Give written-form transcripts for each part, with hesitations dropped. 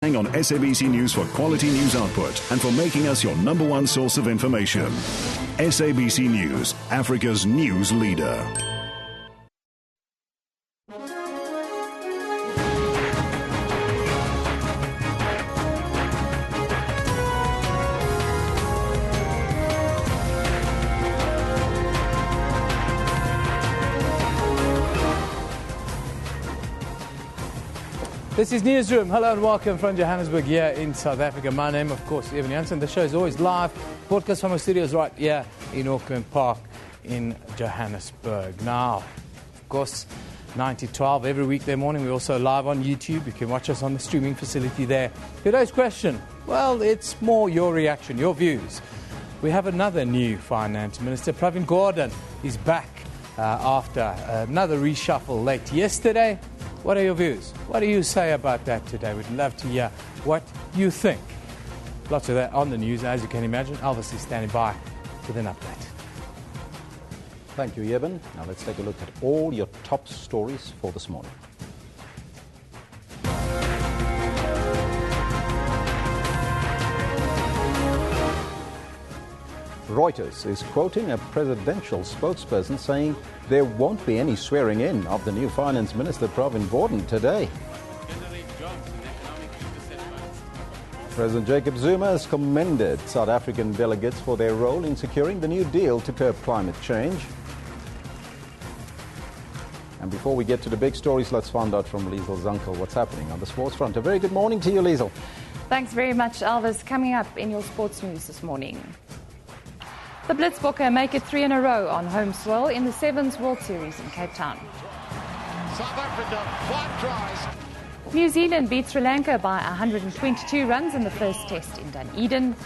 On SABC News for quality news output and for making us your number one source of information. SABC News, Africa's news leader. This is Newsroom. Hello and welcome from Johannesburg here in South Africa. My name, of course, Evan Jansen. The show is always live, broadcast from our studios right here in Auckland Park in Johannesburg. Now, of course, 9 to 12 every weekday morning. We're also live on YouTube. You can watch us on the streaming facility there. Today's question, well, it's more your reaction, your views. We have another new finance minister, Pravin Gordhan. He's back after another reshuffle late yesterday. What are your views? What do you say about that today? We'd love to hear what you think. Lots of that on the news, as you can imagine. Elvis is standing by with an update. Thank you, Evan. Now let's take a look at all your top stories for this morning. Reuters is quoting a presidential spokesperson saying there won't be any swearing in of the new finance minister, Pravin Gordhan, today. President Jacob Zuma has commended South African delegates for their role in securing the new deal to curb climate change. And before we get to the big stories, let's find out from Liesel's uncle what's happening on the sports front. A very good morning to you, Liesel. Thanks very much, Elvis. Coming up in your sports news this morning. The Blitzbokke make it 3 in a row on home soil in the Sevens World Series in Cape Town. South Africa, 5 tries. New Zealand beat Sri Lanka by 122 runs in the first test in Dunedin.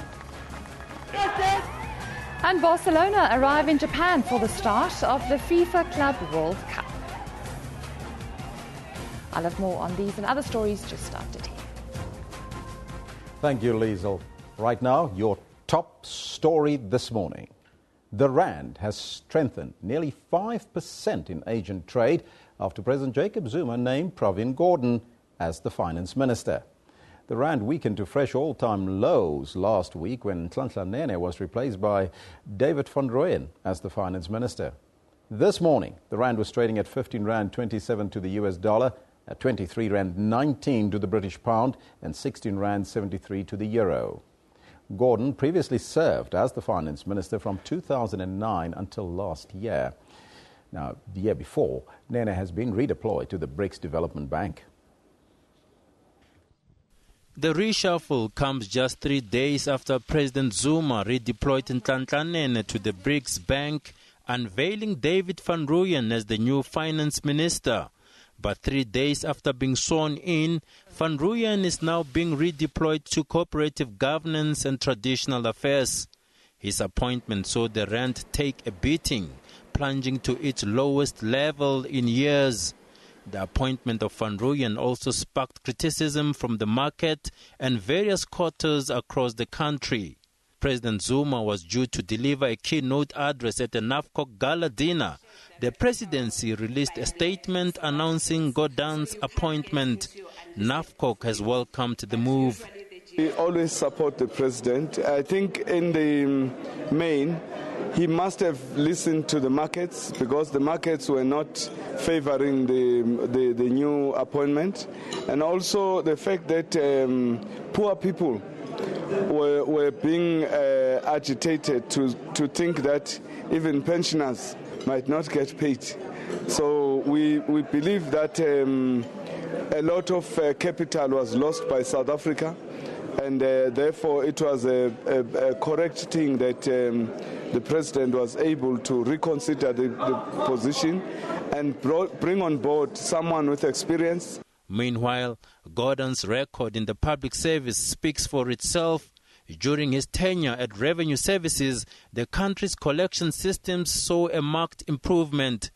And Barcelona arrive in Japan for the start of the FIFA Club World Cup. I'll have more on these and other stories just after 10. Thank you, Liesel. Right now, your top story this morning. The Rand has strengthened nearly 5% in Asian trade after President Jacob Zuma named Pravin Gordhan as the finance minister. The Rand weakened to fresh all-time lows last week when Nhlanhla Nene was replaced by David van Rooyen as the finance minister. This morning, the Rand was trading at 15 Rand 27 to the US dollar, at 23 Rand 19 to the British pound, and 16 Rand 73 to the euro. Gordhan previously served as the finance minister from 2009 until last year. Now, the year before, Nene has been redeployed to the BRICS Development Bank. The reshuffle comes just 3 days after President Zuma redeployed Nhlanhla Nene to the BRICS Bank, unveiling David van Rooyen as the new finance minister. But 3 days after being sworn in, Van Rooyen is now being redeployed to cooperative governance and traditional affairs. His appointment saw the rand take a beating, plunging to its lowest level in years. The appointment of Van Rooyen also sparked criticism from the market and various quarters across the country. President Zuma was due to deliver a keynote address at the NAFCOC Gala dinner. The presidency released a statement announcing Gordhan's appointment. NAFCOC has welcomed the move. We always support the president. I think in the main, he must have listened to the markets because the markets were not favoring the new appointment. And also the fact that poor people were being agitated to think that even pensioners might not get paid. So we believe that a lot of capital was lost by South Africa, and therefore it was a correct thing that the president was able to reconsider the position and bring on board someone with experience. Meanwhile, Gordhan's record in the public service speaks for itself. During his tenure at Revenue Services, the country's collection systems saw a marked improvement.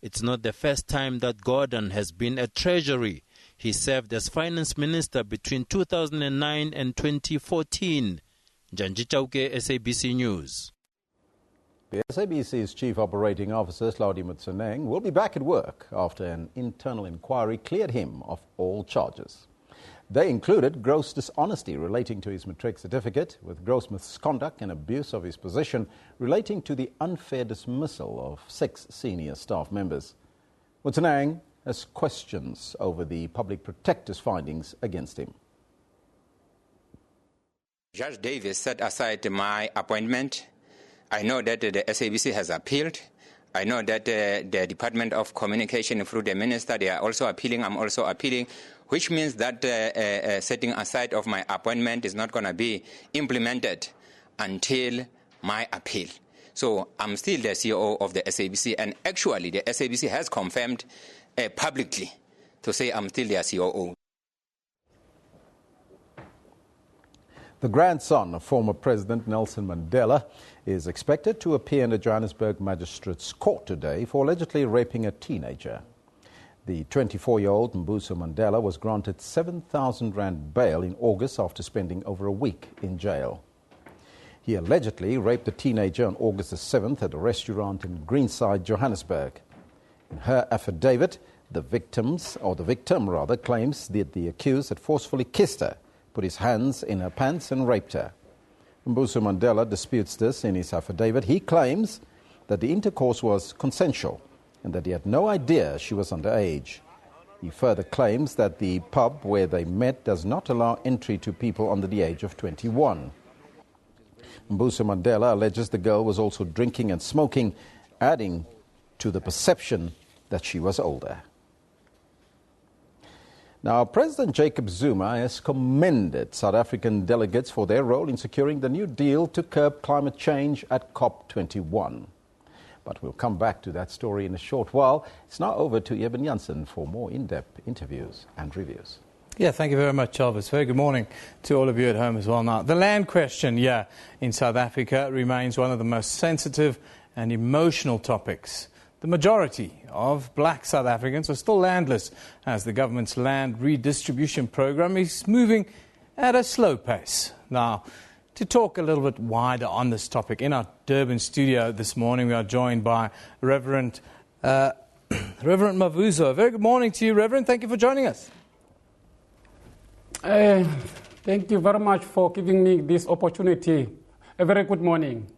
It's not the first time that Gordhan has been at Treasury. He served as finance minister between 2009 and 2014. Janji Chauke, SABC News. The SABC's Chief Operating Officer, Hlaudi Motsoeneng, will be back at work after an internal inquiry cleared him of all charges. They included gross dishonesty relating to his matric certificate, with gross misconduct and abuse of his position relating to the unfair dismissal of 6 senior staff members. Botswana has questions over the public protector's findings against him. Judge Davis set aside my appointment. I know that the SABC has appealed. I know that the Department of Communication through the Minister, they are also appealing. I'm also appealing, which means that setting aside of my appointment is not going to be implemented until my appeal. So I'm still the CEO of the SABC, and actually the SABC has confirmed publicly to say I'm still their COO. The grandson of former President Nelson Mandela is expected to appear in the Johannesburg Magistrates Court today for allegedly raping a teenager. The 24-year-old Mbuso Mandela was granted 7,000 rand bail in August after spending over a week in jail. He allegedly raped a teenager on August the 7th at a restaurant in Greenside, Johannesburg. In her affidavit, the victim claims that the accused had forcefully kissed her, put his hands in her pants and raped her. Mbuso Mandela disputes this in his affidavit. He claims that the intercourse was consensual and that he had no idea she was underage. He further claims that the pub where they met does not allow entry to people under the age of 21. Mbuso Mandela alleges the girl was also drinking and smoking, adding to the perception that she was older. Now, President Jacob Zuma has commended South African delegates for their role in securing the new deal to curb climate change at COP21. But we'll come back to that story in a short while. It's now over to Eben Janssen for more in-depth interviews and reviews. Yeah, thank you very much, Elvis. Very good morning to all of you at home as well. Now, the land question, in South Africa remains one of the most sensitive and emotional topics. The majority of black South Africans are still landless as the government's land redistribution program is moving at a slow pace. Now, to talk a little bit wider on this topic, in our Durban studio this morning, we are joined by Reverend Mavuzo. Very good morning to you, Reverend. Thank you for joining us. Thank you very much for giving me this opportunity. A very good morning.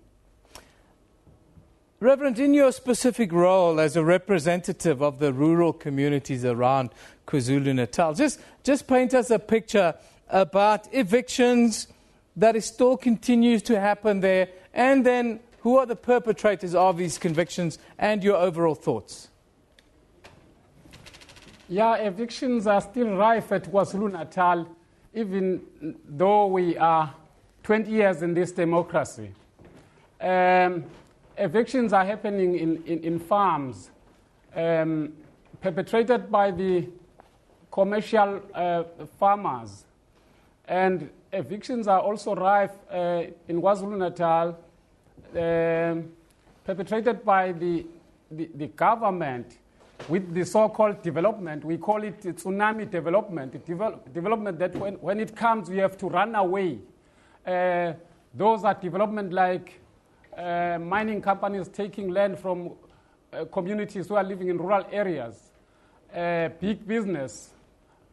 Reverend, in your specific role as a representative of the rural communities around KwaZulu-Natal, just paint us a picture about evictions that is still continues to happen there, and then who are the perpetrators of these convictions and your overall thoughts. Yeah, evictions are still rife at KwaZulu-Natal, even though we are 20 years in this democracy. Evictions are happening in farms, perpetrated by the commercial farmers. And evictions are also rife in KwaZulu-Natal, perpetrated by the government with the so-called development. We call it tsunami development, development that when it comes, we have to run away. Those are development like mining companies taking land from communities who are living in rural areas, big business,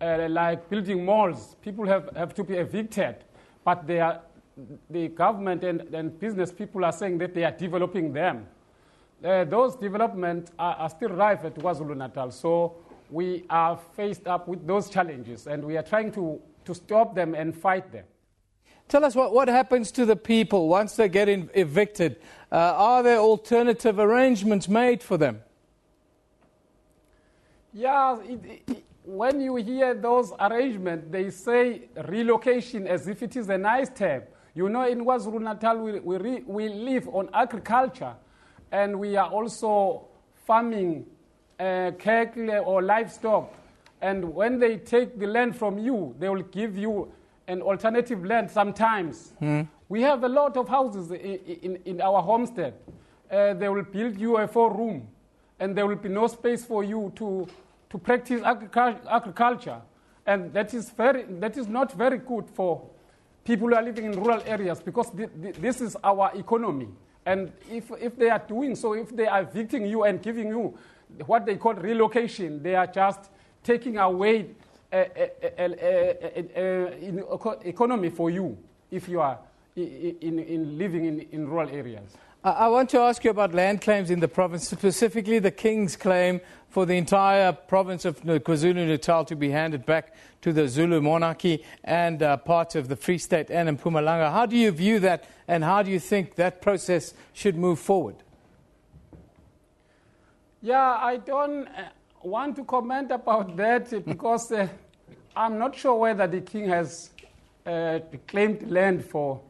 like building malls. People have to be evicted, but the government and business people are saying that they are developing them. Those developments are still rife at KwaZulu-Natal, so we are faced up with those challenges, and we are trying to stop them and fight them. Tell us what happens to the people once they get evicted. Are there alternative arrangements made for them? Yeah, when you hear those arrangements, they say relocation as if it is a nice term. You know, in KwaZulu-Natal, we live on agriculture, and we are also farming cattle or livestock. And when they take the land from you, they will give you an alternative land sometimes. We have a lot of houses in our homestead. They will build you a 4-room, and there will be no space for you to practice agriculture. And that is not very good for people who are living in rural areas, because this is our economy. And if they are doing so, if they are evicting you and giving you what they call relocation, they are just taking away economy for you if you are living in rural areas. I want to ask you about land claims in the province, specifically the King's claim for the entire province of KwaZulu-Natal to be handed back to the Zulu monarchy and parts of the Free State and Mpumalanga. How do you view that, and how do you think that process should move forward? Yeah, I don't want to comment about that because I'm not sure whether the King has claimed land for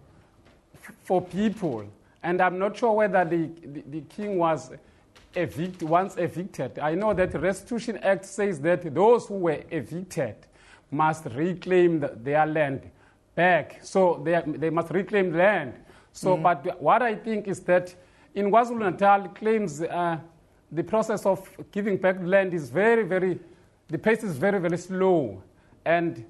people. And I'm not sure whether the King was once evicted. I know that the Restitution Act says that those who were evicted must reclaim their land back. So they must reclaim land. So, But what I think is that in KwaZulu-Natal claims the process of giving back land is the pace is very, very slow. And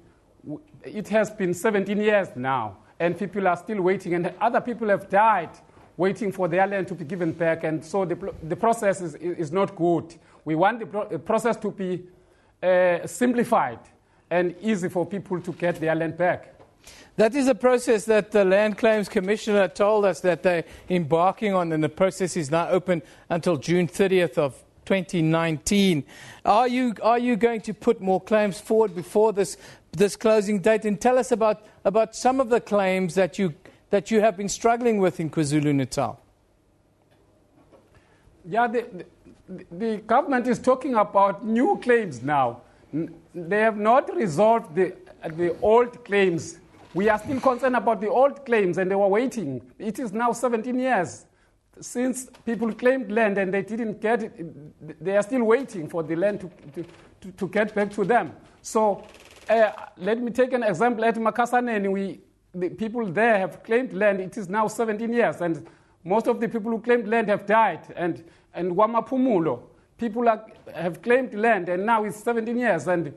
it has been 17 years now, and people are still waiting, and other people have died waiting for their land to be given back, and so the process is not good. We want the process to be simplified and easy for people to get their land back. That is a process that the Land Claims Commissioner told us that they're embarking on, and the process is now open until June 30th of 2019. Are you going to put more claims forward before this closing date? And tell us about some of the claims that you have been struggling with in KwaZulu-Natal. Yeah, the government is talking about new claims now. They have not resolved the old claims. We are still concerned about the old claims, and they were waiting. It is now 17 years since people claimed land and they didn't get it. They are still waiting for the land to get back to them. So let me take an example. At Khoisan, the people there have claimed land. It is now 17 years, and most of the people who claimed land have died. And Wamapumulo, people have claimed land, and now it's 17 years, and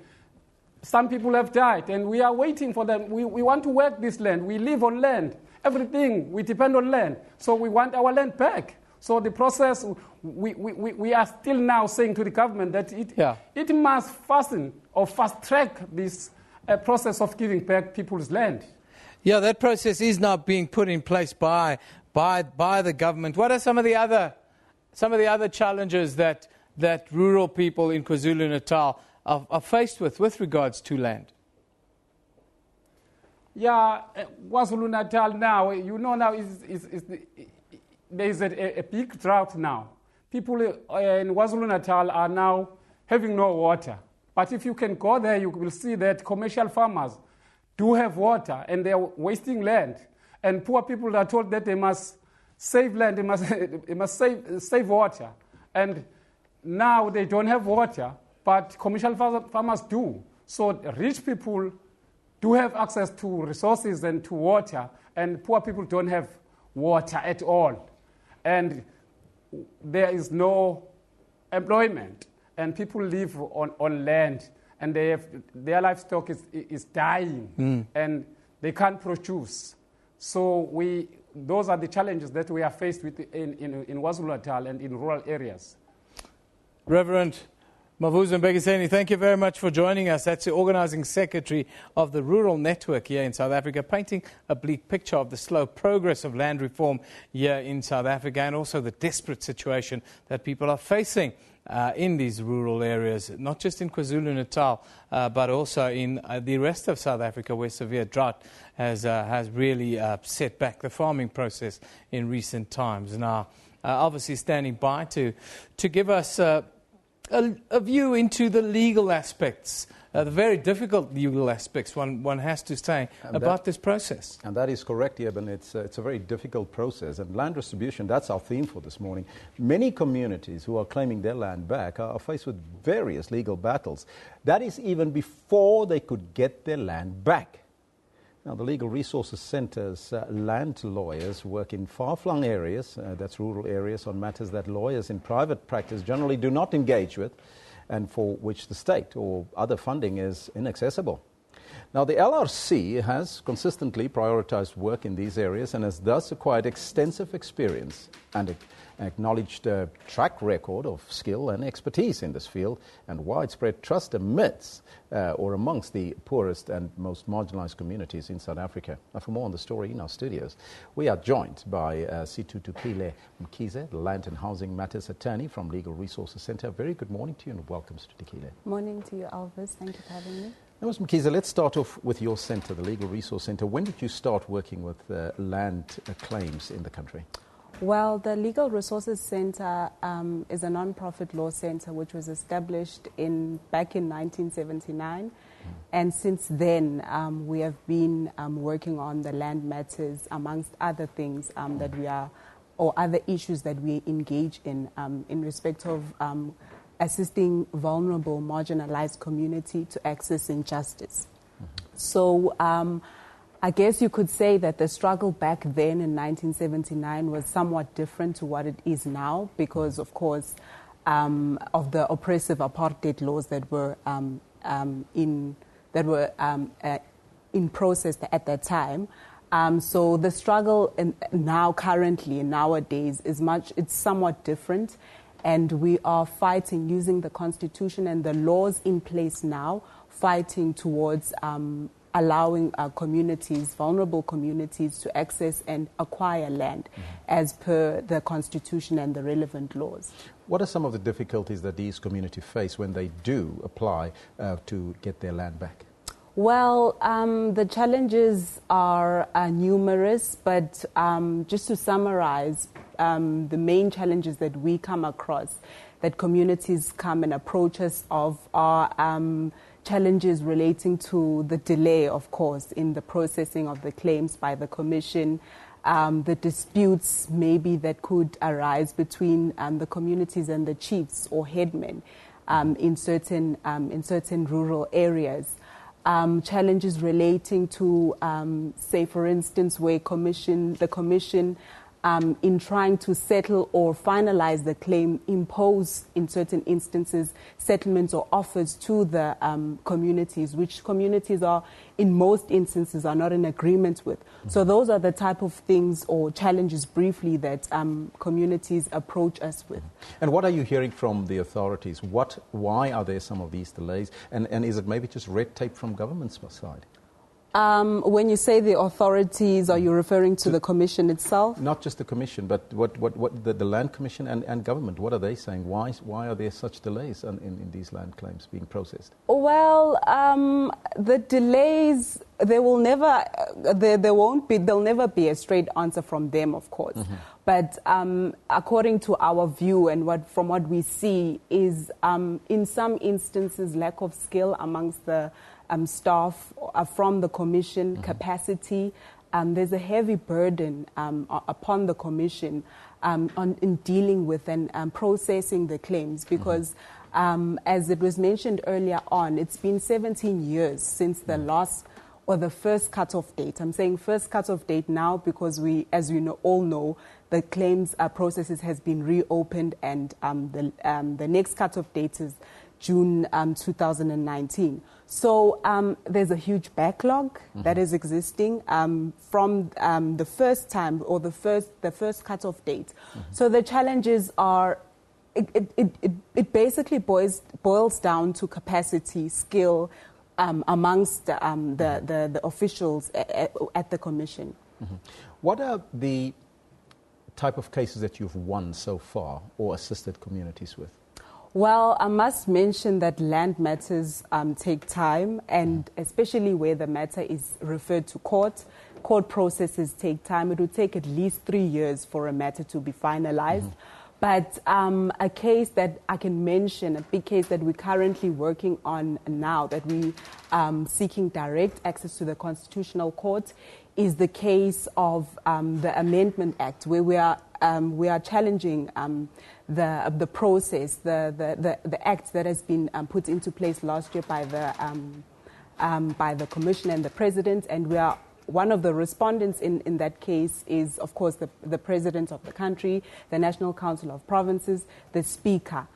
some people have died, and we are waiting for them. We want to work this land. We live on land. Everything, we depend on land. So we want our land back. So the process, we are still now saying to the government that it must fast track this process of giving back people's land. Yeah, that process is now being put in place by the government. What are some of the other challenges that rural people in KwaZulu-Natal are faced with regards to land? Yeah, KwaZulu-Natal now, now there is a big drought now. People in KwaZulu-Natal are now having no water. But if you can go there, you will see that commercial farmers do have water, and they are wasting land. And poor people are told that they must save land, they must save water. And now they don't have water, but commercial farmers do. So rich people do have access to resources and to water, and poor people don't have water at all. And there is no employment, and people live on land, and their livestock is dying, and they can't produce. So those are the challenges that we are faced with in KwaZulu-Natal and in rural areas. Reverend Mavuzo Mbekiseni, thank you very much for joining us. That's the Organising Secretary of the Rural Network here in South Africa, painting a bleak picture of the slow progress of land reform here in South Africa, and also the desperate situation that people are facing in these rural areas, not just in KwaZulu-Natal, but also in the rest of South Africa, where severe drought has really set back the farming process in recent times. Now, obviously standing by to give us a view into the legal aspects, the very difficult legal aspects, one has to say, about this process. And that is correct, Eben. It's a very difficult process. And land distribution, that's our theme for this morning. Many communities who are claiming their land back are faced with various legal battles. That is even before they could get their land back. Now, the Legal Resources Centre's land lawyers work in far-flung areas, that's rural areas, on matters that lawyers in private practice generally do not engage with, and for which the state or other funding is inaccessible. Now, the LRC has consistently prioritized work in these areas and has thus acquired extensive experience and acknowledged track record of skill and expertise in this field and widespread trust amongst the poorest and most marginalized communities in South Africa. Now, for more on the story in our studios, we are joined by Situtukile Mkhize, the Land and Housing Matters Attorney from Legal Resources Centre. Very good morning to you and welcome, Situtukile. Morning to you, Alvis. Thank you for having me. Now, Ms. Mkhize, let's start off with your centre, the Legal Resource Centre. When did you start working with land claims in the country? Well, the Legal Resources Centre is a non-profit law centre which was established back in 1979. And since then, we have been working on the land matters, amongst other things that we are, or other issues that we engage in respect of assisting vulnerable, marginalized community to accessing justice. So I guess you could say that the struggle back then in 1979 was somewhat different to what it is now because, of course, of the oppressive apartheid laws that were in process at that time. So the struggle nowadays it's somewhat different, and we are fighting using the Constitution and the laws in place now, fighting towards allowing communities, vulnerable communities, to access and acquire land as per the Constitution and the relevant laws. What are some of the difficulties that these communities face when they do apply to get their land back? Well, the challenges are numerous, but just to summarize, the main challenges that we come across, that communities come and approach us of, are challenges relating to the delay, of course, in the processing of the claims by the Commission, the disputes maybe that could arise between the communities and the chiefs or headmen in certain rural areas. Challenges relating to, say, for instance, where the Commission, in trying to settle or finalize the claim, impose, in certain instances, settlements or offers to the communities, which communities are, in most instances, are not in agreement with. So those are the type of things or challenges, briefly, that communities approach us with. And what are you hearing from the authorities? Why are there some of these delays? And is it maybe just red tape from government's side? When you say the authorities, are you referring to the Commission itself? Not just the Commission, but what the Land Commission and government, what are they saying? Why are there such delays in these land claims being processed? Well, the delays, there'll never be a straight answer from them, of course. But according to our view and from what we see is, in some instances, lack of skill amongst the staff from the Commission, capacity. There's a heavy burden upon the Commission in dealing with and processing the claims because, as it was mentioned earlier on, it's been 17 years since the last or the first cut-off date. I'm saying first cut-off date now because we, as you all know, the claims processes has been reopened, and the next cut-off date is June 2019. So there's a huge backlog that is existing from the first time or the first cut-off date. So the challenges are, it basically boils down to capacity, skill amongst the officials at the Commission. What are the type of cases that you've won so far or assisted communities with? Well, I must mention that land matters take time, and especially where the matter is referred to court processes take time. It would take at least 3 years for a matter to be finalized. But a case that I can mention, a big case that we're currently working on now, that we seeking direct access to the Constitutional Court, is the case of the Amendment Act, where we are challenging the process, the act that has been put into place last year by the Commission and the President, and we are. One of the respondents in that case is, of course, the President of the country, the National Council of Provinces, the Speaker.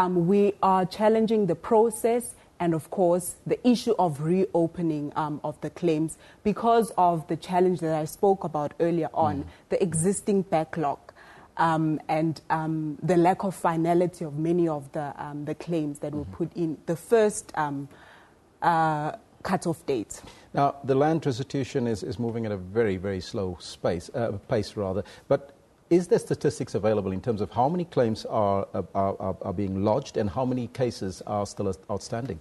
We are challenging the process and of course the issue of reopening of the claims because of the challenge that I spoke about earlier on, the existing backlog. And the lack of finality of many of the claims that were put in the first cut-off date. Now, the land restitution is moving at a very, very slow pace. But is there statistics available in terms of how many claims are being lodged and how many cases are still outstanding?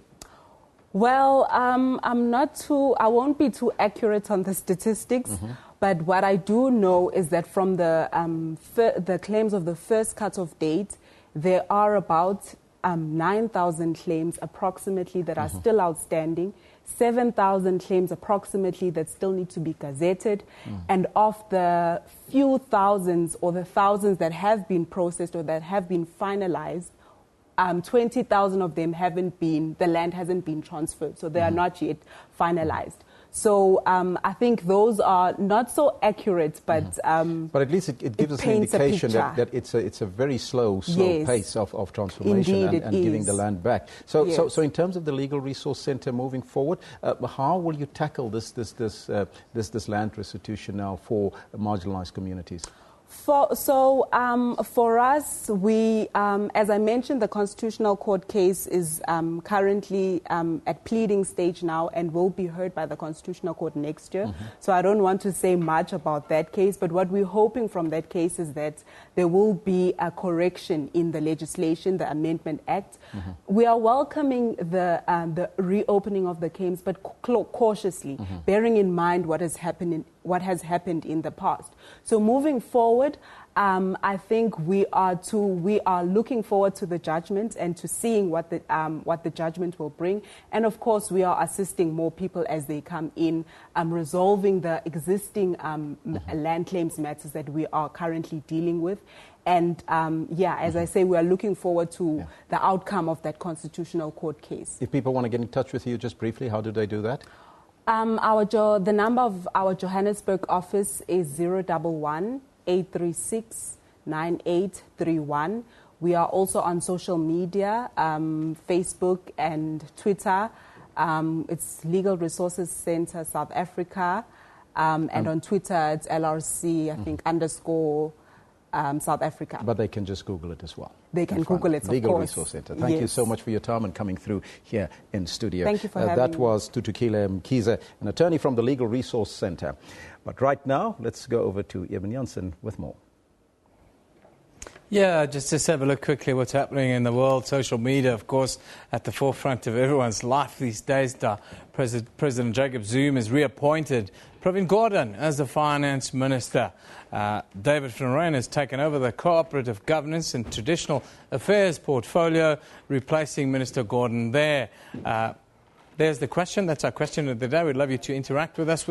Well, I won't be too accurate on the statistics. But what I do know is that from the claims of the first cut-off date, there are about 9,000 claims approximately that are still outstanding, 7,000 claims approximately that still need to be gazetted, and of the few thousands or the thousands that have been processed or that have been finalized, 20,000 of them the land hasn't been transferred, so they are not yet finalized. So I think those are not so accurate, but at least it gives us an indication that it's a very slow pace of transformation and giving the land back. So in terms of the Legal Resource Centre moving forward, how will you tackle this land restitution now for marginalised communities? For us, we, as I mentioned, the Constitutional Court case is currently at pleading stage now and will be heard by the Constitutional Court next year. So I don't want to say much about that case, but what we're hoping from that case is that there will be a correction in the legislation, the Amendment Act. We are welcoming the reopening of the claims, but cautiously, bearing in mind what has happened in the past. So moving forward, I think we are looking forward to the judgment and to seeing what the judgment will bring. And of course, we are assisting more people as they come in, resolving the existing land claims matters that we are currently dealing with. And as I say, we are looking forward to the outcome of that Constitutional Court case. If people want to get in touch with you, just briefly, how do they do that? The number of our Johannesburg office is 011-836-9831. We are also on social media, Facebook and Twitter. It's Legal Resources Centre South Africa. And on Twitter, it's LRC, I think, _ South Africa. But they can just Google it as well. They can Google it, of course. Legal Resource Centre. Thank you so much for your time and coming through here in studio. Thank you for having me. That was Tutukile Mkhize, an attorney from the Legal Resource Centre. But right now, let's go over to Eben Janssen with more. Yeah, just have a look quickly what's happening in the world. Social media, of course, at the forefront of everyone's life these days. President Jacob Zuma has reappointed Pravin Gordhan as the finance minister. David van Ryn has taken over the cooperative governance and traditional affairs portfolio, replacing Minister Gordhan there. There's the question. That's our question of the day. We'd love you to interact with us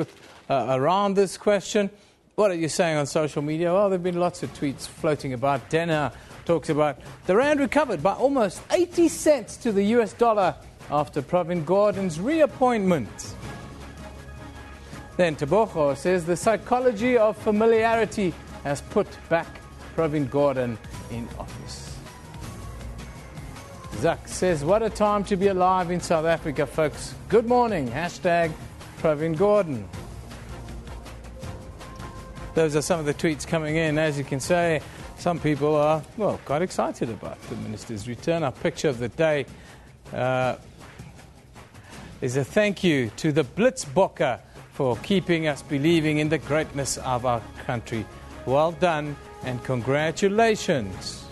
around this question. What are you saying on social media? Well, there have been lots of tweets floating about. Dena talks about the rand recovered by almost 80 cents to the US dollar after Pravin Gordhan's reappointment. Then Tebogo says the psychology of familiarity has put back Pravin Gordhan in office. Zak says, what a time to be alive in South Africa, folks. Good morning. Hashtag Pravin Gordhan. Those are some of the tweets coming in. As you can say, some people are, quite excited about the minister's return. Our picture of the day is a thank you to the Blitzbokke for keeping us believing in the greatness of our country. Well done and congratulations.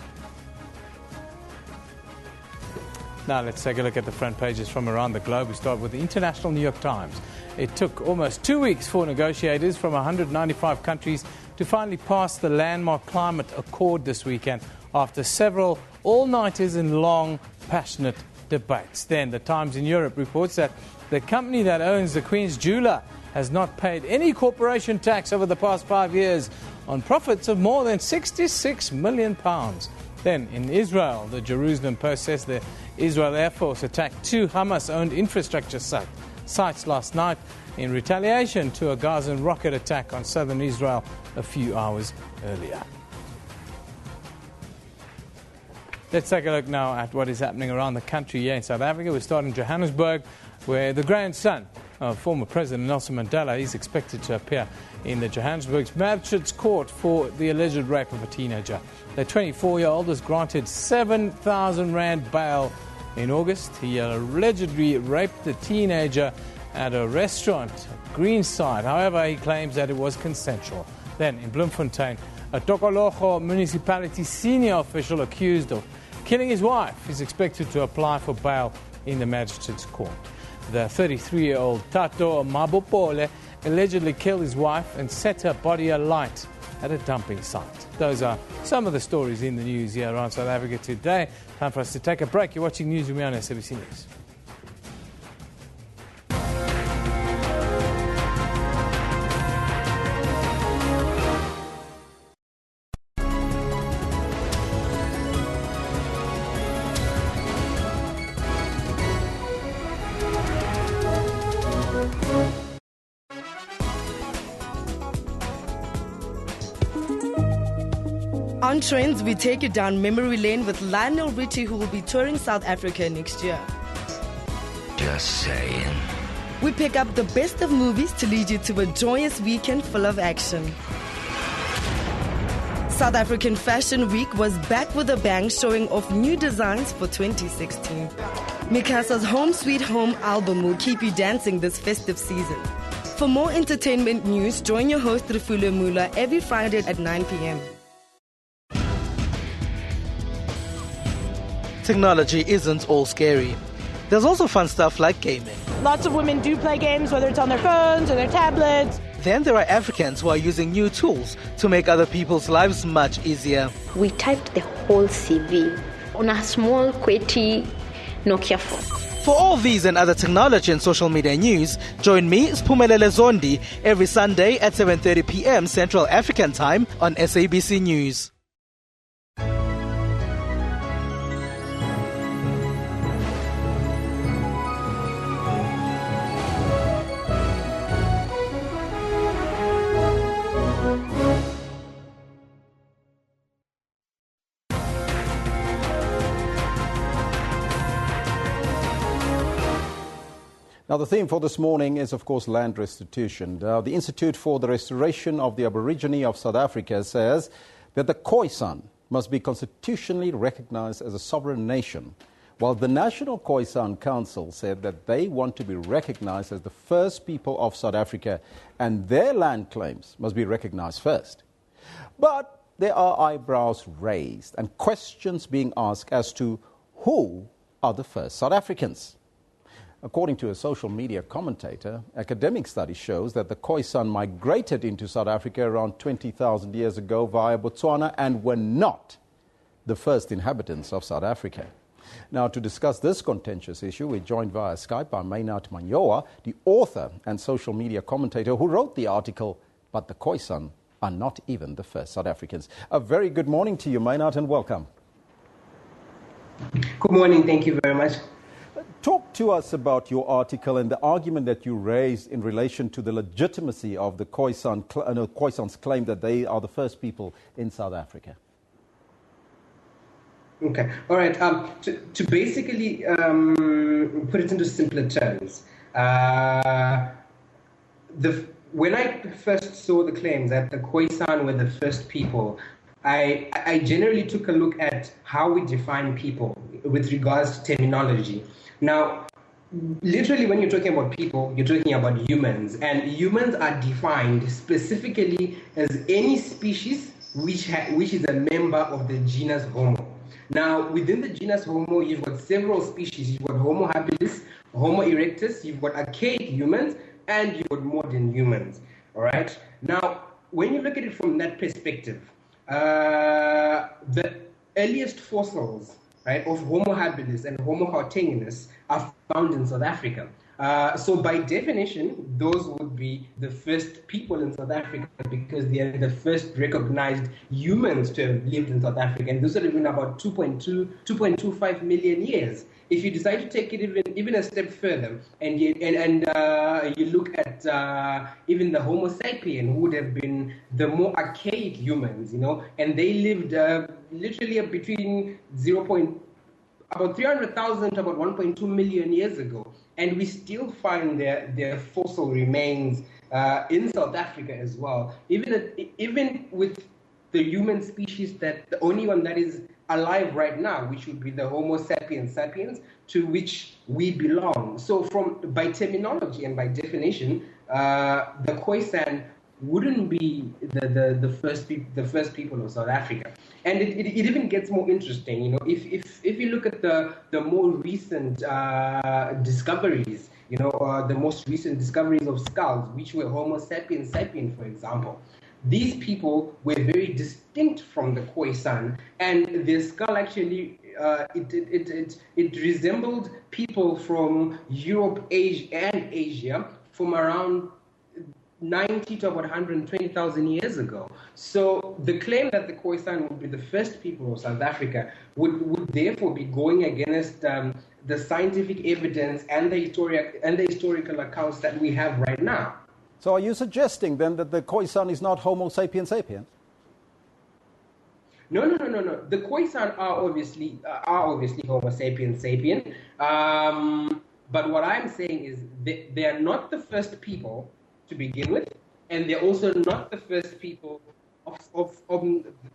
Now let's take a look at the front pages from around the globe. We start with the International New York Times. It took almost 2 weeks for negotiators from 195 countries to finally pass the landmark climate accord this weekend after several all-nighters and long, passionate debates. Then the Times in Europe reports that the company that owns the Queen's jeweler has not paid any corporation tax over the past 5 years on profits of more than £66 million. Then in Israel, the Jerusalem Post says the Israel Air Force attacked 2 Hamas-owned infrastructure sites last night in retaliation to a Gazan rocket attack on southern Israel a few hours earlier. Let's take a look now at what is happening around the country here in South Africa. We start in Johannesburg, where the grandson of former President Nelson Mandela is expected to appear in the Johannesburg's Magistrates Court for the alleged rape of a teenager. The 24-year-old was granted 7,000 rand bail in August. He allegedly raped the teenager at a restaurant at Greenside. However, he claims that it was consensual. Then in Bloemfontein, a Tokologo municipality senior official accused of killing his wife is expected to apply for bail in the Magistrates Court. The 33-year-old Tato Mabopole allegedly killed his wife and set her body alight at a dumping site. Those are some of the stories in the news here around South Africa today. Time for us to take a break. You're watching Newsroom on SABC News. On Trends, we take you down memory lane with Lionel Richie, who will be touring South Africa next year. Just saying. We pick up the best of movies to lead you to a joyous weekend full of action. South African Fashion Week was back with a bang, showing off new designs for 2016. Mikasa's Home Sweet Home album will keep you dancing this festive season. For more entertainment news, join your host Refulo Mula every Friday at 9 p.m. Technology isn't all scary. There's also fun stuff like gaming. Lots of women do play games, whether it's on their phones or their tablets. Then there are Africans who are using new tools to make other people's lives much easier. We typed the whole CV on a small, QWERTY Nokia phone. For all these and other technology and social media news, join me, Spumelele Zondi, every Sunday at 7:30 p.m. Central African Time on SABC News. Now, the theme for this morning is, of course, land restitution. The Institute for the Restoration of the Aborigine of South Africa says that the Khoisan must be constitutionally recognized as a sovereign nation, while the National Khoisan Council said that they want to be recognized as the first people of South Africa and their land claims must be recognized first. But there are eyebrows raised and questions being asked as to who are the first South Africans. According to a social media commentator, academic study shows that the Khoisan migrated into South Africa around 20,000 years ago via Botswana and were not the first inhabitants of South Africa. Now, to discuss this contentious issue, we're joined via Skype by Maynard Manyoa, the author and social media commentator who wrote the article, "But the Khoisan are not even the first South Africans." A very good morning to you, Maynard, and welcome. Good morning. Thank you very much. Talk to us about your article and the argument that you raised in relation to the legitimacy of the Khoisan's claim that they are the first people in South Africa. Okay. All right. To basically put it into simpler terms, when I first saw the claim that the Khoisan were the first people, I generally took a look at how we define people with regards to terminology. Now, literally, when you're talking about people, you're talking about humans, and humans are defined specifically as any species which is a member of the genus Homo. Now, within the genus Homo, you've got several species. You've got Homo habilis, Homo erectus, you've got archaic humans, and you've got modern humans. All right. Now, when you look at it from that perspective, the earliest fossils, right, of Homo habilis and Homo hautenginus are found in South Africa. So by definition, those would be the first people in South Africa because they are the first recognized humans to have lived in South Africa. And those would have been about 2.25 million years. If you decide to take it even a step further, and you look at even the Homo sapien, who would have been the more archaic humans, and they lived literally between about 300,000 to about 1.2 million years ago, and we still find their fossil remains in South Africa as well. Even with the human species, that the only one that is alive right now, which would be the Homo sapiens sapiens, to which we belong. So by terminology and by definition, the Khoisan wouldn't be the first people of South Africa. And it even gets more interesting, if you look at the more recent discoveries, the most recent discoveries of skulls, which were Homo sapiens sapien, for example. These people were very distinct from the Khoisan, and their skull actually it resembled people from Europe, Asia from around 90 to about 120,000 years ago. So the claim that the Khoisan would be the first people of South Africa would therefore be going against the scientific evidence and the historical accounts that we have right now. So are you suggesting then that the Khoisan is not Homo sapiens sapiens? No. The Khoisan are obviously Homo sapiens sapien. But what I'm saying is they are not the first people to begin with, and they're also not the first people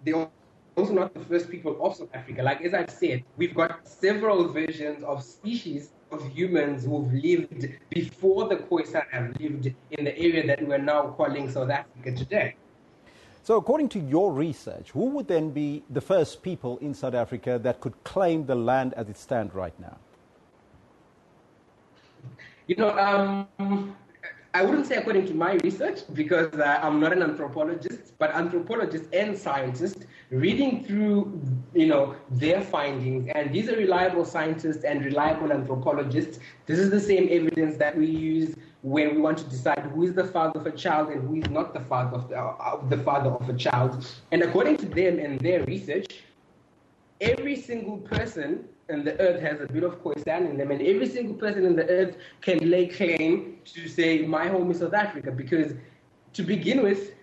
they're also not the first people of South Africa. Like as I've said, we've got several versions of species of humans who've lived before the Khoisan have lived in the area that we're now calling South Africa today. So according to your research, who would then be the first people in South Africa that could claim the land as it stands right now? I wouldn't say according to my research, because I'm not an anthropologist, but anthropologists and scientists reading through, their findings, and these are reliable scientists and reliable anthropologists. This is the same evidence that we use when we want to decide who is the father of a child and who is not the father of a child. And according to them and their research, every single person in the earth has a bit of Khoisan in them, and every single person in the earth can lay claim to say, my home is South Africa, because to begin with,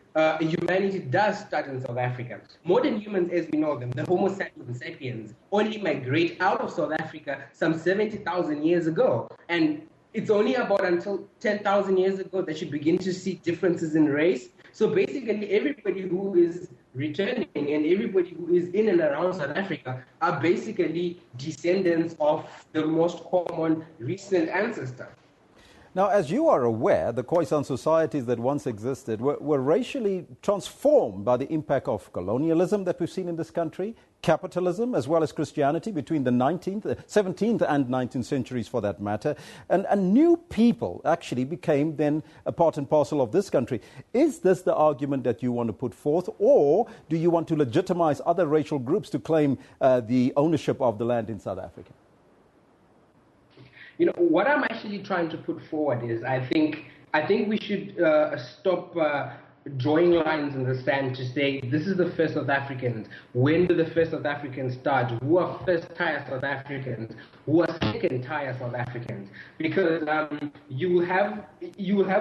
humanity does start in South Africa. Modern humans, as we know them, the Homo sapiens sapiens, only migrate out of South Africa some 70,000 years ago. And it's only about until 10,000 years ago that you begin to see differences in race. So basically, everybody who is returning and everybody who is in and around South Africa are basically descendants of the most common recent ancestor. Now, as you are aware, the Khoisan societies that once existed were racially transformed by the impact of colonialism that we've seen in this country, capitalism, as well as Christianity between the 17th and 19th centuries for that matter. And new people actually became then a part and parcel of this country. Is this the argument that you want to put forth, or do you want to legitimize other racial groups to claim the ownership of the land in South Africa? What I'm actually trying to put forward is I think we should stop drawing lines in the sand to say this is the first South Africans. When did the first South Africans start? Who are first-tier South Africans? Who are second-tier South Africans? Because you have,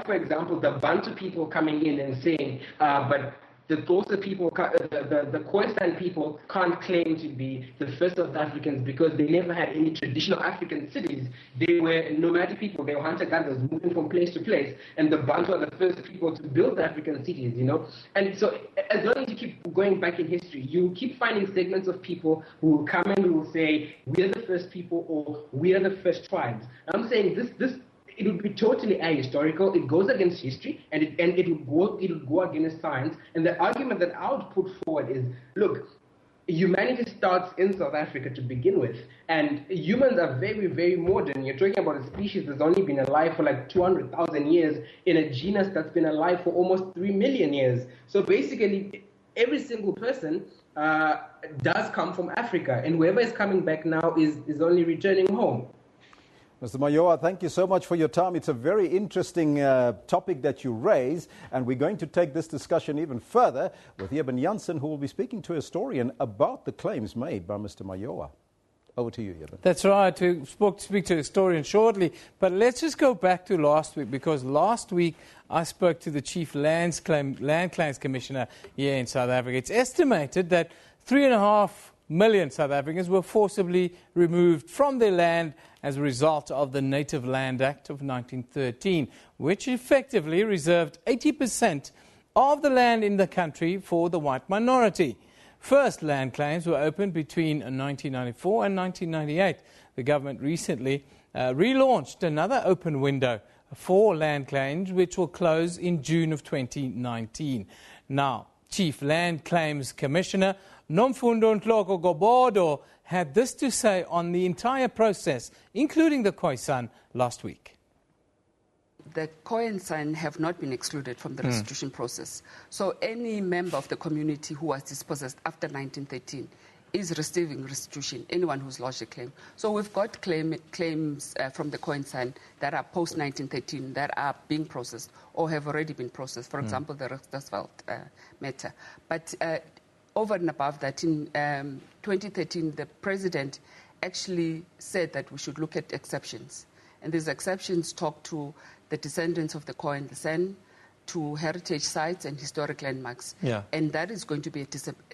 for example, the Bantu people coming in and saying, but the Xhosa people, the Khoisan people can't claim to be the first South Africans because they never had any traditional African cities. They were nomadic people. They were hunter-gatherers moving from place to place. And the Bantu are the first people to build African cities, And so as long as you keep going back in history, you keep finding segments of people who will come and will say, we are the first people or we are the first tribes. I'm saying this it would be totally ahistorical. It goes against history, and it would go against science. And the argument that I would put forward is, look, humanity starts in South Africa to begin with, and humans are very, very modern. You're talking about a species that's only been alive for like 200,000 years in a genus that's been alive for almost 3 million years. So basically, every single person does come from Africa, and whoever is coming back now is only returning home. Mr. Mayowa, thank you so much for your time. It's a very interesting topic that you raise, and we're going to take this discussion even further with Eben Janssen, who will be speaking to a historian about the claims made by Mr. Mayowa. Over to you, Eben. That's right. We speak to a historian shortly, but let's just go back to last week, because last week I spoke to the Chief Land Claims Commissioner here in South Africa. It's estimated that 3.5 million South Africans were forcibly removed from their land as a result of the Native Land Act of 1913, which effectively reserved 80% of the land in the country for the white minority. First land claims were opened between 1994 and 1998. The government recently relaunched another open window for land claims, which will close in June of 2019. Now, Chief Land Claims Commissioner Nomfundo Nhloko Gobodo had this to say on the entire process, including the Khoisan, last week. The Khoisan have not been excluded from the restitution process. So any member of the community who was dispossessed after 1913 is receiving restitution, anyone who's lodged a claim. So we've got claims from the Khoisan that are post-1913 that are being processed or have already been processed. For example, the Rechtersveld matter. But over and above that, in 2013, the president actually said that we should look at exceptions. And these exceptions talk to the descendants of the Khoisan, to heritage sites and historic landmarks. Yeah. And that is going to be a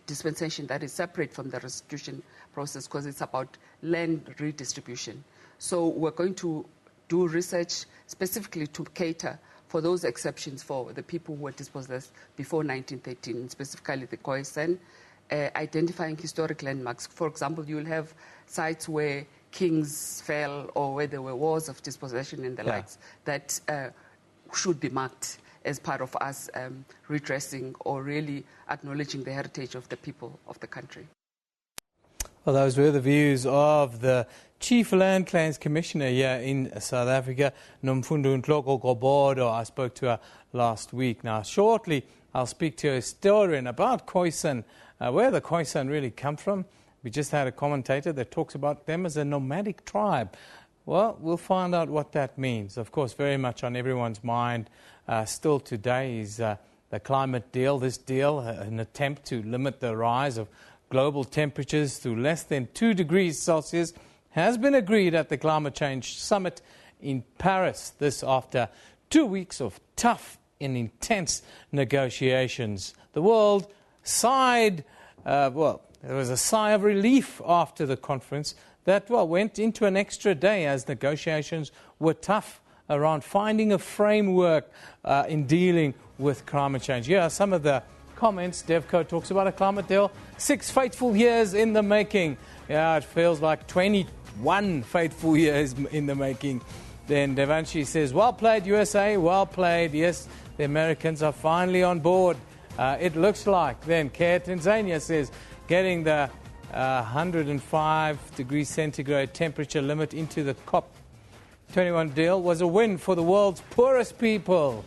dispensation that is separate from the restitution process, because it's about land redistribution. So we're going to do research specifically to cater for those exceptions for the people who were dispossessed before 1913, specifically the Khoisan, identifying historic landmarks. For example, you'll have sites where kings fell or where there were wars of dispossession and the likes that should be marked as part of us redressing or really acknowledging the heritage of the people of the country. Well, those were the views of the Chief Land Claims Commissioner here in South Africa, Nomfundo Nhloko Gobodo. I spoke to her last week. Now, shortly, I'll speak to a historian about Khoisan, where the Khoisan really come from. We just had a commentator that talks about them as a nomadic tribe. Well, we'll find out what that means. Of course, very much on everyone's mind still today is the climate deal. This deal, an attempt to limit the rise of global temperatures to less than 2 degrees Celsius, has been agreed at the Climate Change Summit in Paris. This after 2 weeks of tough and intense negotiations. The world sighed, there was a sigh of relief after the conference that, went into an extra day as negotiations were tough around finding a framework in dealing with climate change. Here are some of the comments. Devco talks about a climate deal 6 fateful years in the making. Yeah, it feels like 21 fateful years in the making. Then Devanshi says, well played USA, well played. Yes, the Americans are finally on board. It looks like. Then Care Tanzania says, getting the 105 degrees centigrade temperature limit into the COP21 deal was a win for the world's poorest people,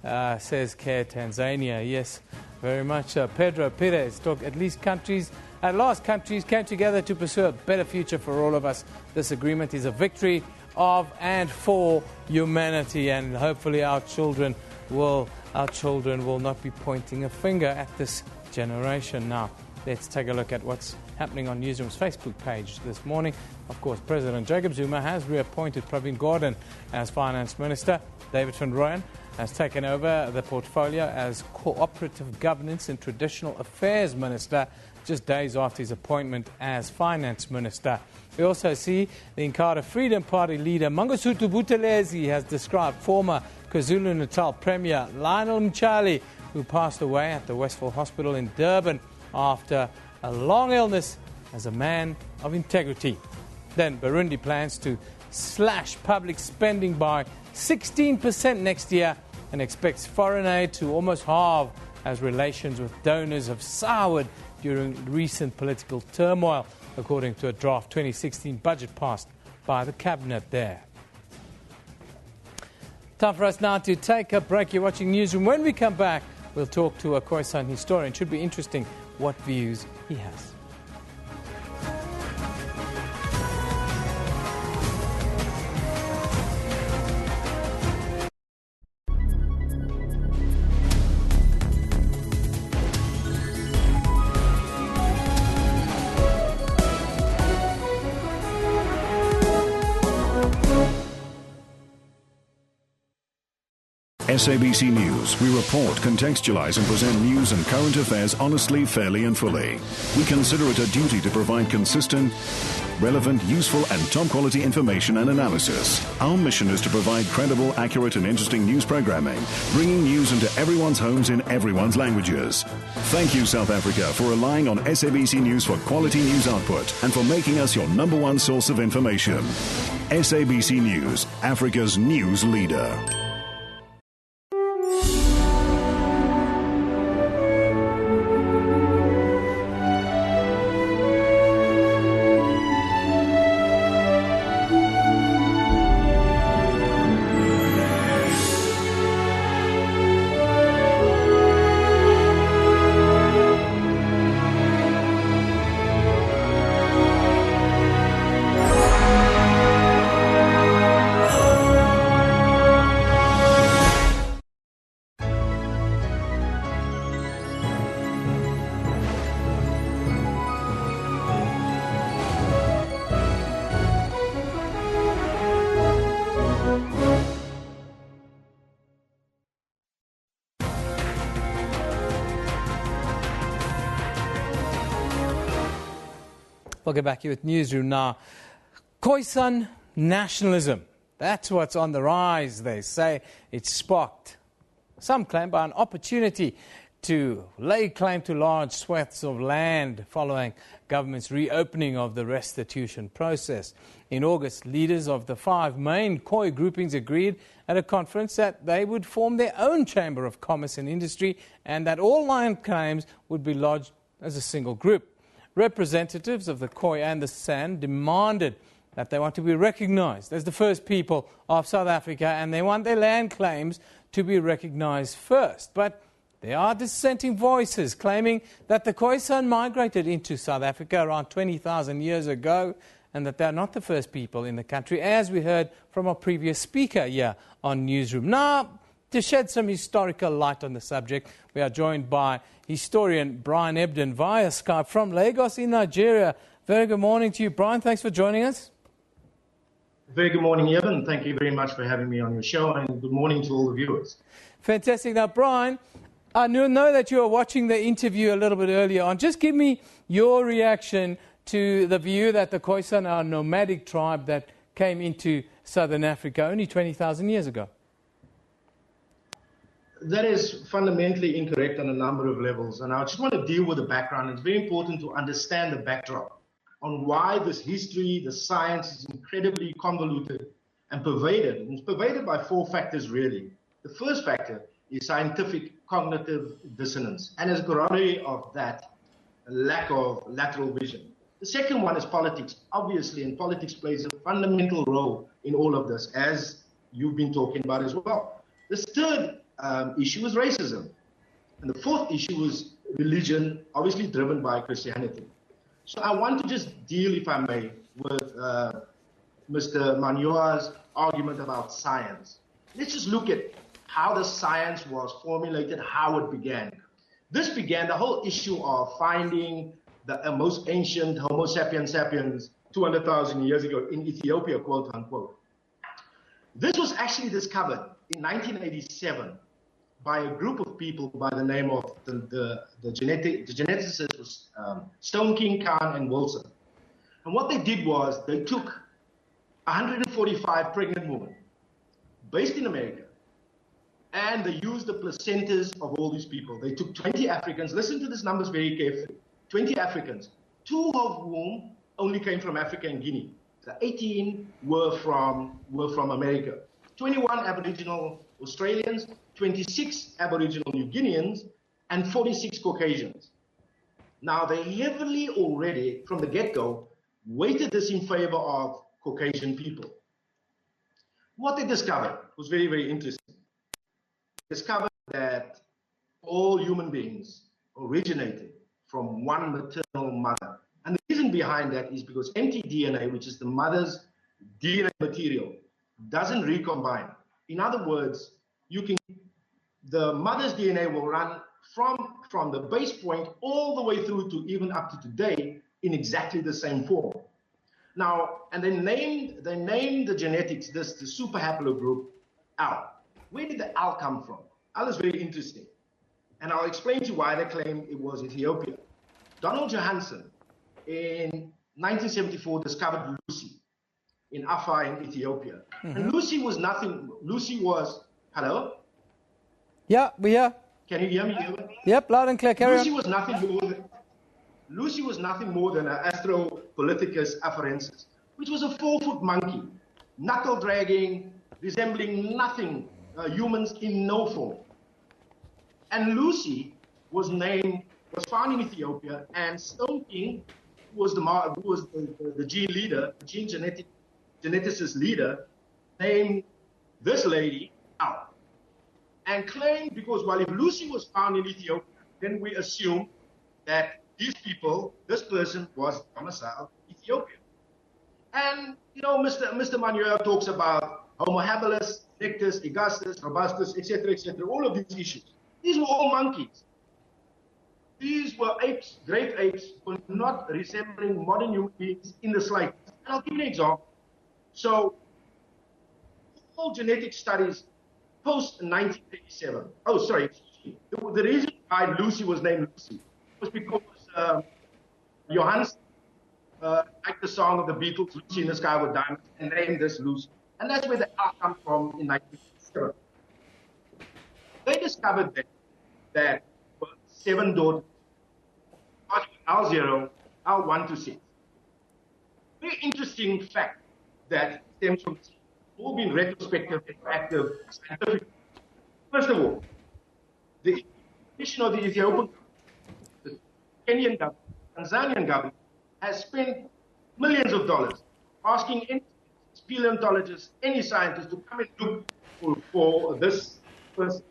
says Care Tanzania. Yes, very much. Pedro Perez talk. At last countries came together to pursue a better future for all of us. This agreement is a victory of and for humanity, and hopefully our children will not be pointing a finger at this generation. Now, let's take a look at what's happening on Newsroom's Facebook page this morning. Of course, President Jacob Zuma has reappointed Pravin Gordhan as Finance Minister. David van Rooyen has taken over the portfolio as Cooperative Governance and Traditional Affairs Minister just days after his appointment as Finance Minister. We also see the Inkatha Freedom Party leader Mangosuthu Buthelezi has described former KwaZulu-Natal Premier Lionel Mchali, who passed away at the Westfield Hospital in Durban after a long illness, as a man of integrity. Then Burundi plans to slash public spending by 16% next year and expects foreign aid to almost halve as relations with donors have soured during recent political turmoil, according to a draft 2016 budget passed by the cabinet there. Time for us now to take a break. You're watching Newsroom. When we come back, we'll talk to a Khoisan historian. Should be interesting what views he has. SABC News, we report, contextualize and present news and current affairs honestly, fairly and fully. We consider it a duty to provide consistent, relevant, useful and top quality information and analysis. Our mission is to provide credible, accurate and interesting news programming, bringing news into everyone's homes in everyone's languages. Thank you, South Africa, for relying on SABC News for quality news output and for making us your number one source of information. SABC News, Africa's news leader. We'll get back here with Newsroom now. Khoisan nationalism. That's what's on the rise, they say. It's sparked, some claim, by an opportunity to lay claim to large swaths of land following government's reopening of the restitution process. In August, leaders of the 5 main Khoi groupings agreed at a conference that they would form their own Chamber of Commerce and Industry and that all land claims would be lodged as a single group. Representatives of the Khoi and the San demanded that they want to be recognized as the first people of South Africa and they want their land claims to be recognized first. But there are dissenting voices claiming that the Khoisan migrated into South Africa around 20,000 years ago and that they're not the first people in the country, as we heard from our previous speaker here on Newsroom. Now, to shed some historical light on the subject, we are joined by historian Brian Ebden via Skype from Lagos in Nigeria. Very good morning to you, Brian. Thanks for joining us. Very good morning, Evan. Thank you very much for having me on your show, and good morning to all the viewers. Fantastic. Now, Brian, I know that you were watching the interview a little bit earlier on. Just give me your reaction to the view that the Khoisan are a nomadic tribe that came into Southern Africa only 20,000 years ago. That is fundamentally incorrect on a number of levels, and I just want to deal with the background. It's very important to understand the backdrop on why this history, the science is incredibly convoluted and pervaded. And it's pervaded by 4 factors, really. The first factor is scientific cognitive dissonance, and as a corollary of that, a lack of lateral vision. The second one is politics, obviously, and politics plays a fundamental role in all of this, as you've been talking about as well. The third issue is racism. And the fourth issue is religion, obviously driven by Christianity. So I want to just deal, if I may, with Mr. Manyoa's argument about science. Let's just look at how the science was formulated, how it began. This began the whole issue of finding the most ancient Homo sapiens sapiens 200,000 years ago in Ethiopia, quote unquote. This was actually discovered in 1987 by a group of people by the name of the geneticists was Stone King, Khan, and Wilson. And what they did was they took 145 pregnant women based in America, and they used the placentas of all these people. They took 20 Africans. Listen to these numbers very carefully. 20 Africans, 2 of whom only came from Africa and Guinea. The 18 were from America. 21 Aboriginal Australians, 26 Aboriginal New Guineans, and 46 Caucasians. Now, they heavily already, from the get-go, weighted this in favor of Caucasian people. What they discovered was very, very interesting. They discovered that all human beings originated from one maternal mother. And the reason behind that is because mtDNA, which is the mother's DNA material, doesn't recombine. In other words, the mother's DNA will run from the base point all the way through to even up to today in exactly the same form. Now, and they named the genetics, the super haplogroup, L. Where did the Al come from? Al is very interesting. And I'll explain to you why they claim it was Ethiopia. Donald Johanson in 1974 discovered Lucy in Afar in Ethiopia. And Lucy was nothing. Lucy was, hello? Yeah, we are. Can you hear me? Yep, loud and clear. Carry Lucy on. was nothing more than an Australopithecus afarensis, which was a 4-foot monkey, knuckle dragging, resembling nothing, humans in no form. And Lucy was found in Ethiopia, and Stone King, who was the gene leader, the gene geneticist leader, named this lady Al. And claimed, because if Lucy was found in Ethiopia, then we assume that this person was domiciled in Ethiopia. And, Mr. Manuel talks about Homo habilis, erectus, augustus, robustus, etc., all of these issues. These were all monkeys. These were apes, great apes, were not resembling modern human beings in the slightest. And I'll give you an example. So, all genetic studies post-1937. Oh, sorry. The reason why Lucy was named Lucy was because Johannes liked the song of the Beatles, Lucy in the Sky with Diamonds, and named this Lucy. And that's where the Al comes from in 1937. They discovered that 7 daughters, Al0, Al1 to 6. Very interesting fact that stems from all been retrospective, interactive, scientific. First of all, the mission of the Ethiopian, the Kenyan government, Tanzanian government has spent millions of dollars asking any paleontologists, any scientists to come and look for this person.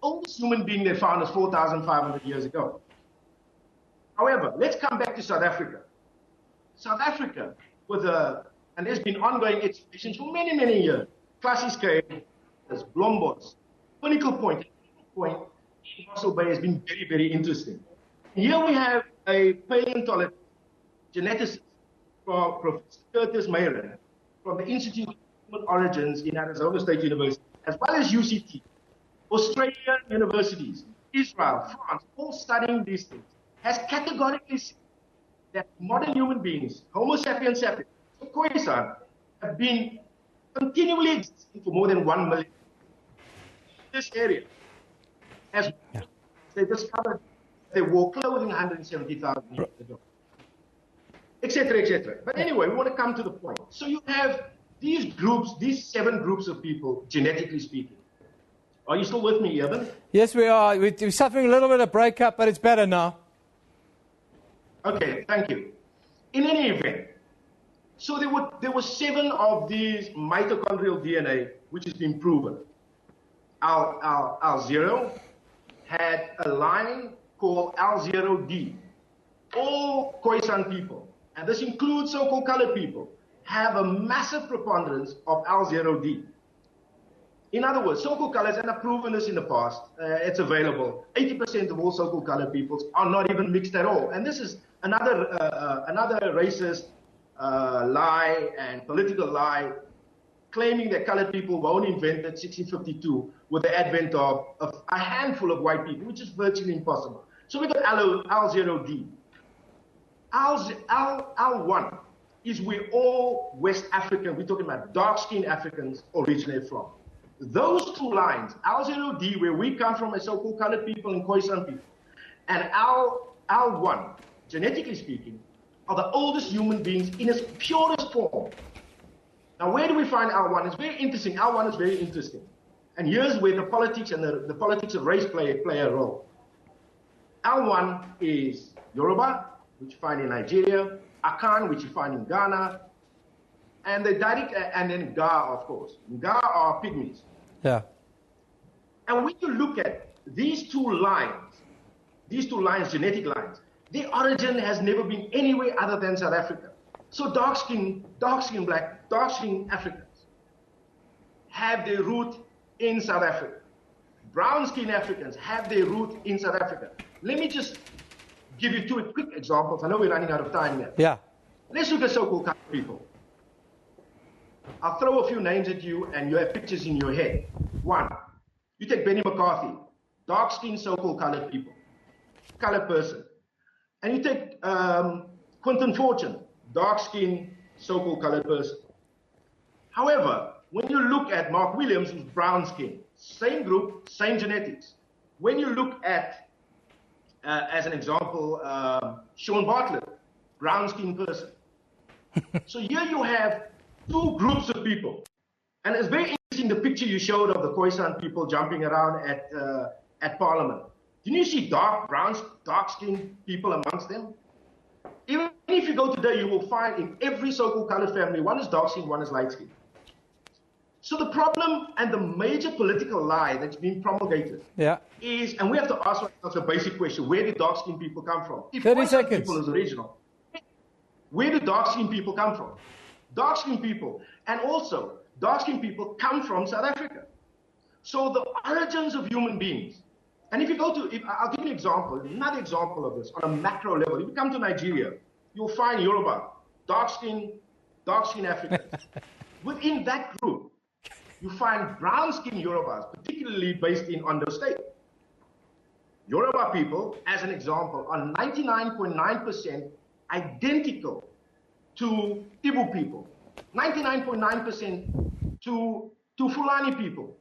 Oldest human being they found is 4,500 years ago. However, let's come back to South Africa. South Africa, and there's been ongoing expeditions for many, many years. Classies Cave, there's Blombos, Pinnacle Point. Point in Mossel Bay has been very, very interesting. Here we have a paleontologist, geneticist, from Professor Curtis Mayron, from the Institute of Human Origins in Arizona State University, as well as UCT, Australian universities, Israel, France, all studying these things, has categorically said that modern human beings, Homo sapiens sapiens, Khoisan, have been continually existing for more than 1 million. This area, as they discovered, they wore clothing 170,000 years ago, etc., etc. But anyway, we want to come to the point. So you have these groups, these 7 groups of people, genetically speaking. Are you still with me, Evan? Yes, we are. We're suffering a little bit of breakup, but it's better now. Okay, thank you. In any event, so there were 7 of these mitochondrial DNA which has been proven. Al0 had a line called Al0D. All Khoisan people, and this includes so-called colored people, have a massive preponderance of Al0D. In other words, so-called colors, and I've proven this in the past, it's available. 80% of all so-called colored peoples are not even mixed at all. And this is another racist lie and political lie, claiming that colored people were only invented 1652 with the advent of a handful of white people, which is virtually impossible. So we got Al0D. Al1 is where all West African, we're talking about dark-skinned Africans, originate from. Those 2 lines, Al0D, where we come from as so-called colored people and Khoisan people, and Al1, genetically speaking, are the oldest human beings in its purest form. Now, where do we find Al1? It's very interesting. Al1 is very interesting. And here's where the politics and the politics of race play a role. Al1 is Yoruba, which you find in Nigeria, Akan, which you find in Ghana, and then Ga, of course. Ga are pygmies. Yeah. And when you look at these two lines, genetic lines, their origin has never been anywhere other than South Africa. So dark-skinned Africans have their root in South Africa. Brown-skinned Africans have their root in South Africa. Let me just give you 2 quick examples. I know we're running out of time here. Yeah. Let's look at so-called colored people. I'll throw a few names at you and you have pictures in your head. One, you take Benny McCarthy, dark-skinned so-called colored people, colored person. And you take Quentin Fortune, dark-skinned so-called colored person. However, when you look at Mark Williams, who's brown-skinned, same group, same genetics. When you look at, as an example, Sean Bartlett, brown-skinned person. So here you have two groups of people. And it's very interesting, the picture you showed of the Khoisan people jumping around at Parliament. Didn't you see dark-skinned people amongst them? Even if you go today, you will find in every so-called colored family, one is dark-skinned, one is light-skinned. So the problem and the major political lie that's being promulgated is, and we have to ask ourselves a basic question, where did dark-skinned people come from? If 30 seconds. People is original, where did dark-skinned people come from? Dark-skinned people, and also dark-skinned people come from South Africa. So the origins of human beings, and if you go to, I'll give you an example, another example of this on a macro level. If you come to Nigeria, you'll find Yoruba, dark-skinned Africans. Within that group, you find brown-skinned Yorubas, particularly based in Ondo State. Yoruba people, as an example, are 99.9% identical to Igbo people, 99.9% to Fulani people,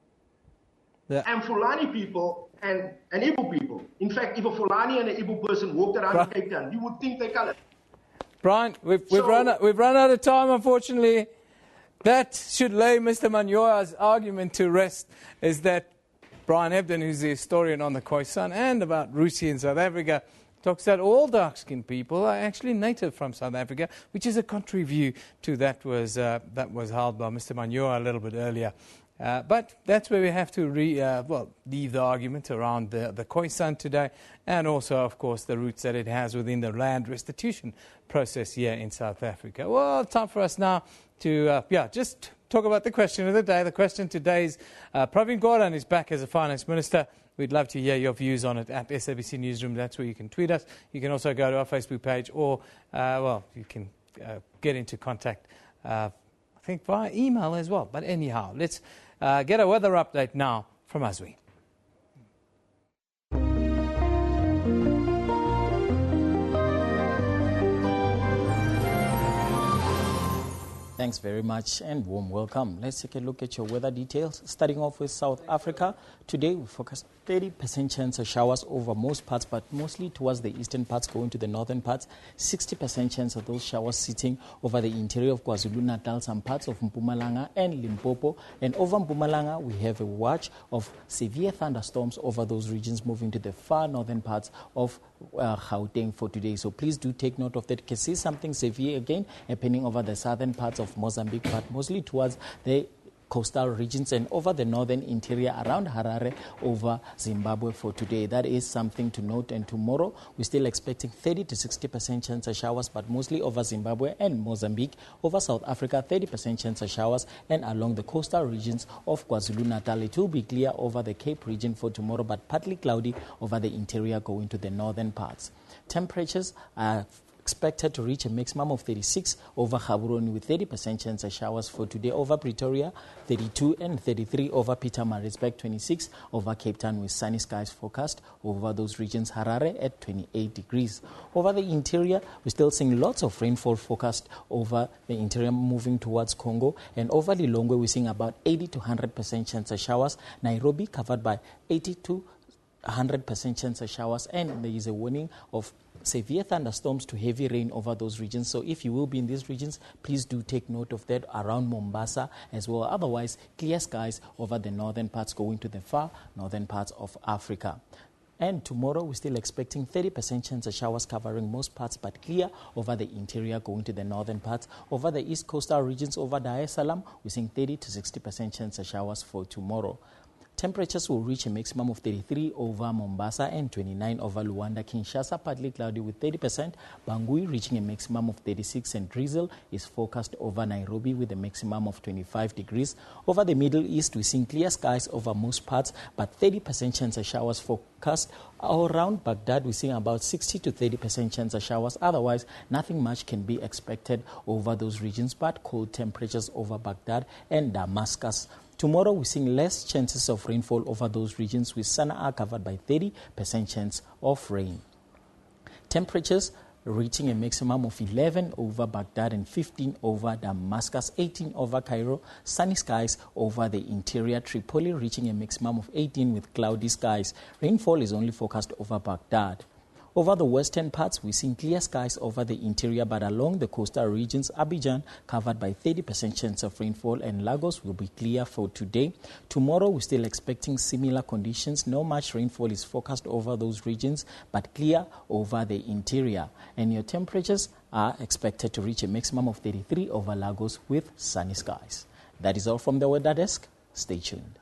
and Fulani people and Igbo people. In fact, if a Fulani and an Igbo person walked around in Cape Town, you would think they're colored. Brian, we've run out of time, unfortunately. That should lay Mr. Manyoa's argument to rest, is that Brian Ebden, who's the historian on the Khoisan and about Rusi in South Africa, talks that all dark-skinned people are actually native from South Africa, which is a contrary view to that was held by Mr. Manyoa a little bit earlier. But that's where we have to leave the argument around the Khoisan today, and also, of course, the roots that it has within the land restitution process here in South Africa. Well, time for us now to just talk about the question of the day. The question today is, Pravin Gordhan is back as a finance minister. We'd love to hear your views on it at SABC Newsroom. That's where you can tweet us. You can also go to our Facebook page, or, you can get into contact, I think, via email as well. But anyhow, let's get a weather update now from Azwi. Thanks very much and warm welcome. Let's take a look at your weather details. Starting off with South Africa. Today we focus 30% chance of showers over most parts, but mostly towards the eastern parts going to the northern parts. 60% chance of those showers sitting over the interior of KwaZulu-Natal, some parts of Mpumalanga and Limpopo. And over Mpumalanga we have a watch of severe thunderstorms over those regions moving to the far northern parts of Gauteng for today. So please do take note of that. You can see something severe again happening over the southern parts of Mozambique, but mostly towards the coastal regions and over the northern interior around Harare over Zimbabwe for today. That is something to note. And tomorrow we're still expecting 30 to 60% chance of showers, but mostly over Zimbabwe and Mozambique. Over South Africa, 30% chance of showers, and along the coastal regions of KwaZulu-Natal. It will be clear over the Cape region for tomorrow, but partly cloudy over the interior going to the northern parts. Temperatures are expected to reach a maximum of 36 over Gaborone with 30% chance of showers for today. Over Pretoria, 32 and 33 over Pietermaritzburg, 26 over Cape Town with sunny skies forecast over those regions. Harare at 28 degrees. Over the interior, we're still seeing lots of rainfall forecast over the interior moving towards Congo. And over Lilongwe, we're seeing about 80 to 100% chance of showers. Nairobi covered by 80 to 100% chance of showers, and there is a warning of severe thunderstorms to heavy rain over those regions. So if you will be in these regions, please do take note of that around Mombasa as well. Otherwise, clear skies over the northern parts going to the far northern parts of Africa. And tomorrow, we're still expecting 30% chance of showers covering most parts, but clear over the interior going to the northern parts. Over the east coastal regions, over Dar es Salaam, we're seeing 30 to 60% chance of showers for tomorrow. Temperatures will reach a maximum of 33 over Mombasa and 29 over Luanda. Kinshasa, partly cloudy with 30%. Bangui reaching a maximum of 36, and drizzle is forecast over Nairobi with a maximum of 25 degrees. Over the Middle East, we're seeing clear skies over most parts, but 30% chance of showers forecast. Around Baghdad, we're seeing about 60 to 30% chance of showers. Otherwise, nothing much can be expected over those regions, but cold temperatures over Baghdad and Damascus. Tomorrow, we're seeing less chances of rainfall over those regions, with Sana'a covered by 30% chance of rain. Temperatures reaching a maximum of 11 over Baghdad and 15 over Damascus, 18 over Cairo, sunny skies over the interior, Tripoli reaching a maximum of 18 with cloudy skies. Rainfall is only forecast over Baghdad. Over the western parts, we're seeing clear skies over the interior, but along the coastal regions, Abidjan covered by 30% chance of rainfall, and Lagos will be clear for today. Tomorrow, we're still expecting similar conditions. No much rainfall is forecast over those regions, but clear over the interior. And your temperatures are expected to reach a maximum of 33 over Lagos with sunny skies. That is all from the Weather Desk. Stay tuned.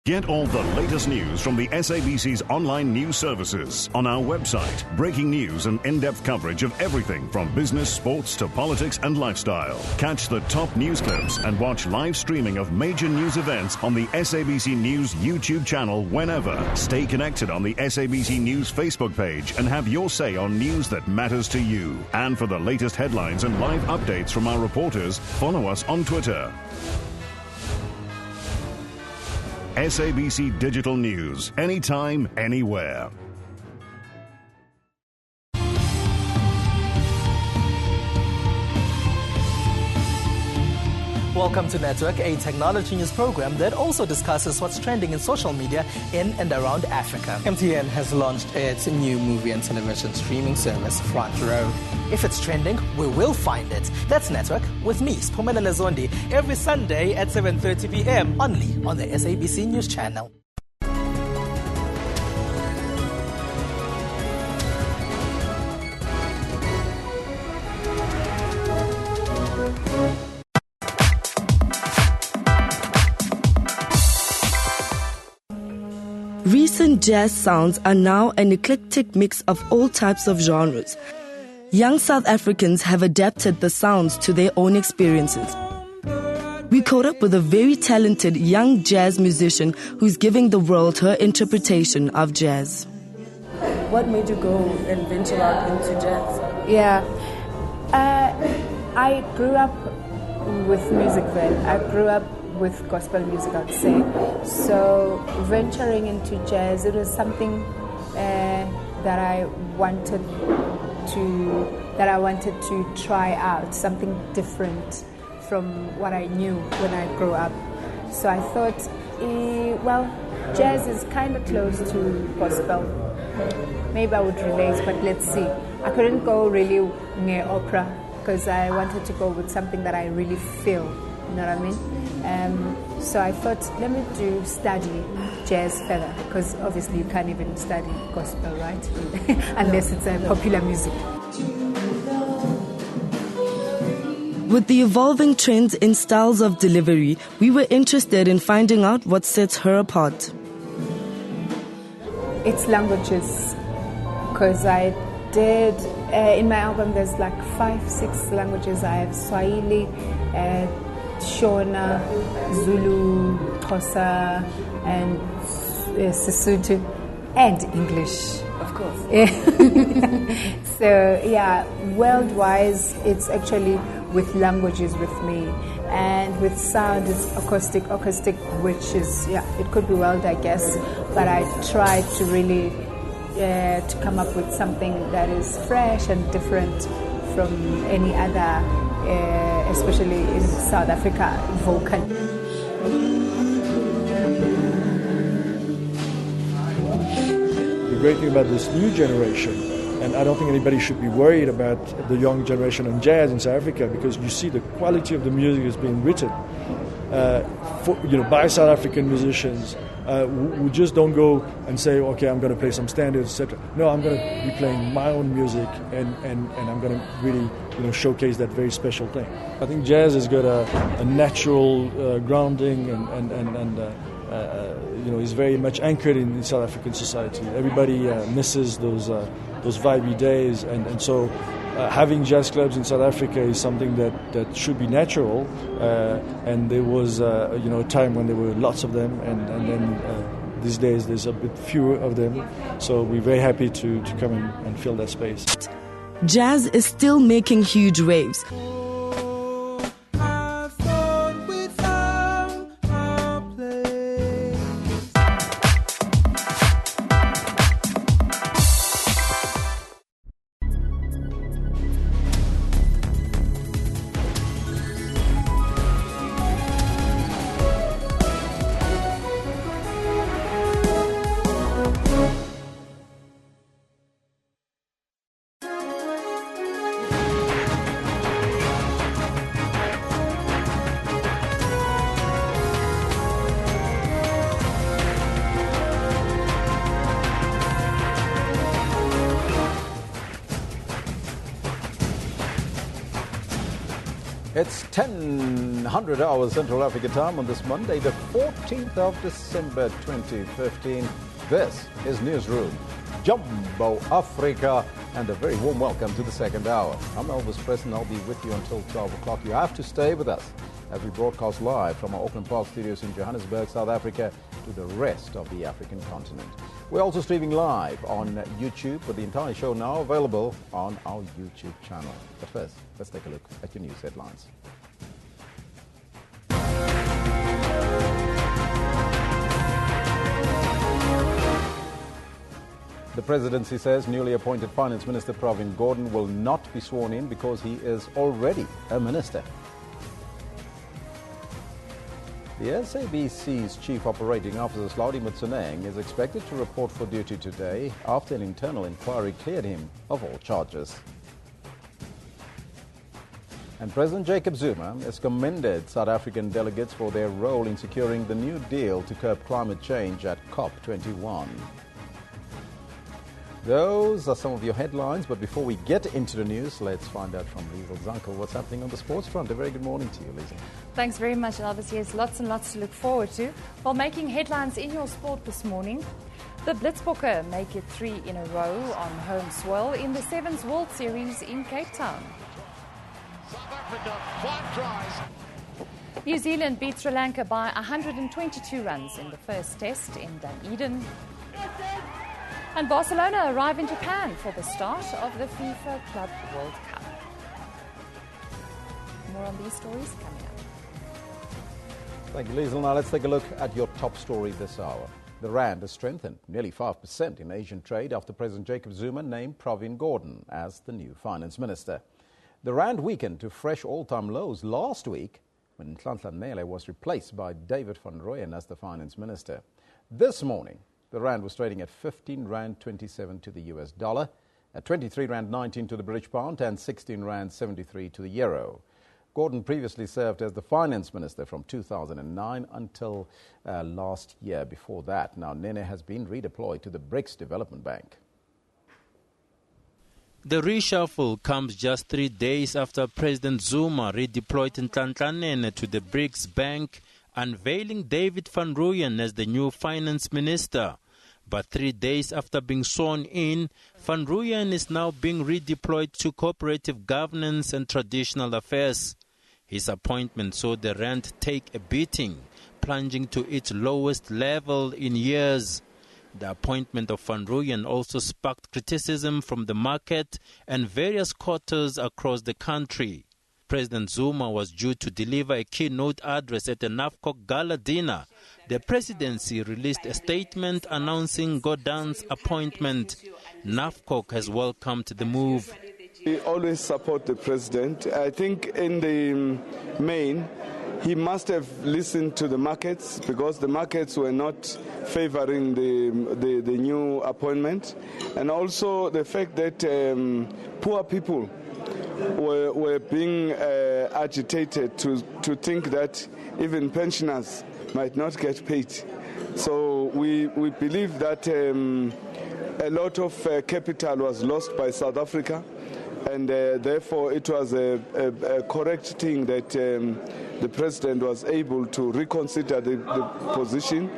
Get all the latest news from the SABC's online news services on our website. Breaking news and in-depth coverage of everything from business, sports to politics and lifestyle. Catch the top news clips and watch live streaming of major news events on the SABC News YouTube channel whenever. Stay connected on the SABC News Facebook page and have your say on news that matters to you. And for the latest headlines and live updates from our reporters, follow us on Twitter. SABC Digital News, anytime, anywhere. Welcome to Network, a technology news program that also discusses what's trending in social media in and around Africa. MTN has launched its new movie and television streaming service, Front Row. If it's trending, we will find it. That's Network with me, Spumelele Zondi, every Sunday at 7:30 p.m. only on the SABC News Channel. Recent jazz sounds are now an eclectic mix of all types of genres. Young South Africans have adapted the sounds to their own experiences. We caught up with a very talented young jazz musician who's giving the world her interpretation of jazz. What made you go and venture out into jazz? Yeah, I grew up with music then. I grew up with gospel music, I'd say. So venturing into jazz, it was something that I wanted to try out, something different from what I knew when I grew up. So I thought, jazz is kind of close to gospel. Maybe I would relate, but let's see. I couldn't go really near opera because I wanted to go with something that I really feel. You know what I mean? So I thought, let me study jazz further, because obviously you can't even study gospel, right? Unless it's popular music. With the evolving trends in styles of delivery, we were interested in finding out what sets her apart. It's languages, because I did, in my album there's like 5-6 languages. I have Swahili, Shona, Zulu, Khoisan, and Sesotho, and English. Of course. So, yeah, world-wise, it's actually with languages with me. And with sound, it's acoustic, which is, it could be world, I guess. But I try to really to come up with something that is fresh and different from any other, especially in South Africa, vocal. The great thing about this new generation, and I don't think anybody should be worried about the young generation on jazz in South Africa, because you see the quality of the music is being written by South African musicians who just don't go and say, okay, I'm going to play some standards, etc. No, I'm going to be playing my own music, and I'm going to really showcase that very special thing. I think jazz has got a natural grounding and is very much anchored in South African society. Everybody misses those those vibey days, and so having jazz clubs in South Africa is something that should be natural, and there was a time when there were lots of them, and then these days there's a bit fewer of them, so we're very happy to come and fill that space. Jazz is still making huge waves. It's 10:00 hours Central African time on this Monday, the 14th of December 2015. This is Newsroom, Jumbo Africa, and a very warm welcome to the second hour. I'm Elvis Preston. I'll be with you until 12 o'clock. You have to stay with us as we broadcast live from our Auckland Park studios in Johannesburg, South Africa, to the rest of the African continent. We're also streaming live on YouTube, with the entire show now available on our YouTube channel. But first, let's take a look at your news headlines. The presidency says newly appointed Finance Minister Pravin Gordhan will not be sworn in because he is already a minister. The SABC's Chief Operating Officer, Slaudi Motsoeneng, is expected to report for duty today after an internal inquiry cleared him of all charges. And President Jacob Zuma has commended South African delegates for their role in securing the new deal to curb climate change at COP21. Those are some of your headlines, but before we get into the news, let's find out from Liesl Zankel what's happening on the sports front. A very good morning to you, Liesl. Thanks very much, Elvis. Yes, lots and lots to look forward to. While making headlines in your sport this morning, the Blitzbokke make it 3 in a row on home soil in the Sevens World Series in Cape Town. South Africa, 5 tries. New Zealand beat Sri Lanka by 122 runs in the first test in Dunedin. And Barcelona arrive in Japan for the start of the FIFA Club World Cup. More on these stories coming up. Thank you, Liesl. Now let's take a look at your top story this hour. The rand has strengthened nearly 5% in Asian trade after President Jacob Zuma named Pravin Gordhan as the new finance minister. The rand weakened to fresh all-time lows last week when Nhlanhla Nele was replaced by David van Rooyen as the finance minister. This morning, the rand was trading at 15 Rand 27 to the US dollar, at 23 Rand 19 to the British pound, and 16 Rand 73 to the euro. Gordhan previously served as the finance minister from 2009 until last year. Before that, now Nene has been redeployed to the BRICS Development Bank. The reshuffle comes just 3 days after President Zuma redeployed Nhlanhla Nene to the BRICS Bank, unveiling David van Rooyen as the new finance minister. But 3 days after being sworn in, van Rooyen is now being redeployed to cooperative governance and traditional affairs. His appointment saw the rand take a beating, plunging to its lowest level in years. The appointment of van Rooyen also sparked criticism from the market and various quarters across the country. President Zuma was due to deliver a keynote address at the NAFCOC Gala dinner. The presidency released a statement announcing Gordhan's appointment. NAFCOC has welcomed the move. We always support the president. I think in the main, he must have listened to the markets because the markets were not favoring the new appointment. And also the fact that poor people were being agitated to think that even pensioners might not get paid. So we believe that a lot of capital was lost by South Africa, and therefore it was a correct thing that the president was able to reconsider the position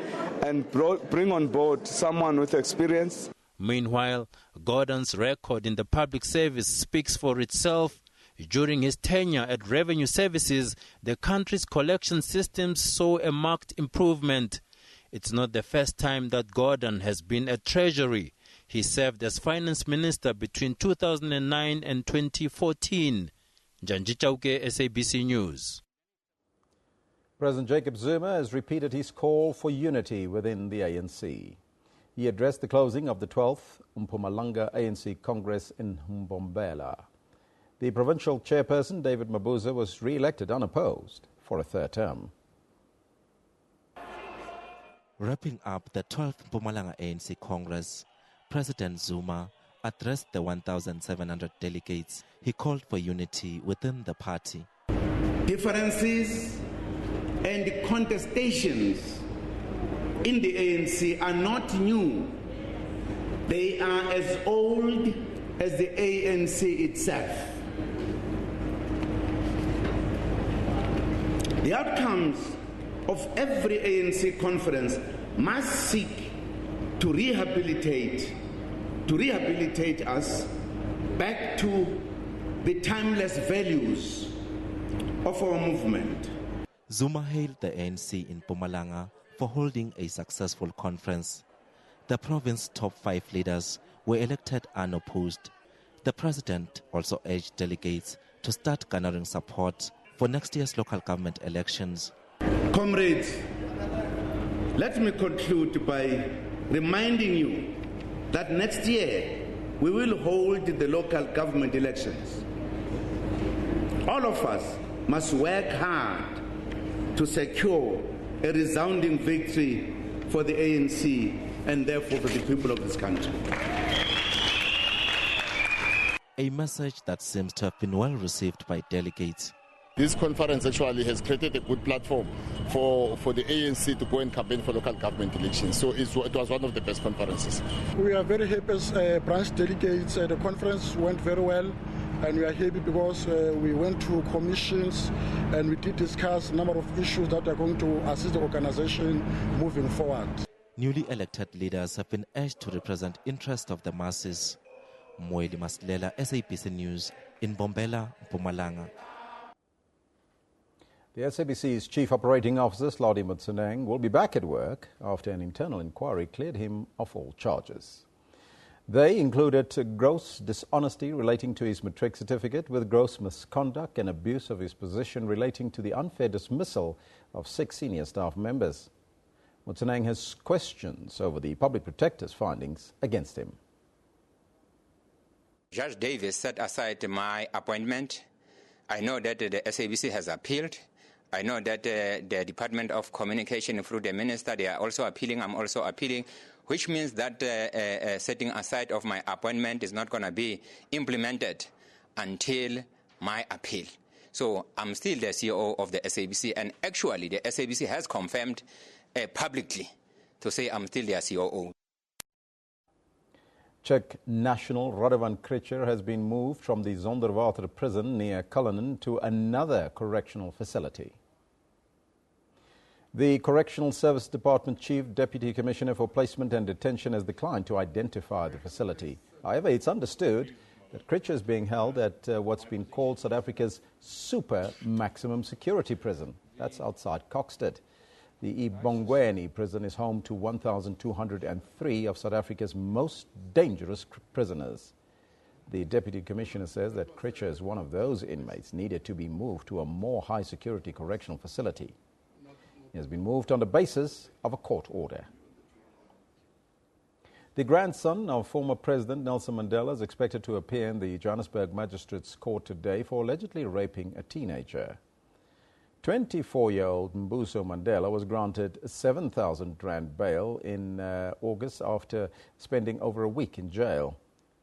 and bring on board someone with experience. Meanwhile, Gordon's record in the public service speaks for itself. During his tenure at Revenue Services, the country's collection systems saw a marked improvement. It's not the first time that Gordon has been at Treasury. He served as Finance Minister between 2009 and 2014. Janji Chauke, SABC News. President Jacob Zuma has repeated his call for unity within the ANC. He addressed the closing of the 12th Mpumalanga ANC Congress in Mbombela. The provincial chairperson, David Mabuza, was re-elected unopposed for a third term. Wrapping up the 12th Mpumalanga ANC Congress, President Zuma addressed the 1,700 delegates. He called for unity within the party. Differences and contestations in the ANC are not new. They are as old as the ANC itself. The outcomes of every ANC conference must seek to rehabilitate us back to the timeless values of our movement. Zuma hailed the ANC in Mpumalanga for holding a successful conference. The province's top 5 leaders were elected unopposed. The president also urged delegates to start garnering support for next year's local government elections. Comrades, let me conclude by reminding you that next year we will hold the local government elections. All of us must work hard to secure a resounding victory for the ANC and therefore for the people of this country. A message that seems to have been well received by delegates. This conference actually has created a good platform for the ANC to go and campaign for local government elections. So it was one of the best conferences. We are very happy as branch delegates. The conference went very well, and we are happy because we went through commissions and we did discuss a number of issues that are going to assist the organization moving forward. Newly elected leaders have been urged to represent interests of the masses. Moeli Maslela, SABC News, in Mbombela, Mpumalanga. The SABC's Chief Operating Officer, Slawdi Motsuneng, will be back at work after an internal inquiry cleared him of all charges. They included gross dishonesty relating to his matric certificate, with gross misconduct and abuse of his position relating to the unfair dismissal of 6 senior staff members. Motsuneng has questions over the Public Protector's findings against him. Judge Davis set aside my appointment. I know that the SABC has appealed. I know that the Department of Communication through the Minister, they are also appealing. I'm also appealing, which means that setting aside of my appointment is not going to be implemented until my appeal. So I'm still the CEO of the SABC, and actually the SABC has confirmed publicly to say I'm still their COO. Czech national Radovan Kričer has been moved from the Zonderwater prison near Colonial to another correctional facility. The Correctional Service Department Chief Deputy Commissioner for Placement and Detention has declined to identify the facility. However, it's understood that Kričer is being held at what's been called South Africa's super maximum security prison. That's outside Kokstad. The Ibongweni prison is home to 1,203 of South Africa's most dangerous prisoners. The Deputy Commissioner says that Kričer is one of those inmates needed to be moved to a more high-security correctional facility. He has been moved on the basis of a court order. The grandson of former President Nelson Mandela is expected to appear in the Johannesburg Magistrates Court today for allegedly raping a teenager. 24-year-old Mbuso Mandela was granted 7,000 rand bail in August after spending over a week in jail.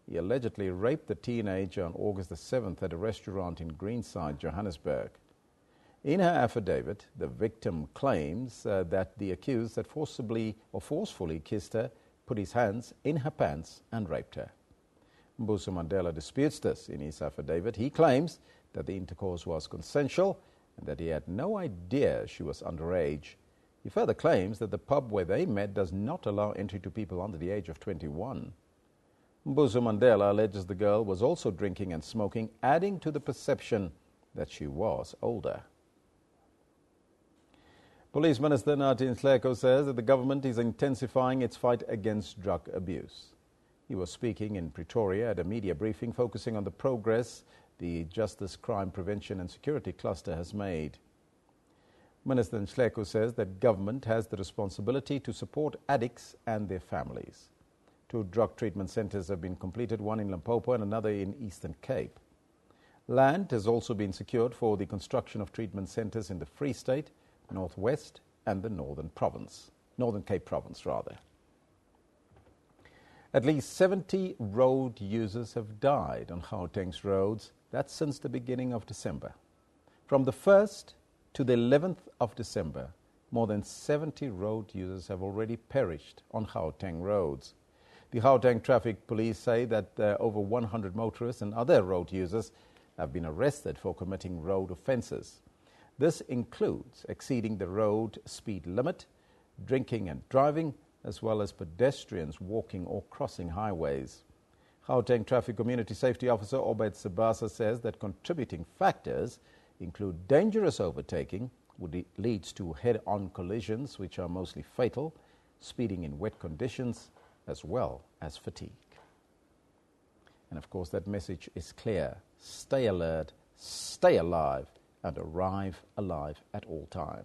He allegedly raped the teenager on August the 7th at a restaurant in Greenside, Johannesburg. In her affidavit, the victim claims that the accused had forcefully kissed her, put his hands in her pants and raped her. Mbuso Mandela disputes this in his affidavit. He claims that the intercourse was consensual and that he had no idea she was underage. He further claims that the pub where they met does not allow entry to people under the age of 21. Mbuzo Mandela alleges the girl was also drinking and smoking, adding to the perception that she was older. Police Minister Nathi Nhleko says that the government is intensifying its fight against drug abuse. He was speaking in Pretoria at a media briefing focusing on the progress the Justice, Crime Prevention and Security Cluster has made. Minister Nhleko says that government has the responsibility to support addicts and their families. 2 drug treatment centres have been completed, one in Limpopo and another in Eastern Cape. Land has also been secured for the construction of treatment centres in the Free State, Northwest and the Northern Cape Province. At least 70 road users have died on Gauteng's roads. That's since the beginning of December. From the 1st to the 11th of December, more than 70 road users have already perished on Gauteng roads. The Gauteng Traffic Police say that over 100 motorists and other road users have been arrested for committing road offences. This includes exceeding the road speed limit, drinking and driving, as well as pedestrians walking or crossing highways. Gauteng Traffic Community Safety Officer Obed Sebasa says that contributing factors include dangerous overtaking, which leads to head-on collisions, which are mostly fatal, speeding in wet conditions, as well as fatigue. And of course, that message is clear. Stay alert, stay alive, and arrive alive at all time.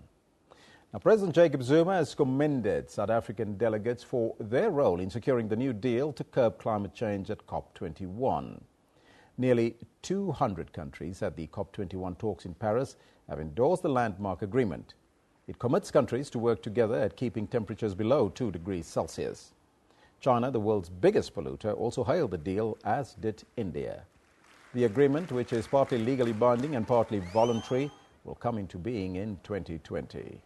Now, President Jacob Zuma has commended South African delegates for their role in securing the new deal to curb climate change at COP21. Nearly 200 countries at the COP21 talks in Paris have endorsed the landmark agreement. It commits countries to work together at keeping temperatures below 2 degrees Celsius. China, the world's biggest polluter, also hailed the deal, as did India. The agreement, which is partly legally binding and partly voluntary, will come into being in 2020.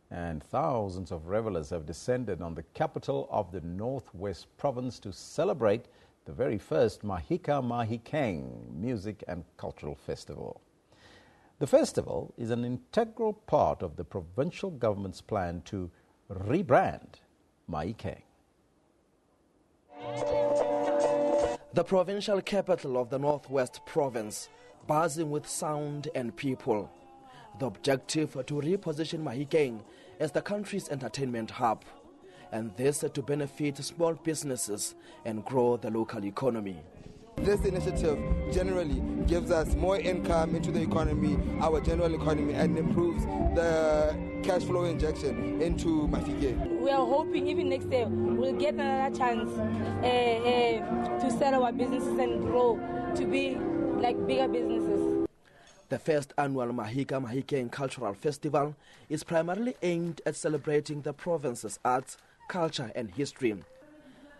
And thousands of revelers have descended on the capital of the Northwest Province to celebrate the very first Mahika Mahikeng music and cultural festival. The festival is an integral part of the provincial government's plan to rebrand Mahikeng. The provincial capital of the Northwest Province, buzzing with sound and people. The objective to reposition Mahikeng as the country's entertainment hub, and this to benefit small businesses and grow the local economy. This initiative generally gives us more income into the economy, our general economy, and improves the cash flow injection into Mahikeng. We are hoping even next year we'll get another chance to sell our businesses and grow to be like bigger businesses. The first annual Mahika Mahikeng Cultural Festival is primarily aimed at celebrating the province's arts, culture and history.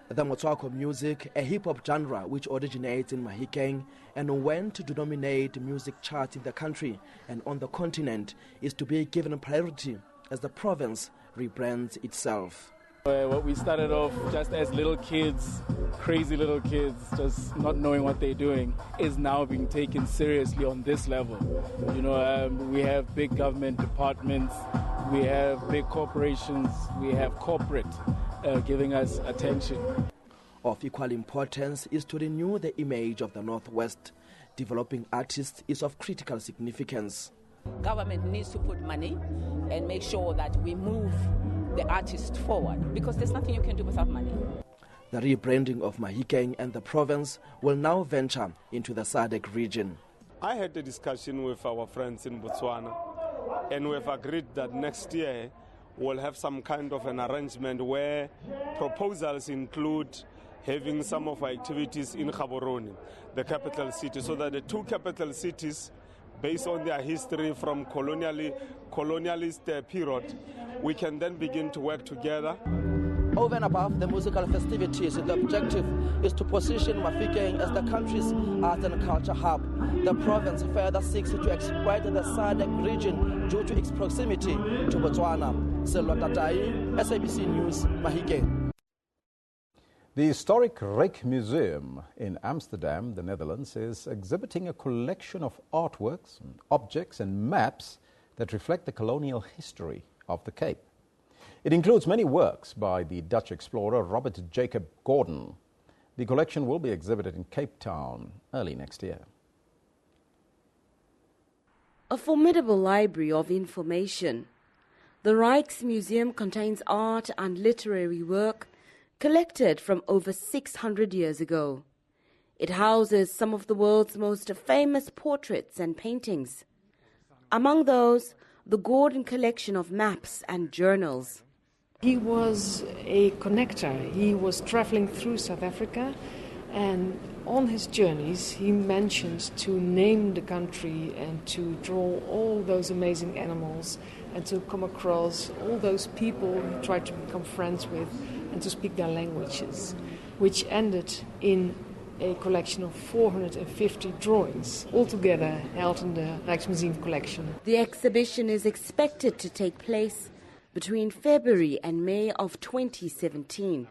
The Motswako music, a hip-hop genre which originates in Mahikeng and went to dominate music charts in the country and on the continent, is to be given priority as the province rebrands itself. What we started off just as little kids, crazy little kids, just not knowing what they're doing, is now being taken seriously on this level. You know, we have big government departments, we have big corporations, we have corporate giving us attention. Of equal importance is to renew the image of the Northwest. Developing artists is of critical significance. Government needs to put money and make sure that we move the artist forward, because there's nothing you can do without money. The rebranding of Mahikeng and the province will now venture into the SADC region. I had a discussion with our friends in Botswana, and we've agreed that next year we'll have some kind of an arrangement where proposals include having some of our activities in Gaborone, the capital city, so that the two capital cities, based on their history from colonialist period, we can then begin to work together. Over and above the musical festivities, the objective is to position Mahikeng as the country's art and culture hub. The province further seeks to exploit the SADC region due to its proximity to Botswana. Selwa Tatai, SABC News, Mahikeng. The historic Rijk Museum in Amsterdam, the Netherlands, is exhibiting a collection of artworks, objects and maps that reflect the colonial history of the Cape. It includes many works by the Dutch explorer Robert Jacob Gordon. The collection will be exhibited in Cape Town early next year. A formidable library of information. The Rijksmuseum contains art and literary work collected from over 600 years ago. It houses some of the world's most famous portraits and paintings. Among those, the Gordon collection of maps and journals. He was a connector. He was traveling through South Africa, and on his journeys he mentioned to name the country and to draw all those amazing animals and to come across all those people he tried to become friends with and to speak their languages, which ended in a collection of 450 drawings, altogether held in the Rijksmuseum collection. The exhibition is expected to take place between February and May of 2017.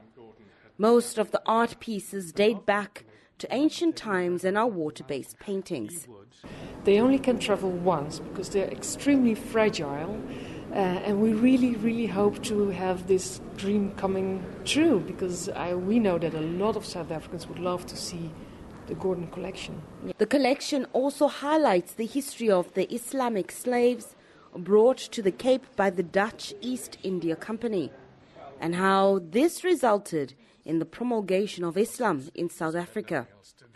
Most of the art pieces date back to ancient times and are water-based paintings. They only can travel once because they're extremely fragile, and we really hope to have this dream coming true, because we know that a lot of South Africans would love to see the Gordon collection. The collection also highlights the history of the Islamic slaves brought to the Cape by the Dutch East India Company, and how this resulted in the promulgation of Islam in South Africa.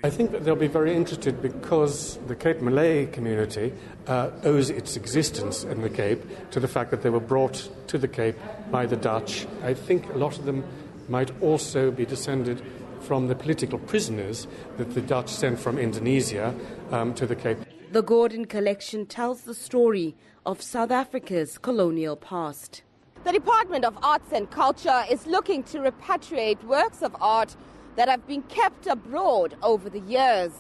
I think that they'll be very interested because the Cape Malay community owes its existence in the Cape to the fact that they were brought to the Cape by the Dutch. I think a lot of them might also be descended from the political prisoners that the Dutch sent from Indonesia to the Cape. The Gordon collection tells the story of South Africa's colonial past. The Department of Arts and Culture is looking to repatriate works of art that have been kept abroad over the years.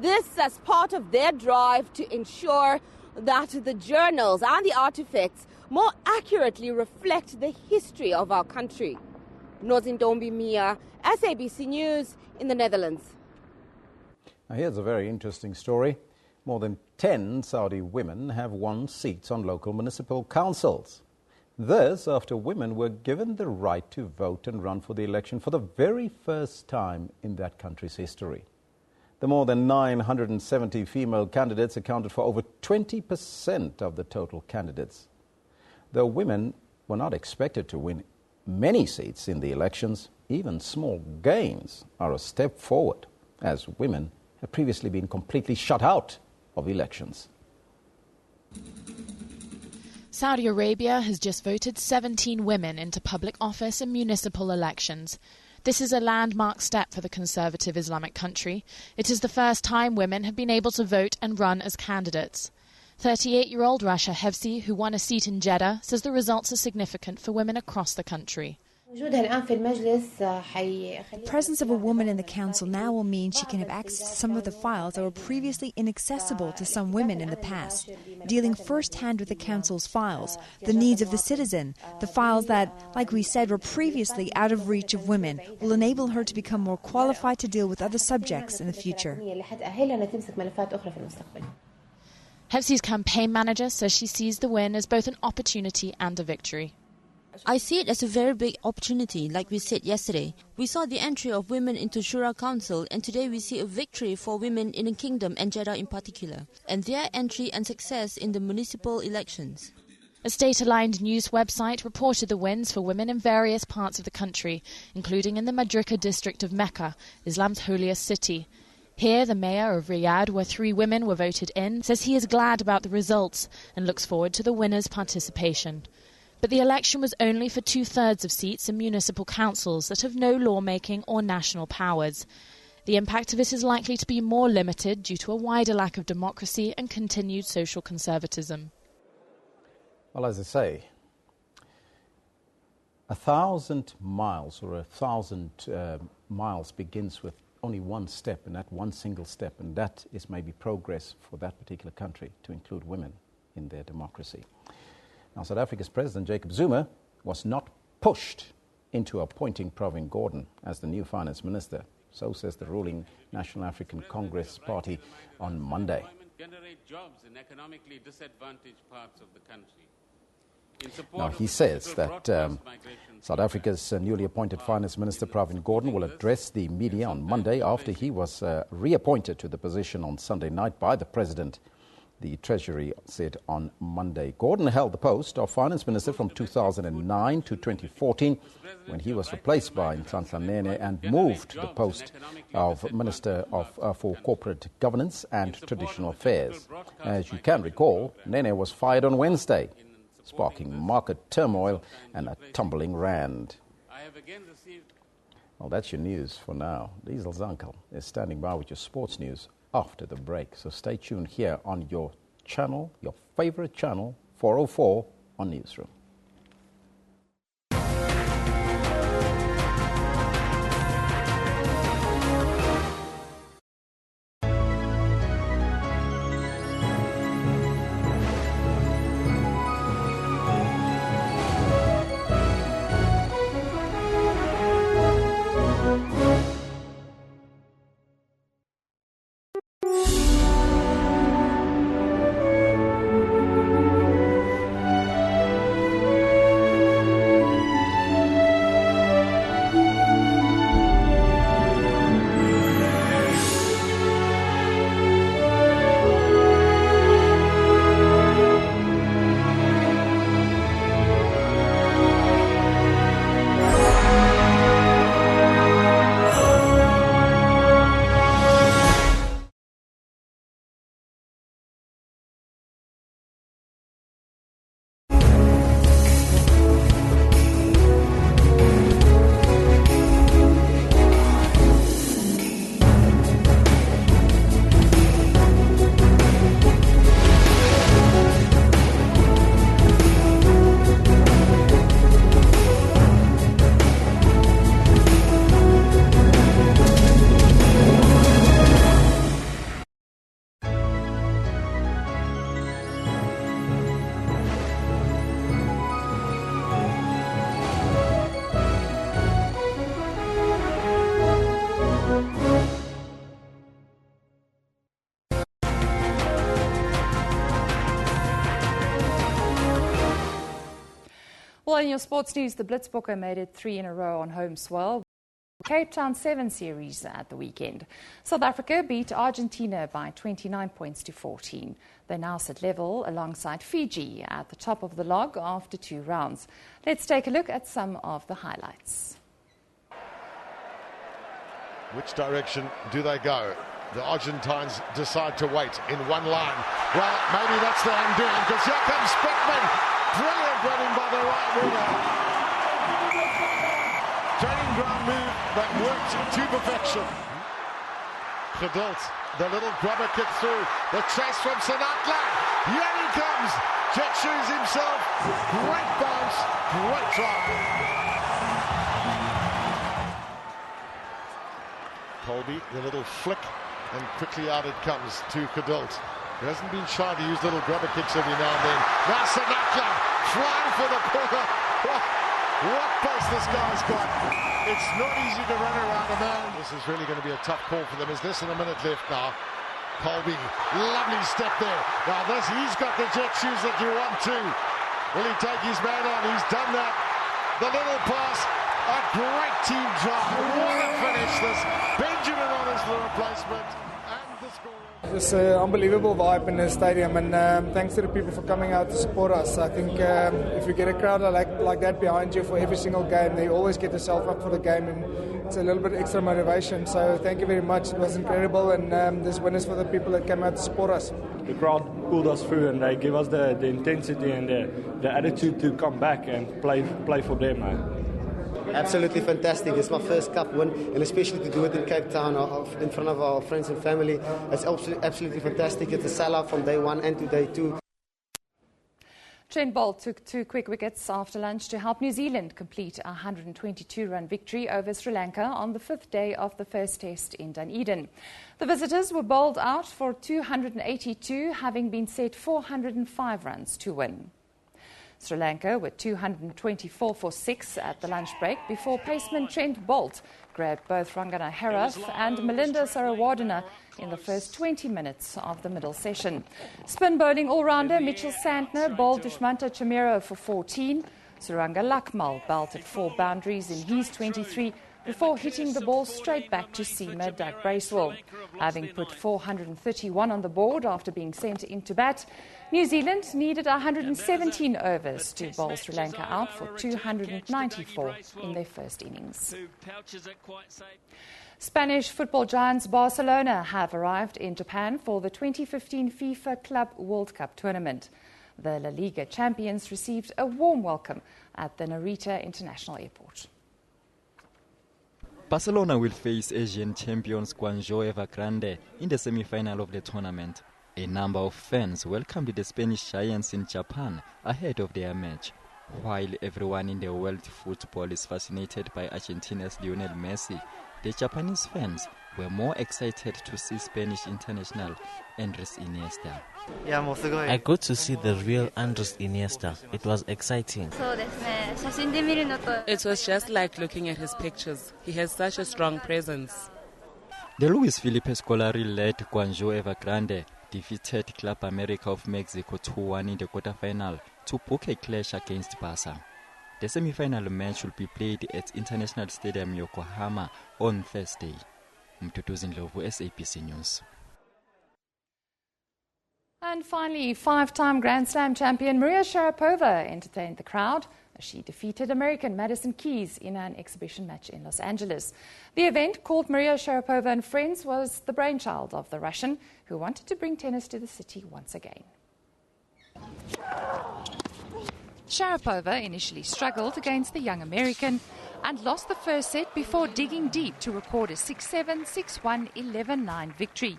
This as part of their drive to ensure that the journals and the artifacts more accurately reflect the history of our country. Nozintombi Mia, SABC News in the Netherlands. Now here's a very interesting story. More than 10 Saudi women have won seats on local municipal councils. This after women were given the right to vote and run for the election for the very first time in that country's history. The more than 970 female candidates accounted for over 20% of the total candidates. Though women were not expected to win many seats in the elections, even small gains are a step forward, as women have previously been completely shut out of elections. Saudi Arabia has just voted 17 women into public office in municipal elections. This is a landmark step for the conservative Islamic country. It is the first time women have been able to vote and run as candidates. 38-year-old Rasha Hevsi, who won a seat in Jeddah, says the results are significant for women across the country. The presence of a woman in the council now will mean she can have access to some of the files that were previously inaccessible to some women in the past, dealing first-hand with the council's files, the needs of the citizen, the files that, like we said, were previously out of reach of women, will enable her to become more qualified to deal with other subjects in the future. Hevsi's campaign manager says she sees the win as both an opportunity and a victory. I see it as a very big opportunity, like we said yesterday. We saw the entry of women into Shura Council, and today we see a victory for women in the kingdom and Jeddah in particular, and their entry and success in the municipal elections. A state-aligned news website reported the wins for women in various parts of the country, including in the Madrika district of Mecca, Islam's holiest city. Here, the mayor of Riyadh, where 3 women were voted in, says he is glad about the results and looks forward to the winners' participation. But the election was only for 2/3 of seats in municipal councils that have no lawmaking or national powers. The impact of it is likely to be more limited due to a wider lack of democracy and continued social conservatism. Well, as I say, 1,000 miles or 1,000 miles begins with only one step, and that one single step, and that is maybe progress for that particular country to include women in their democracy. Now, South Africa's President Jacob Zuma was not pushed into appointing Pravin Gordhan as the new finance minister. So says the ruling National African Congress Party on Monday. Generate jobs in economically disadvantaged parts of the country. Now, he says that South Africa's newly appointed Finance Minister Pravin Gordhan will address the media on Monday after he was reappointed to the position on Sunday night by the President. The Treasury said on Monday. Gordhan held the post of Finance Minister from 2009 to 2014 when he was replaced by Nhlanhla Nene and moved to the post of Minister for Corporate Governance and Traditional Affairs. As you can recall, Nene was fired on Wednesday, sparking market turmoil and a tumbling rand. Well, that's your news for now. Liesl Zankel is standing by with your sports news after the break. So stay tuned here on your channel, your favorite channel, 404 on Newsroom. Well, in your sports news, the Blitzbokke made it 3 in a row on home swell. Cape Town 7 series at the weekend. South Africa beat Argentina by 29 points to 14. They now sit level alongside Fiji at the top of the log after 2 rounds. Let's take a look at some of the highlights. Which direction do they go? The Argentines decide to wait in one line. Well, maybe that's the undoing, because here comes Speckman. Brilliant running by the right winger. Training ground move that worked to perfection. Geduld, the little grubber kick through. The chase from Sinatla. Here he comes. Jet Shoes himself. Great bounce, great try. Colby, the little flick, and quickly out it comes to Geduld. He hasn't been shy to use little grubber kicks every now and then. Now Sinatla flying for the corner. What pace this guy's got. It's not easy to run around a man. This is really going to be a tough call for them. There's less than a minute left now. Colby, lovely step there. Now he's got the jet shoes that you want to. Will he take his man on? He's done that. The little pass. A great team drive. What a finish this. Benjamin on his replacement. And the score. It's an unbelievable vibe in the stadium, and thanks to the people for coming out to support us. I think if you get a crowd like that behind you for every single game, they always get yourself up for the game, and it's a little bit extra motivation. So thank you very much. It was incredible, and this win is for the people that came out to support us. The crowd pulled us through, and they give us the intensity and the attitude to come back and play for them. Absolutely fantastic. It's my first cup win, and especially to do it in Cape Town in front of our friends and family. It's absolutely fantastic. It's a sellout from day 1 and to day 2. Trent Bolt took 2 quick wickets after lunch to help New Zealand complete a 122-run victory over Sri Lanka on the 5th day of the first test in Dunedin. The visitors were bowled out for 282, having been set 405 runs to win. Sri Lanka were 224 for 6 at the lunch break before paceman Trent Bolt grabbed both Rangana Haraf and Melinda Sarawadana in the first 20 minutes of the middle session. Spin bowling all-rounder Mitchell Santner bowled Dushmanta Chamero for 14. Suranga Lakmal belted 4 boundaries in his 23 before hitting the ball straight back to seamer Doug Bracewell. Having put 431 on the board after being sent into bat, New Zealand needed 117 overs to bowl Sri Lanka out for 294 in their first innings. Spanish football giants Barcelona have arrived in Japan for the 2015 FIFA Club World Cup tournament. The La Liga champions received a warm welcome at the Narita International Airport. Barcelona will face Asian champions Guangzhou Evergrande in the semi-final of the tournament. A number of fans welcomed the Spanish giants in Japan ahead of their match. While everyone in the world football is fascinated by Argentina's Lionel Messi, the Japanese fans were more excited to see Spanish international Andres Iniesta. I got to see the real Andres Iniesta. It was exciting. It was just like looking at his pictures. He has such a strong presence. The Luis Felipe Scolari-led Guangzhou Evergrande defeated Club America of Mexico 2-1 in the quarterfinal to book a clash against Barca. The semi-final match will be played at International Stadium Yokohama on Thursday. Mtutuzi Ndlovu, SABC News. And finally, 5-time Grand Slam champion Maria Sharapova entertained the crowd as she defeated American Madison Keys in an exhibition match in Los Angeles. The event, called Maria Sharapova and Friends, was the brainchild of the Russian, who wanted to bring tennis to the city once again. Sharapova initially struggled against the young American and lost the first set before digging deep to record a 6-7, 6-1, 11-9 victory.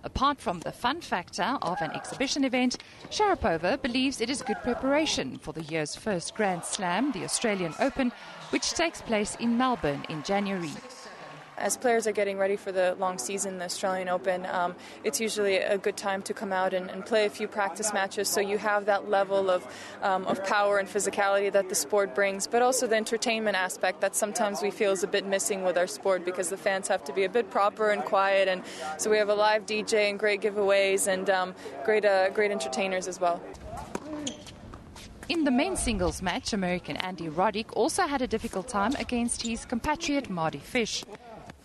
Apart from the fun factor of an exhibition event, Sharapova believes it is good preparation for the year's first Grand Slam, the Australian Open, which takes place in Melbourne in January. As players are getting ready for the long season, the Australian Open, it's usually a good time to come out and play a few practice matches, so you have that level of power and physicality that the sport brings, but also the entertainment aspect that sometimes we feel is a bit missing with our sport because the fans have to be a bit proper and quiet, and so we have a live DJ and great giveaways and great entertainers as well. In the men's singles match, American Andy Roddick also had a difficult time against his compatriot Mardy Fish.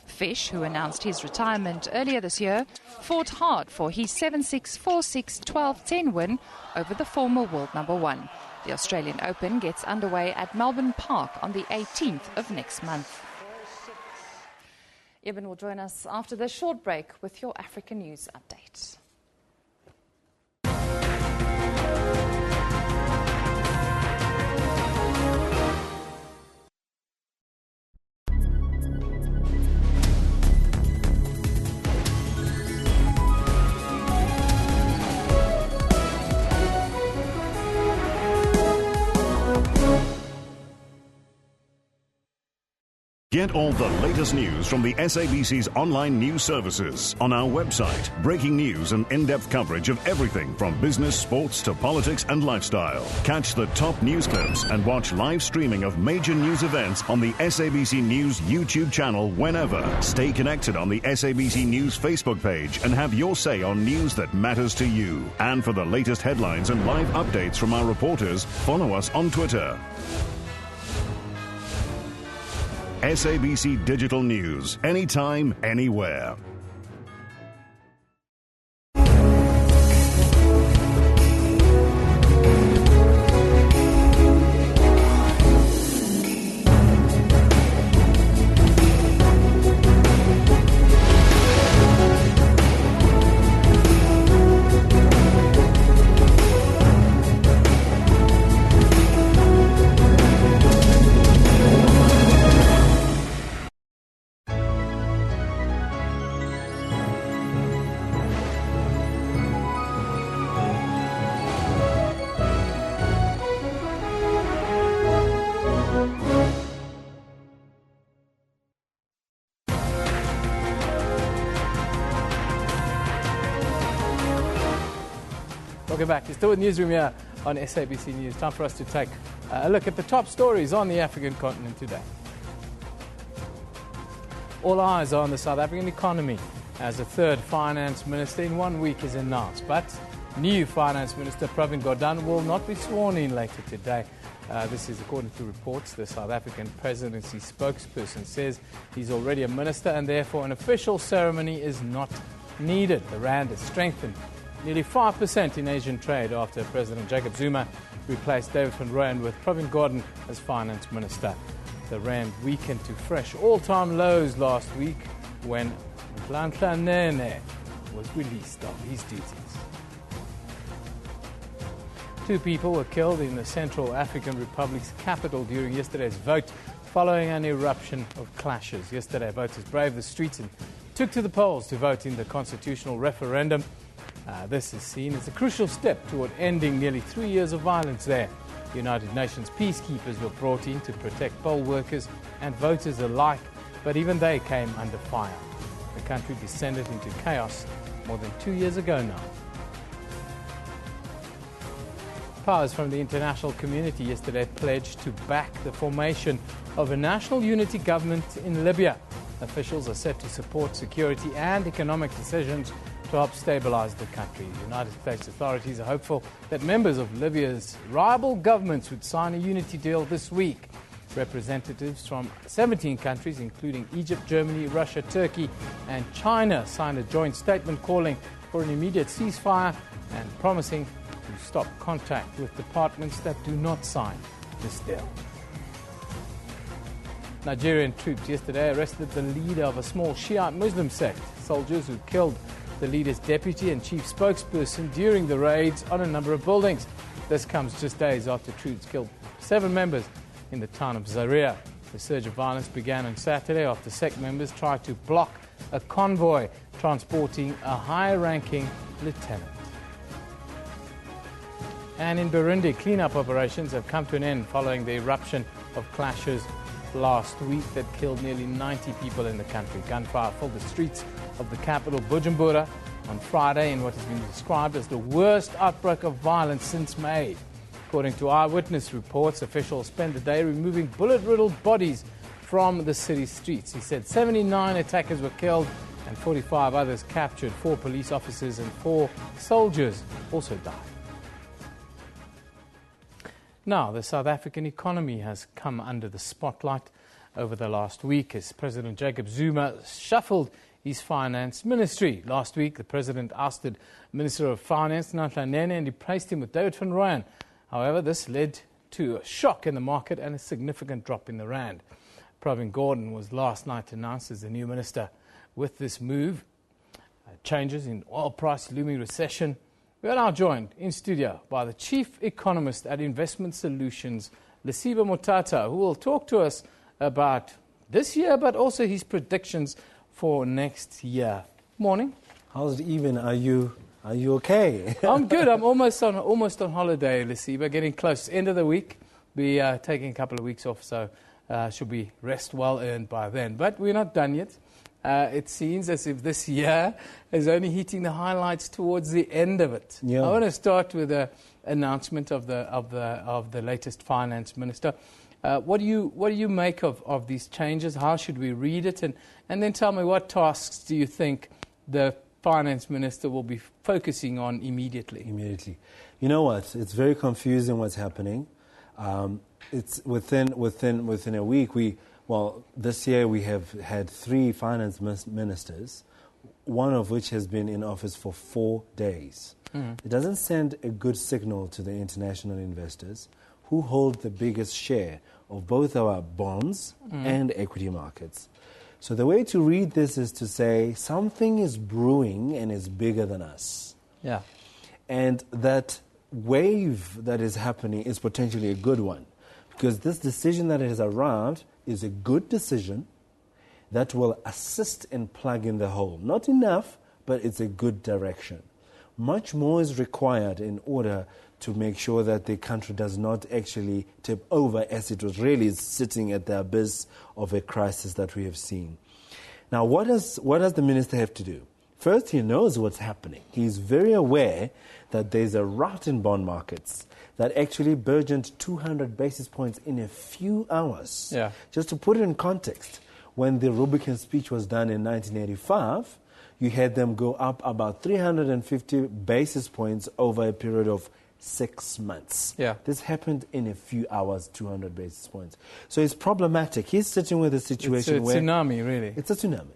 Fish, who announced his retirement earlier this year, fought hard for his 7-6, 4-6, 12-10 win over the former world number 1. The Australian Open gets underway at Melbourne Park on the 18th of next month. Eben will join us after this short break with your African News update. Get all the latest news from the SABC's online news services on our website. Breaking news and in-depth coverage of everything from business, sports to politics and lifestyle. Catch the top news clips and watch live streaming of major news events on the SABC News YouTube channel whenever. Stay connected on the SABC News Facebook page and have your say on news that matters to you. And for the latest headlines and live updates from our reporters, follow us on Twitter. SABC Digital News, anytime, anywhere. Welcome back. You're still with Newsroom here on SABC News. Time for us to take a look at the top stories on the African continent today. All eyes are on the South African economy as the third finance minister in 1 week is announced. But new finance minister Pravin Gordhan will not be sworn in later today. This is according to reports. The South African presidency spokesperson says he's already a minister and therefore an official ceremony is not needed. The rand has strengthened nearly 5% in Asian trade after President Jacob Zuma replaced David van Rooyen with Pravin Gordhan as finance minister. The rand weakened to fresh all-time lows last week when Nhlanhla Nene was released of his duties. 2 people were killed in the Central African Republic's capital during yesterday's vote following an eruption of clashes. Yesterday, voters braved the streets and took to the polls to vote in the constitutional referendum. This is seen as a crucial step toward ending nearly 3 years of violence there. United Nations peacekeepers were brought in to protect poll workers and voters alike, but even they came under fire. The country descended into chaos more than 2 years ago now. Powers from the international community yesterday pledged to back the formation of a national unity government in Libya. Officials are set to support security and economic decisions to help stabilize the country. United States authorities are hopeful that members of Libya's rival governments would sign a unity deal this week. Representatives from 17 countries, including Egypt, Germany, Russia, Turkey, and China, signed a joint statement calling for an immediate ceasefire and promising to stop contact with departments that do not sign this deal. Nigerian troops yesterday arrested the leader of a small Shiite Muslim sect. Soldiers who killed the leader's deputy and chief spokesperson during the raids on a number of buildings. This comes just days after troops killed 7 members in the town of Zaria. The surge of violence began on Saturday after sect members tried to block a convoy transporting a high-ranking lieutenant. And in Burundi, cleanup operations have come to an end following the eruption of clashes last week that killed nearly 90 people in the country. Gunfire filled the streets of the capital, Bujumbura, on Friday in what has been described as the worst outbreak of violence since May. According to eyewitness reports, officials spent the day removing bullet-riddled bodies from the city streets. He said 79 attackers were killed and 45 others captured. 4 police officers and 4 soldiers also died. Now, the South African economy has come under the spotlight over the last week as President Jacob Zuma shuffled his finance ministry. Last week, the president ousted Minister of Finance Nhlanhla Nene and replaced him with David van Rooyen. However, this led to a shock in the market and a significant drop in the rand. Pravin Gordhan was last night announced as the new minister. With this move, changes in oil price, looming recession, we are now joined in studio by the chief economist at Investment Solutions, Lesiba Motata, who will talk to us about this year, but also his predictions for next year. Morning. How's it even? Are you okay? I'm good. I'm almost on holiday, Lesiba, getting close. End of the week. We are taking a couple of weeks off, so should be rest well earned by then. But we're not done yet. It seems as if this year is only hitting the highlights towards the end of it. Yeah. I want to start with the announcement of the latest finance minister. What do you make of these changes? How should we read it? And then tell me, what tasks do you think the finance minister will be focusing on immediately? You know what? It's very confusing what's happening. It's within a week. This year we have had 3 finance ministers, one of which has been in office for 4 days. It doesn't send a good signal to the international investors who hold the biggest share of both our bonds and equity markets. So the way to read this is to say something is brewing and is bigger than us. Yeah. And that wave that is happening is potentially a good one, because this decision that has arrived is a good decision that will assist in plugging the hole. Not enough, but it's a good direction. Much more is required in order to make sure that the country does not actually tip over as it was really sitting at the abyss of a crisis that we have seen. Now, what does the minister have to do? First, he knows what's happening. He's very aware that there's a rut in bond markets that actually burgeoned 200 basis points in a few hours. Yeah. Just to put it in context, when the Rubicon speech was done in 1985, you had them go up about 350 basis points over a period of 6 months. Yeah. This happened in a few hours, 200 basis points. So it's problematic. He's sitting with a situation where... It's a tsunami, really. It's a tsunami.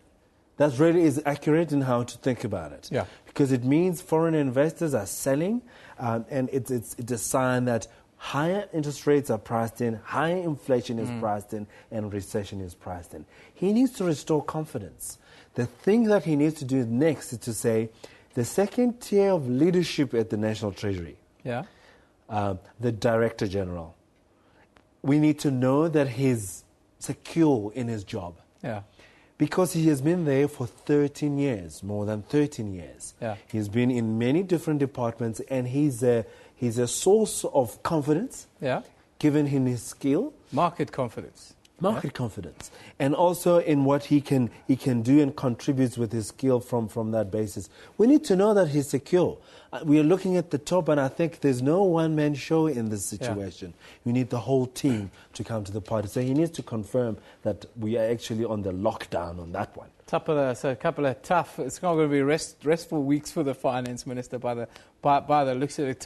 That really is accurate in how to think about it. Yeah. Because it means foreign investors are selling, and it's a sign that higher interest rates are priced in, higher inflation is priced in, and recession is priced in. He needs to restore confidence. The thing that he needs to do next is to say, the second tier of leadership at the National Treasury, the Director General, we need to know that he's secure in his job. Yeah. Because he has been there for 13 years, more than 13 years. Yeah. He's been in many different departments, and he's a source of confidence, given him his skill. Market confidence. Market confidence. And also in what he can do and contributes with his skill from that basis. We need to know that he's secure. We are looking at the top, and I think there's no one-man show in this situation. We need the whole team to come to the party. So he needs to confirm that we are actually on the lockdown on that one. So a couple of tough, it's not going to be restful weeks for the finance minister by the looks of it.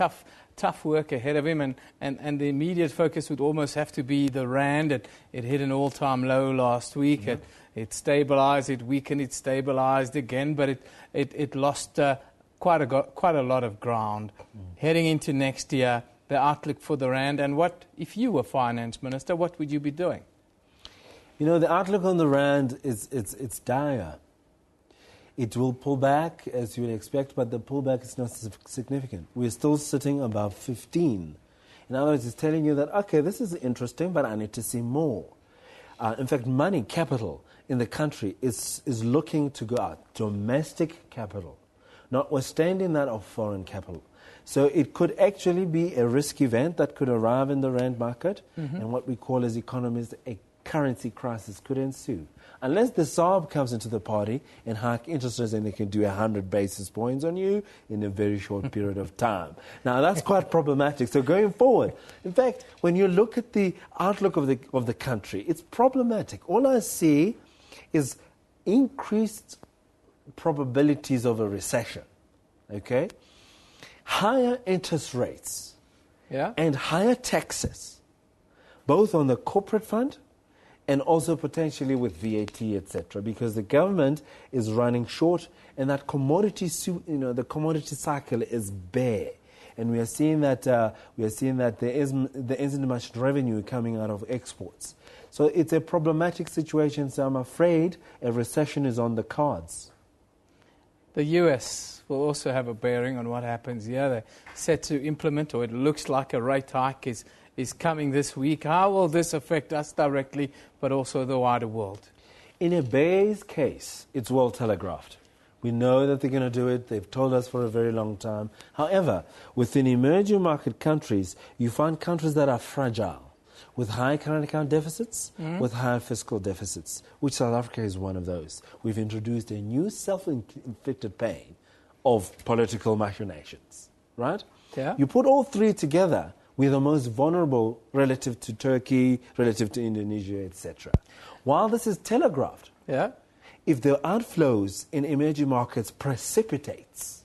Tough work ahead of him, and the immediate focus would almost have to be the rand. It hit an all-time low last week. It stabilized, it weakened, it stabilized again, but it lost quite a lot of ground. Heading into next year, the outlook for the rand, and what, if you were finance minister, what would you be doing? You know, the outlook on the rand it's dire. It will pull back, as you would expect, but the pullback is not significant. We're still sitting above 15. In other words, it's telling you that, okay, this is interesting, but I need to see more. In fact, money, capital in the country is looking to go out. Domestic capital, notwithstanding that of foreign capital. So it could actually be a risk event that could arrive in the rand market, and what we call as economists a currency crisis could ensue. Unless the SARB comes into the party and hike interest rates, and they can do 100 basis points on you in a very short period of time. Now, that's quite problematic. So going forward, in fact, when you look at the outlook of the country, it's problematic. All I see is increased probabilities of a recession, okay? Higher interest rates and higher taxes, both on the corporate fund and also potentially with VAT, etc., because the government is running short, and that the commodity cycle is bare, and we are seeing that there isn't much revenue coming out of exports. So it's a problematic situation. So I'm afraid a recession is on the cards. The US will also have a bearing on what happens here. They're set to implement, or it looks like a rate hike is coming this week. How will this affect us directly, but also the wider world? In a base case, it's well telegraphed. We know that they're going to do it. They've told us for a very long time. However, within emerging market countries, you find countries that are fragile, with high current account deficits, with high fiscal deficits, which South Africa is one of those. We've introduced a new self-inflicted pain of political machinations, right? Yeah. You put all three together, we're the most vulnerable relative to Turkey, relative to Indonesia, etc. While this is telegraphed, if the outflows in emerging markets precipitates,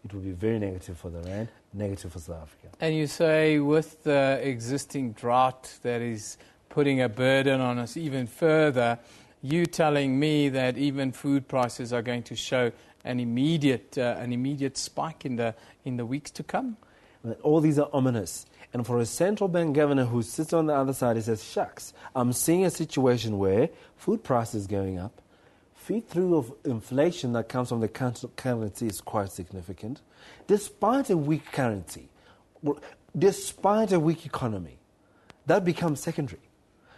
it will be very negative for the rand, negative for South Africa. And you say with the existing drought that is putting a burden on us even further, you telling me that even food prices are going to show an immediate spike in the weeks to come? All these are ominous. And for a central bank governor who sits on the other side, he says, shucks, I'm seeing a situation where food prices going up, feed-through of inflation that comes from the currency is quite significant. Despite a weak currency, despite a weak economy, that becomes secondary.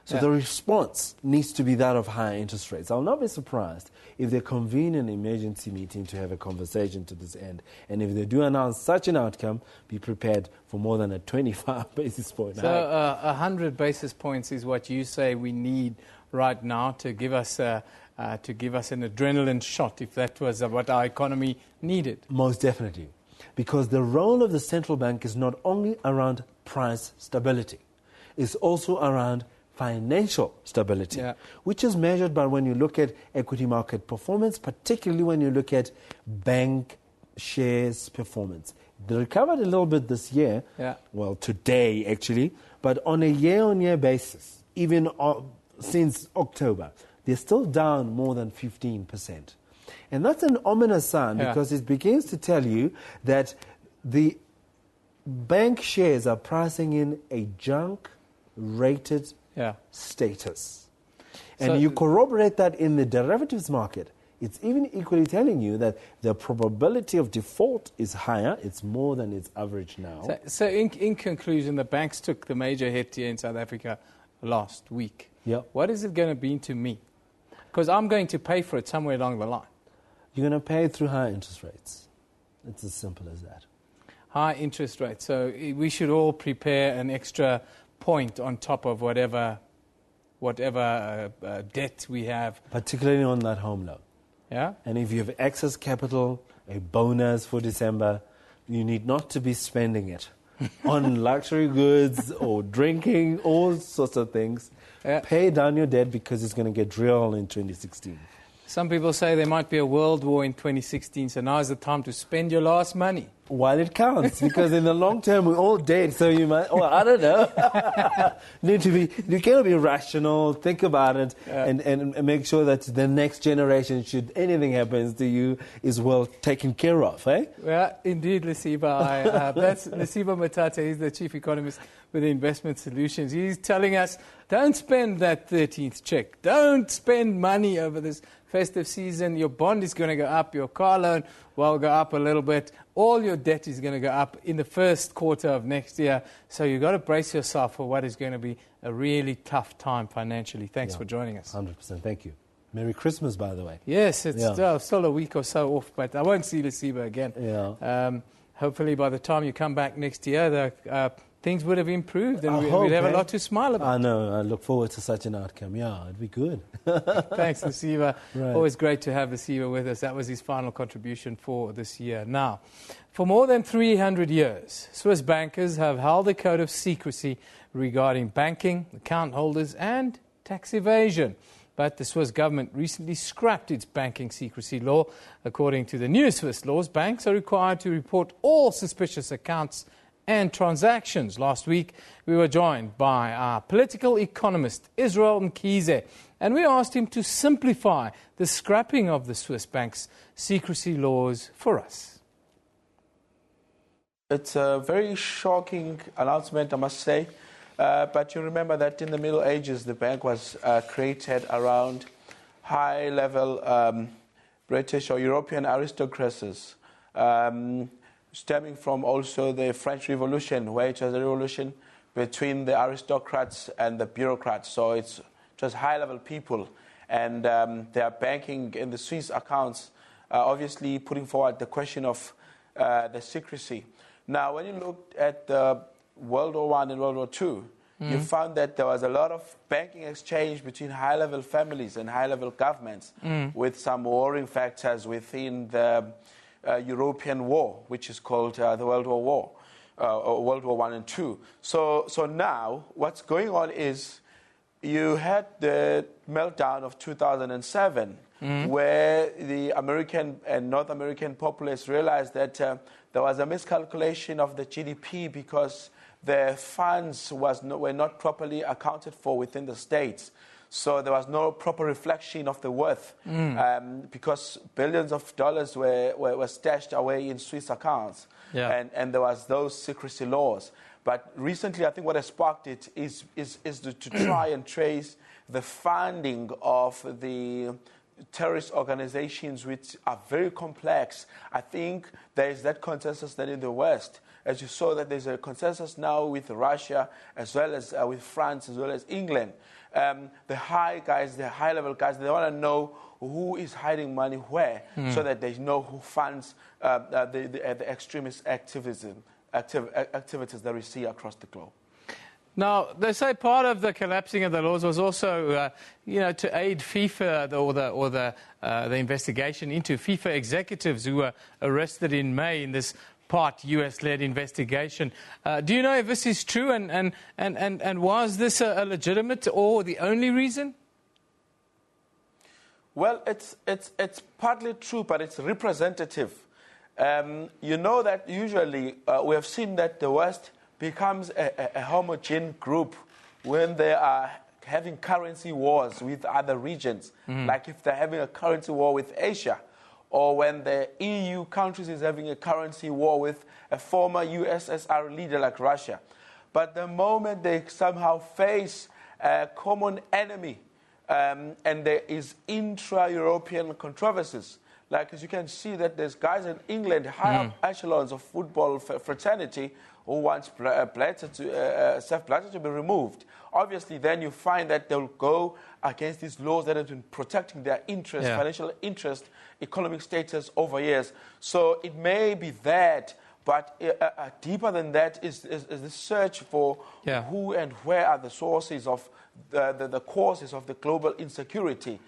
So the response needs to be that of higher interest rates. I'll not be surprised if they convene an emergency meeting to have a conversation to this end. And if they do announce such an outcome, be prepared for more than a 25 basis point hike. So 100 basis points is what you say we need right now to give us a to give us an adrenaline shot if that was what our economy needed. Most definitely. Because the role of the central bank is not only around price stability, it's also around financial stability, which is measured by when you look at equity market performance, particularly when you look at bank shares performance. They recovered a little bit this year, well, today actually, but on a year-on-year basis, even since October, they're still down more than 15%. And that's an ominous sign because it begins to tell you that the bank shares are pricing in a junk-rated status. And So you corroborate that in the derivatives market. It's even equally telling you that the probability of default is higher. It's more than its average now. So in conclusion, the banks took the major hit here in South Africa last week. What is it going to mean to me? Because I'm going to pay for it somewhere along the line. You're going to pay through higher interest rates. It's as simple as that. High interest rates. So we should all prepare an extra point on top of whatever debt we have. Particularly on that home loan. Yeah. And if you have excess capital, a bonus for December, you need not to be spending it on luxury goods or drinking, all sorts of things. Pay down your debt because it's going to get real in 2016. Some people say there might be a world war in 2016, so now is the time to spend your last money. While it counts, because in the long term we're all dead, so you might, I don't know. You cannot be rational, think about it, and make sure that the next generation, should anything happens to you, is well taken care of, eh? Yeah, indeed, Lesiba. That's Lesiba Matata. He's the chief economist with Investment Solutions. He's telling us, don't spend that 13th check. Don't spend money over this festive season. Your bond is going to go up. Your car loan will go up a little bit. All your debt is going to go up in the first quarter of next year. So you've got to brace yourself for what is going to be a really tough time financially. Thanks for joining us. 100%. Thank you. Merry Christmas, by the way. Yes, it's still a week or so off, but I won't see Lesiba again. Hopefully by the time you come back next year, things would have improved and we'd have a lot to smile about. I know. I look forward to such an outcome. Yeah, it'd be good. Thanks, Lesiba. Right. Always great to have Lesiba with us. That was his final contribution for this year. Now, for more than 300 years, Swiss bankers have held a code of secrecy regarding banking, account holders and tax evasion. But the Swiss government recently scrapped its banking secrecy law. According to the new Swiss laws, banks are required to report all suspicious accounts and transactions. Last week, we were joined by our political economist, Israel Mkhize, and we asked him to simplify the scrapping of the Swiss bank's secrecy laws for us. It's a very shocking announcement, I must say. But you remember that in the Middle Ages, the bank was created around high-level British or European aristocracies, stemming from also the French Revolution, where it was a revolution between the aristocrats and the bureaucrats. So it's just high-level people, and they are banking in the Swiss accounts, obviously putting forward the question of the secrecy. Now, when you looked at the World War I and World War II, you found that there was a lot of banking exchange between high-level families and high-level governments, with some warring factors within the European war, which is called the World War War, or World War I and II. So now, what's going on is you had the meltdown of 2007, where the American and North American populace realized that there was a miscalculation of the GDP because the funds were not properly accounted for within the states. So there was no proper reflection of the worth because billions of dollars were stashed away in Swiss accounts. And there was those secrecy laws. But recently, I think what has sparked it is to try and trace the funding of the terrorist organizations, which are very complex. I think there is that consensus that in the West, as you saw, that there's a consensus now with Russia, as well as with France, as well as England. The high-level guys, they want to know who is hiding money where, so that they know who funds the extremist activities that we see across the globe. Now, they say part of the collapsing of the laws was also, to aid FIFA or the investigation into FIFA executives who were arrested in May in this part US-led investigation. Do you know if this is true, and was this a legitimate or the only reason? Well, it's partly true, but it's representative. You know that usually we have seen that the West becomes a homogeneous group when they are having currency wars with other regions, like if they're having a currency war with Asia, or when the EU countries is having a currency war with a former USSR leader like Russia. But the moment they somehow face a common enemy, and there is intra-European controversies, like as you can see that there's guys in England, high up echelons of football fraternity, who wants Sepp Blatter to be removed. Obviously, then you find that they'll go against these laws that have been protecting their interest, financial interest, economic status over years. So it may be that, but deeper than that is the search for who and where are the sources of the causes of the global insecurity,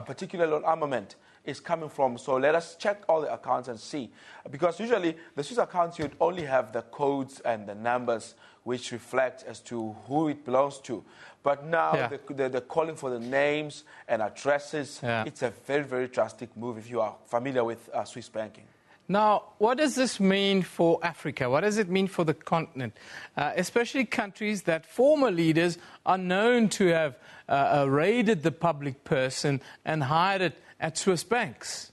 particularly on armament, is coming from. So let us check all the accounts and see. Because usually the Swiss accounts, you'd only have the codes and the numbers which reflect as to who it belongs to. But now they're calling for the names and addresses. It's a very, very drastic move if you are familiar with Swiss banking. Now, what does this mean for Africa? What does it mean for the continent? Especially countries that former leaders are known to have raided the public purse and hired it at Swiss banks.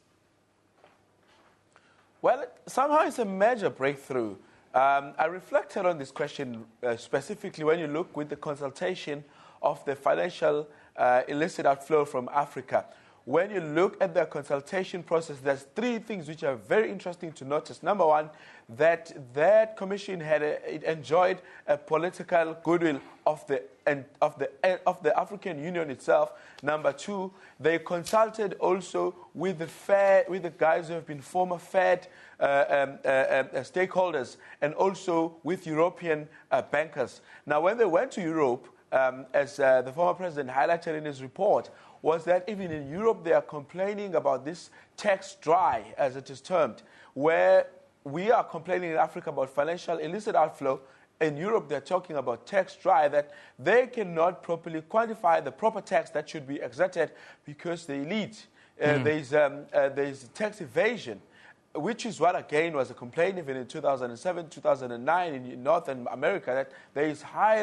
Well, somehow it's a major breakthrough. I reflected on this question specifically when you look with the consultation of the financial illicit outflow from Africa. When you look at the consultation process, there's three things which are very interesting to notice. Number one, that commission it enjoyed a political goodwill of the African Union itself. Number two, they consulted also with the guys who have been former Fed stakeholders, and also with European bankers. Now, when they went to Europe, as the former president highlighted in his report, was that even in Europe they are complaining about this tax dry, as it is termed, where we are complaining in Africa about financial illicit outflow. In Europe, they're talking about tax dry, that they cannot properly quantify the proper tax that should be exacted because the elite, there's tax evasion, which is what, again, was a complaint even in 2007, 2009 in North America, that there is high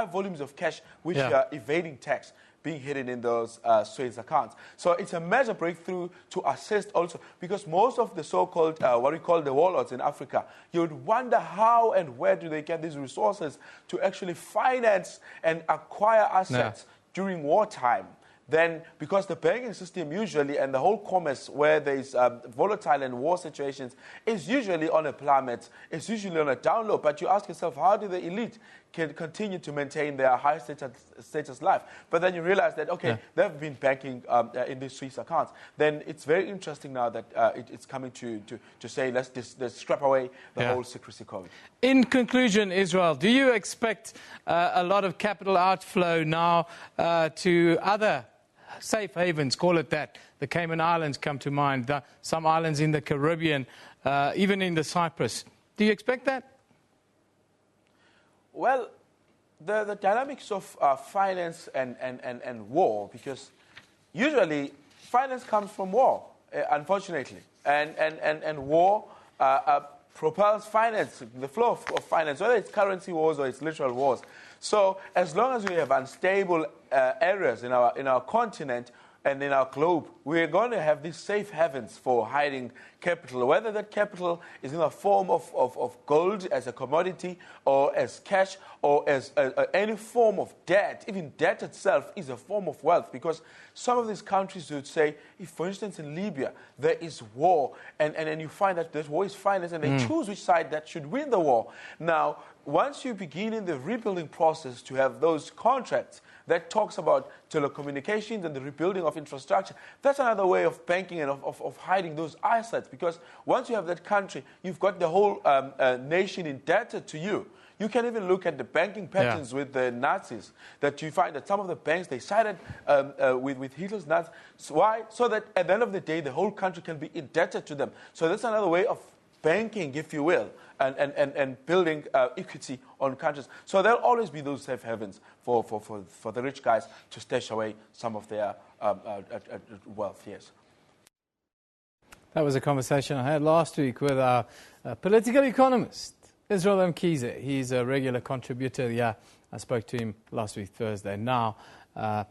volumes of cash which are evading tax being hidden in those Swiss accounts. So it's a major breakthrough to assist also, because most of the so-called, what we call the warlords in Africa, you would wonder how and where do they get these resources to actually finance and acquire assets during wartime. Then, because the banking system usually, and the whole commerce where there's volatile and war situations, is usually on a plummet, it's usually on a down low. But you ask yourself, how do the elite can continue to maintain their high status life? But then you realize that, they've been banking in these Swiss accounts. Then it's very interesting now that it's coming to say, let's scrap away the whole secrecy code. In conclusion, Israel, do you expect a lot of capital outflow now to other safe havens, call it that? The Cayman Islands come to mind, some islands in the Caribbean, even in the Cyprus. Do you expect that? Well, the dynamics of finance and war, because usually finance comes from war, unfortunately, and war propels finance, the flow of finance, whether it's currency wars or it's literal wars. So as long as we have unstable areas in our continent and in our globe, we're going to have these safe havens for hiding capital, whether that capital is in a form of gold as a commodity or as cash or as any form of debt. Even debt itself is a form of wealth, because some of these countries would say, if, for instance, in Libya, there is war, and you find that this war is financed, and they choose which side that should win the war. Now, once you begin in the rebuilding process to have those contracts that talks about telecommunications and the rebuilding of infrastructure, that's another way of banking and of hiding those assets. Because once you have that country, you've got the whole nation indebted to you. You can even look at the banking patterns with the Nazis, that you find that some of the banks, they sided with Hitler's Nazis. So why? So that at the end of the day, the whole country can be indebted to them. So that's another way of banking, if you will, and building equity on countries. So there'll always be those safe havens for the rich guys to stash away some of their wealth, yes. That was a conversation I had last week with our political economist, Israel Mkhize. He's a regular contributor. Yeah, I spoke to him last week, Thursday. Now, our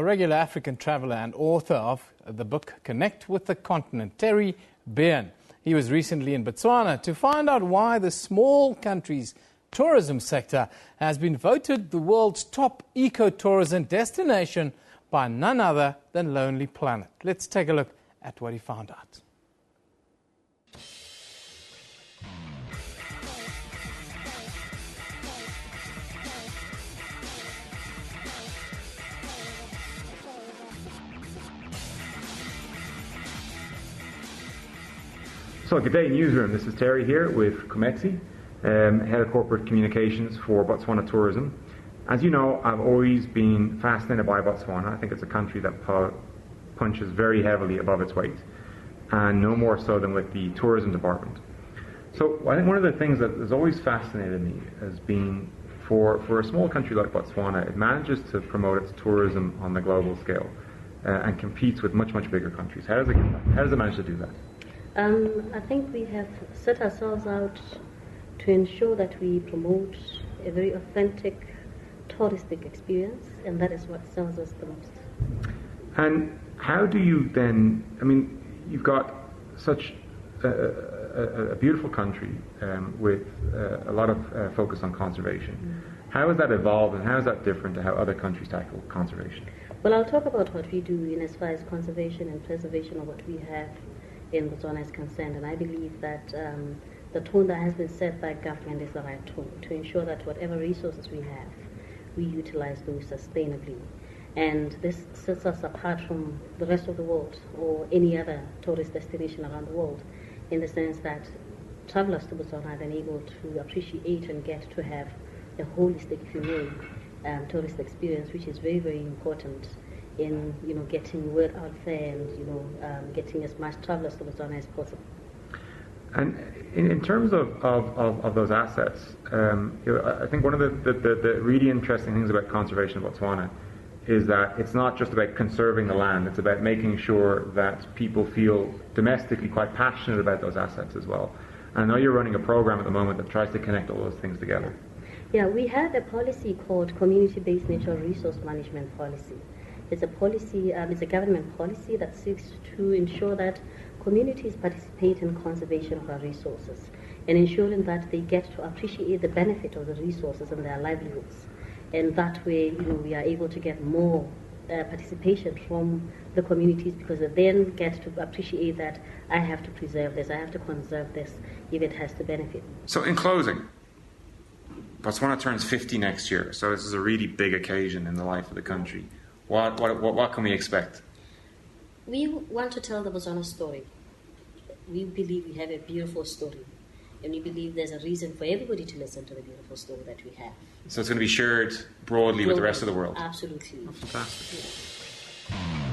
regular African traveller and author of the book Connect with the Continent, Terry Bean. He was recently in Botswana to find out why the small country's tourism sector has been voted the world's top ecotourism destination by none other than Lonely Planet. Let's take a look at what he found out. So good day, Newsroom. This is Terry here with Komexi, Head of Corporate Communications for Botswana Tourism. As you know, I've always been fascinated by Botswana. I think it's a country that punches very heavily above its weight, and no more so than with the tourism department. So I think one of the things that has always fascinated me has been for a small country like Botswana, it manages to promote its tourism on the global scale and competes with much, much bigger countries. How does it manage to do that? I think we have set ourselves out to ensure that we promote a very authentic touristic experience, and that is what sells us the most. And how do you then, I mean, you've got such a beautiful country with a lot of focus on conservation. Mm. How has that evolved, and how is that different to how other countries tackle conservation? Well, I'll talk about what we do in as far as conservation and preservation of what we have in Botswana is concerned, and I believe that the tone that has been set by government is the right tone to ensure that whatever resources we have, we utilize those sustainably. And this sets us apart from the rest of the world or any other tourist destination around the world, in the sense that travelers to Botswana are then able to appreciate and get to have a holistic, if you may, tourist experience, which is very, very important in getting word out there and getting as much travelers to Botswana as possible. And in terms of those assets, I think one of the really interesting things about conservation of Botswana is that it's not just about conserving the land, it's about making sure that people feel domestically quite passionate about those assets as well. And I know you're running a program at the moment that tries to connect all those things together. Yeah, we have a policy called Community-Based Natural Resource Management Policy. It's a policy, it's a government policy that seeks to ensure that communities participate in conservation of our resources and ensuring that they get to appreciate the benefit of the resources in their livelihoods. And that way, we are able to get more participation from the communities, because they then get to appreciate that I have to preserve this, I have to conserve this if it has to benefit. So in closing, Botswana turns 50 next year, so this is a really big occasion in the life of the country. What can we expect? We want to tell the Botswana story. We believe we have a beautiful story, and we believe there's a reason for everybody to listen to the beautiful story that we have. So it's going to be shared broadly with the rest of the world? Absolutely. Oh, fantastic. Yeah.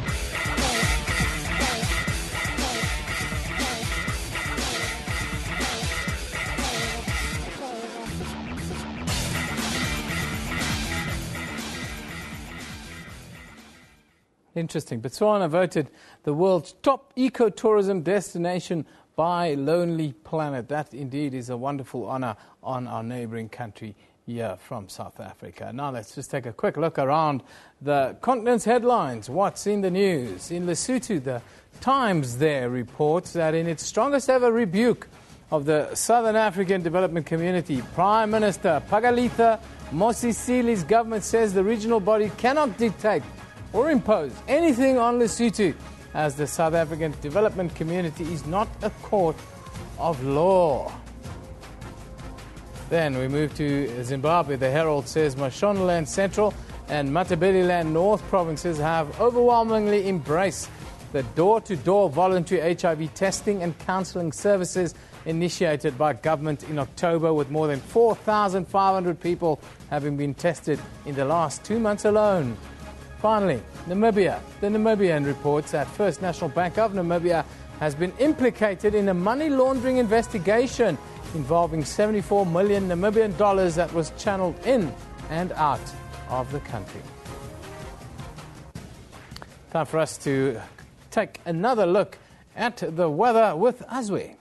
Interesting. Botswana voted the world's top ecotourism destination by Lonely Planet. That indeed is a wonderful honor on our neighboring country here from South Africa. Now let's just take a quick look around the continent's headlines. What's in the news? In Lesotho, the Times there reports that in its strongest ever rebuke of the Southern African Development Community, Prime Minister Phakalitha Mosisi's government says the regional body cannot dictate or impose anything on Lesotho, as the South African Development Community is not a court of law. Then we move to Zimbabwe. The Herald says Mashonaland Central and Matabeleland North provinces have overwhelmingly embraced the door-to-door voluntary HIV testing and counselling services initiated by government in October, with more than 4,500 people having been tested in the last 2 months alone. Finally, Namibia. The Namibian reports that First National Bank of Namibia has been implicated in a money laundering investigation involving 74 million Namibian dollars that was channeled in and out of the country. Time for us to take another look at the weather with Azwe.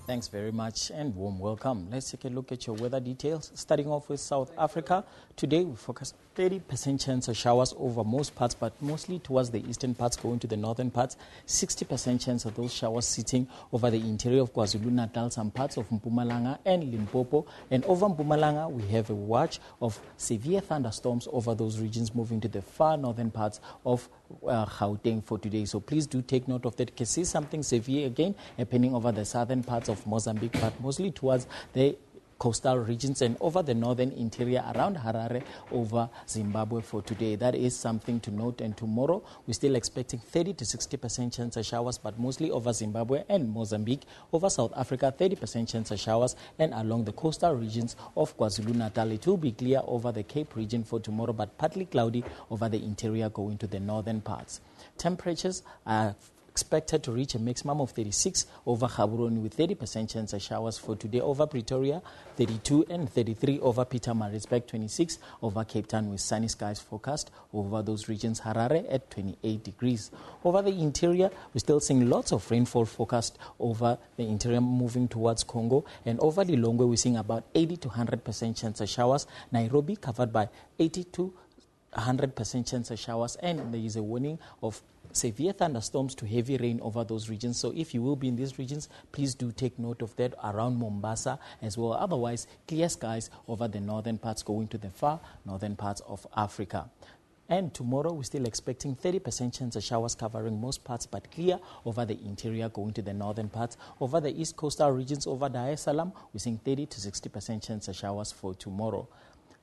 Thanks very much and warm welcome. Let's take a look at your weather details. Starting off with South Africa. Today we focus 30% chance of showers over most parts, but mostly towards the eastern parts going to the northern parts. 60% chance of those showers sitting over the interior of KwaZulu-Natal, some parts of Mpumalanga and Limpopo. And over Mpumalanga we have a watch of severe thunderstorms over those regions moving to the far northern parts of Gauteng for today. So please do take note of that. You can see something severe again happening over the southern parts of Mozambique, but mostly towards the coastal regions and over the northern interior around Harare over Zimbabwe for today. That is something to note. And tomorrow we're still expecting 30 to 60% chance of showers, but mostly over Zimbabwe and Mozambique. Over South Africa, 30% chance of showers, and along the coastal regions of KwaZulu-Natal. It will be clear over the Cape region for tomorrow, but partly cloudy over the interior going to the northern parts. Temperatures are expected to reach a maximum of 36 over Gaborone with 30% chance of showers for today. Over Pretoria, 32 and 33 over Pietermaritzburg, 26 over Cape Town with sunny skies forecast over those regions. Harare at 28 degrees. Over the interior, we're still seeing lots of rainfall forecast over the interior moving towards Congo. And over Lilongwe, we're seeing about 80 to 100% chance of showers. Nairobi covered by 80 to 100% chance of showers, and there is a warning of severe thunderstorms to heavy rain over those regions. So if you will be in these regions, please do take note of that around Mombasa as well. Otherwise, clear skies over the northern parts going to the far northern parts of Africa. And tomorrow, we're still expecting 30% chance of showers covering most parts, but clear over the interior going to the northern parts. Over the east coastal regions, over Dar es Salaam, we're seeing 30 to 60% chance of showers for tomorrow.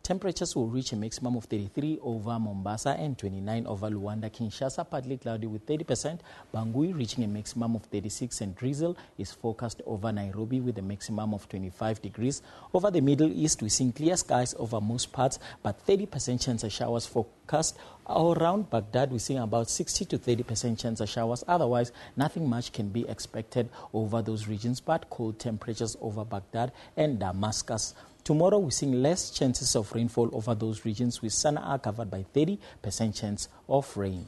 Temperatures will reach a maximum of 33 over Mombasa and 29 over Luanda. Kinshasa, partly cloudy with 30%. Bangui reaching a maximum of 36, and drizzle is forecast over Nairobi with a maximum of 25 degrees. Over the Middle East, we're seeing clear skies over most parts, but 30% chance of showers forecast. Around Baghdad, we're seeing about 60 to 30% chance of showers. Otherwise, nothing much can be expected over those regions, but cold temperatures over Baghdad and Damascus. Tomorrow, we're seeing less chances of rainfall over those regions, with Sana'a covered by 30% chance of rain.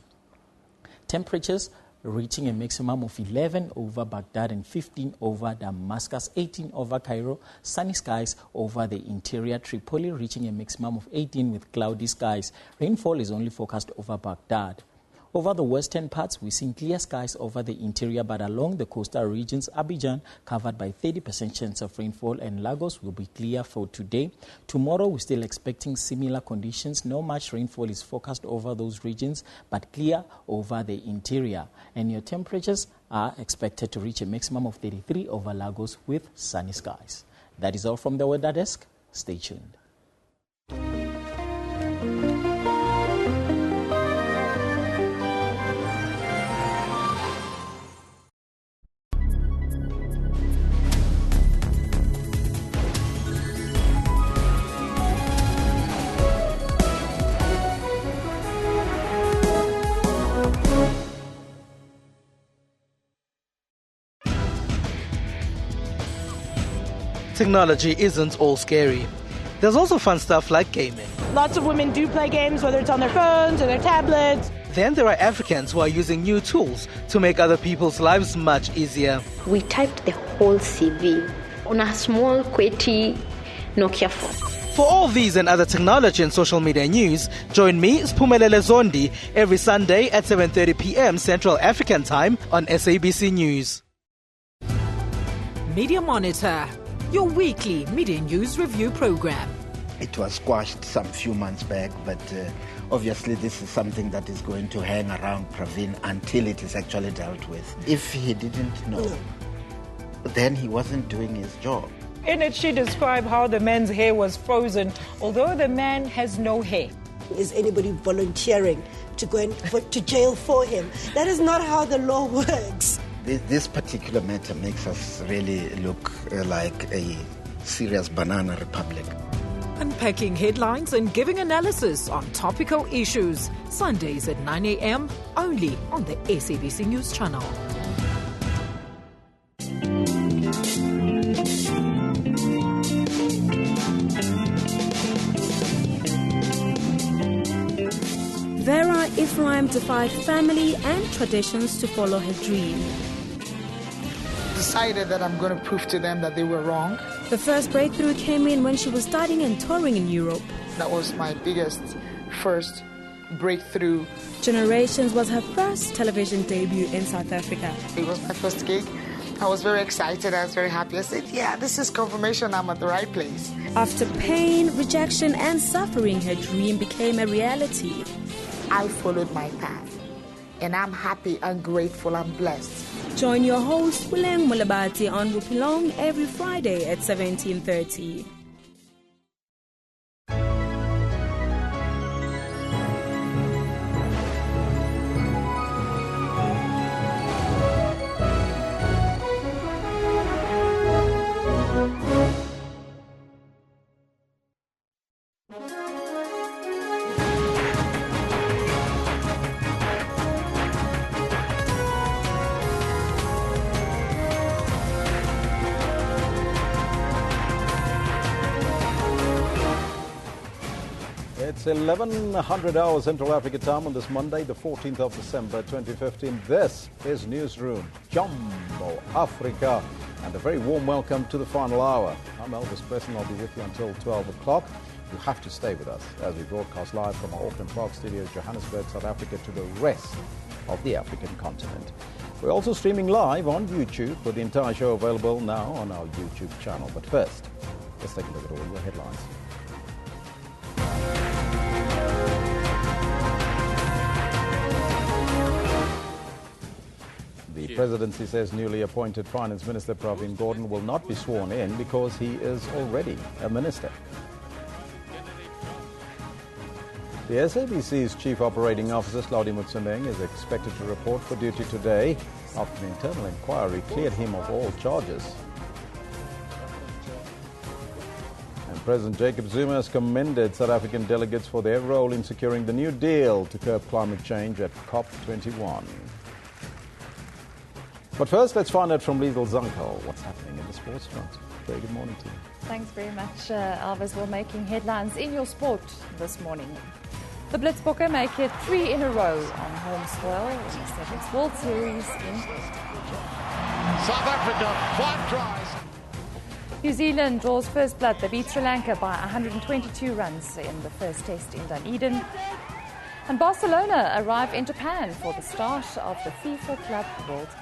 Temperatures reaching a maximum of 11 over Baghdad and 15 over Damascus, 18 over Cairo, sunny skies over the interior. Tripoli reaching a maximum of 18 with cloudy skies. Rainfall is only forecast over Baghdad. Over the western parts, we're seeing clear skies over the interior, but along the coastal regions, Abidjan covered by 30% chance of rainfall, and Lagos will be clear for today. Tomorrow, we're still expecting similar conditions. No much rainfall is forecast over those regions, but clear over the interior. And your temperatures are expected to reach a maximum of 33 over Lagos with sunny skies. That is all from the Weather Desk. Stay tuned. Technology isn't all scary. There's also fun stuff like gaming. Lots of women do play games, whether it's on their phones or their tablets. Then there are Africans who are using new tools to make other people's lives much easier. We typed the whole CV on a small, QWERTY Nokia phone. For all these and other technology and social media news, join me, Spumelele Zondi, every Sunday at 7:30 p.m. Central African Time on SABC News. Media Monitor, your weekly media news review program. It was squashed some few months back, but obviously this is something that is going to hang around Pravin until it is actually dealt with. If he didn't know, then he wasn't doing his job. In it, she described how the man's hair was frozen, although the man has no hair. is anybody volunteering to go to jail for him. That is not how the law works. This particular matter makes us really look like a serious banana republic. Unpacking headlines and giving analysis on topical issues. Sundays at 9 a.m. only on the SABC News channel. Vera Ephraim defied family and traditions to follow her dream. Decided that I'm going to prove to them that they were wrong. The first breakthrough came in when she was studying and touring in Europe. That was my first breakthrough. Generations was her first television debut in South Africa. It was my first gig. I was very excited. I was very happy. I said, yeah, this is confirmation I'm at the right place. After pain, rejection, and suffering, her dream became a reality. I followed my path, and I'm happy and grateful and blessed. Join your host, Wileng Mulabati, on Rupilong every Friday at 17:30. It's 1100 hours Central Africa time on this Monday, the 14th of December 2015. This is Newsroom, Jumbo Africa, and a very warm welcome to the final hour. I'm Elvis Preston. I'll be with you until 12 o'clock. You have to stay with us as we broadcast live from our Auckland Park studios, Johannesburg, South Africa, to the rest of the African continent. We're also streaming live on YouTube, with the entire show available now on our YouTube channel. But first, let's take a look at all your headlines. The presidency says newly appointed Finance Minister Pravin Gordhan will not be sworn in because he is already a minister. The SABC's Chief Operating Officer, Hlaudi Motsoeneng, is expected to report for duty today after an internal inquiry cleared him of all charges. And President Jacob Zuma has commended South African delegates for their role in securing the new deal to curb climate change at COP21. But first, let's find out from Liesl Zankel what's happening in the sports front. Very good morning to you. Thanks very much, Elvis. We're making headlines in your sport this morning. The Blitzbokke make it 3 in a row on home soil in the Sevens World Series in South Africa, 5 tries. New Zealand draws first blood. They beat Sri Lanka by 122 runs in the first test in Dunedin. And Barcelona arrive in Japan for the start of the FIFA Club World Cup.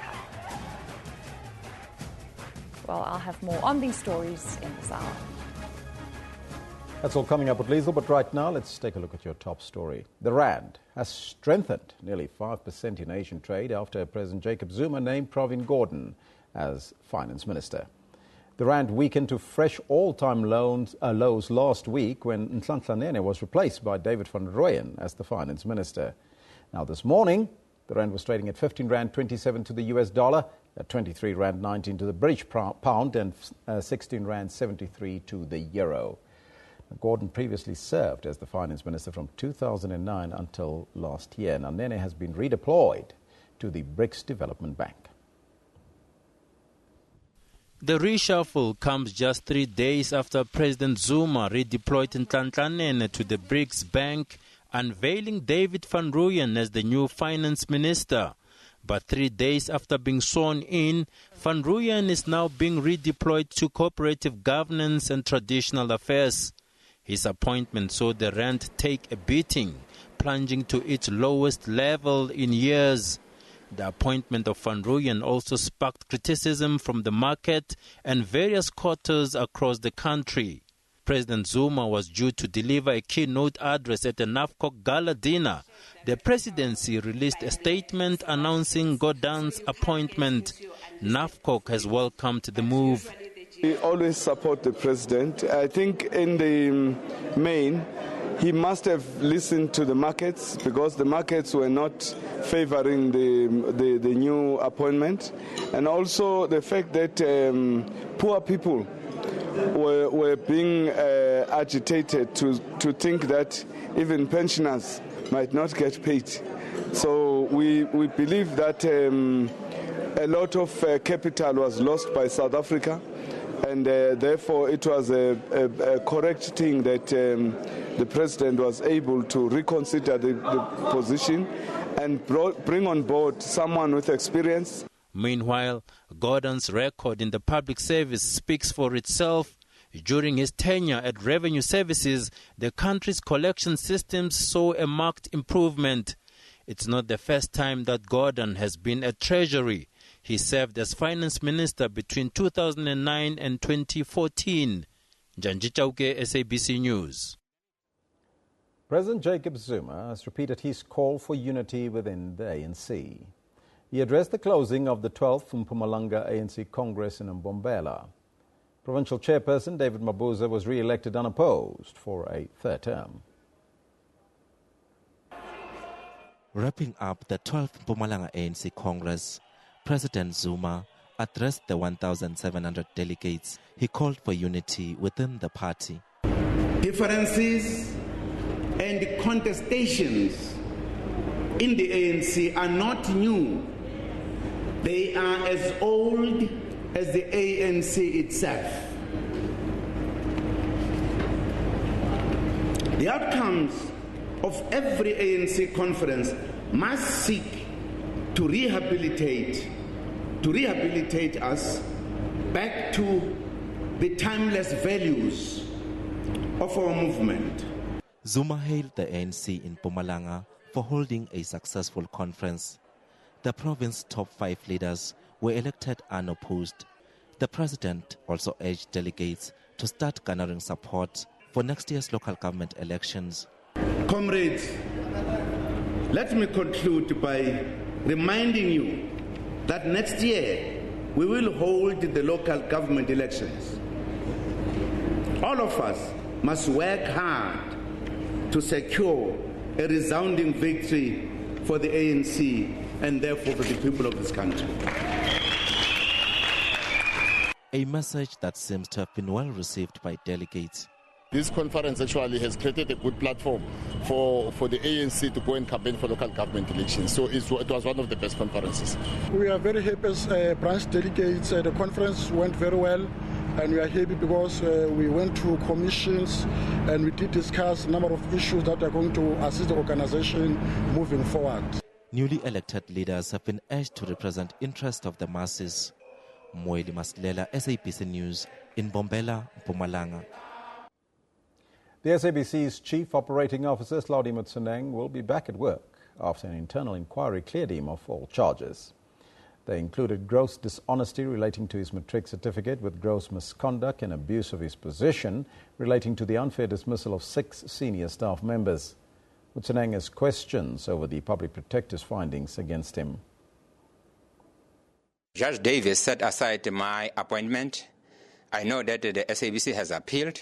Well, I'll have more on these stories in this hour. That's all coming up at Liesl, but right now let's take a look at your top story. The Rand has strengthened nearly 5% in Asian trade after President Jacob Zuma named Pravin Gordhan as Finance Minister. The Rand weakened to fresh all-time lows last week when Nhlanhla Nene was replaced by David van Rooyen as the Finance Minister. Now this morning, the Rand was trading at 15 Rand 27 to the US dollar, at 23 Rand 19 to the British pound, and 16 Rand 73 to the euro. Gordhan previously served as the Finance Minister from 2009 until last year. Now Nene has been redeployed to the BRICS Development Bank. The reshuffle comes just 3 days after President Zuma redeployed Nhlanhla Nene to the BRICS Bank, unveiling David van Rooyen as the new Finance Minister. But 3 days after being sworn in, Van Rooyen is now being redeployed to cooperative governance and traditional affairs. His appointment saw the Rand take a beating, plunging to its lowest level in years. The appointment of Van Rooyen also sparked criticism from the market and various quarters across the country. President Zuma was due to deliver a keynote address at the NAFCOC Gala dinner. The presidency released a statement announcing Gordhan's appointment. NAFCOC has welcomed the move. We always support the president. I think in the main, he must have listened to the markets, because the markets were not favoring the new appointment, and also the fact that poor people were being agitated to think that even pensioners might not get paid. So we believe that a lot of capital was lost by South Africa, and therefore it was a correct thing that the president was able to reconsider the position and bring on board someone with experience. Meanwhile, Gordon's record in the public service speaks for itself. During his tenure at Revenue Services, the country's collection systems saw a marked improvement. It's not the first time that Gordon has been at Treasury. He served as Finance Minister between 2009 and 2014. Janji Chauke, SABC News. President Jacob Zuma has repeated his call for unity within the ANC. He addressed the closing of the 12th Mpumalanga ANC Congress in Mbombela. Provincial Chairperson David Mabuza was re-elected unopposed for a third term. Wrapping up the 12th Mpumalanga ANC Congress, President Zuma addressed the 1,700 delegates. He called for unity within the party. Differences and contestations in the ANC are not new. They are as old as the ANC itself. The outcomes of every ANC conference must seek to rehabilitate us back to the timeless values of our movement. Zuma hailed the ANC in Mpumalanga for holding a successful conference. The province's top 5 leaders were elected unopposed. The president also urged delegates to start garnering support for next year's local government elections. Comrades, let me conclude by reminding you that next year we will hold the local government elections. All of us must work hard to secure a resounding victory for the ANC and therefore for the people of this country. A message that seems to have been well received by delegates. This conference actually has created a good platform for the ANC to go and campaign for local government elections. So it was one of the best conferences. We are very happy as branch delegates. The conference went very well, and we are happy because we went to commissions and we did discuss a number of issues that are going to assist the organization moving forward. Newly elected leaders have been urged to represent interests of the masses. Moeli Maslela, SABC News, in Mbombela, Mpumalanga. The SABC's Chief Operating Officer, Slaudi Mutsuneng, will be back at work after an internal inquiry cleared him of all charges. They included gross dishonesty relating to his matric certificate, with gross misconduct and abuse of his position relating to the unfair dismissal of 6 senior staff members. Mutsuneng has questions over the Public Protector's findings against him. Judge Davis set aside my appointment. I know that the SABC has appealed.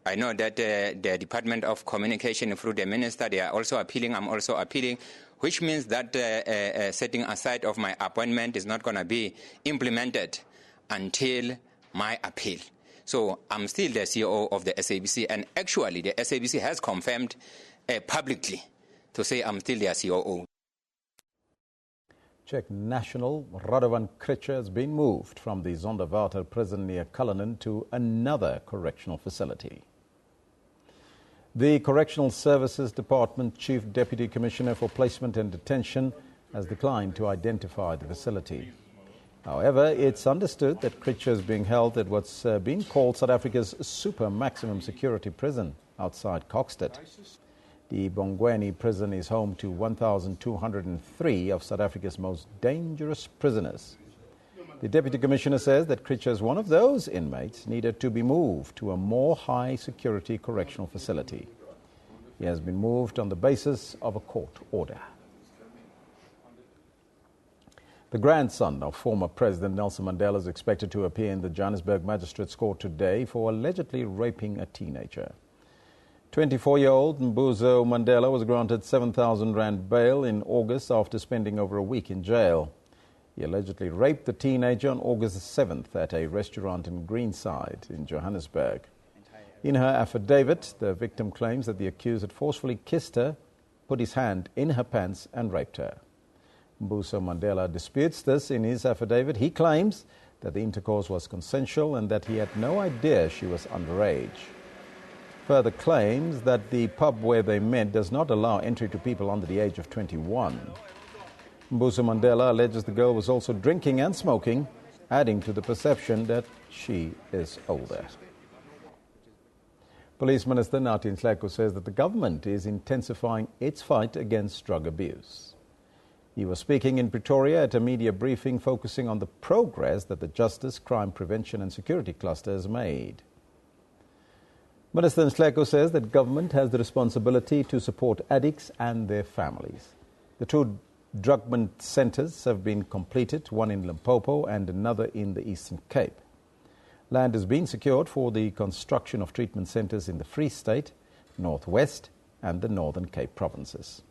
I know that the Department of Communication through the Minister, they are also appealing. I'm also appealing, which means that setting aside of my appointment is not going to be implemented until my appeal. So I'm still the CEO of the SABC, and actually the SABC has confirmed publicly to say I'm still their COO. Czech national Radovan Kriča has been moved from the Zonderwater prison near Colonial to another correctional facility. The Correctional Services Department Chief Deputy Commissioner for Placement and Detention has declined to identify the facility. However, it's understood that Kriča is being held at what's been called South Africa's super maximum security prison outside Kokstad. The Bongweni prison is home to 1,203 of South Africa's most dangerous prisoners. The Deputy Commissioner says that Kriča is one of those inmates needed to be moved to a more high-security correctional facility. He has been moved on the basis of a court order. The grandson of former President Nelson Mandela is expected to appear in the Johannesburg Magistrates Court today for allegedly raping a teenager. 24-year-old Mbuzo Mandela was granted 7,000 rand bail in August after spending over a week in jail. He allegedly raped the teenager on August 7th at a restaurant in Greenside in Johannesburg. In her affidavit, the victim claims that the accused had forcefully kissed her, put his hand in her pants and raped her. Mbuzo Mandela disputes this in his affidavit. He claims that the intercourse was consensual and that he had no idea she was underage. Further claims that the pub where they met does not allow entry to people under the age of 21. Mbuzo Mandela alleges the girl was also drinking and smoking, adding to the perception that she is older. Police Minister Nathi Nhleko says that the government is intensifying its fight against drug abuse. He was speaking in Pretoria at a media briefing focusing on the progress that the Justice, Crime Prevention and Security cluster has made. Minister Nhleko says that government has the responsibility to support addicts and their families. The two drugment centres have been completed, one in Limpopo and another in the Eastern Cape. Land has been secured for the construction of treatment centres in the Free State, North West and the Northern Cape provinces.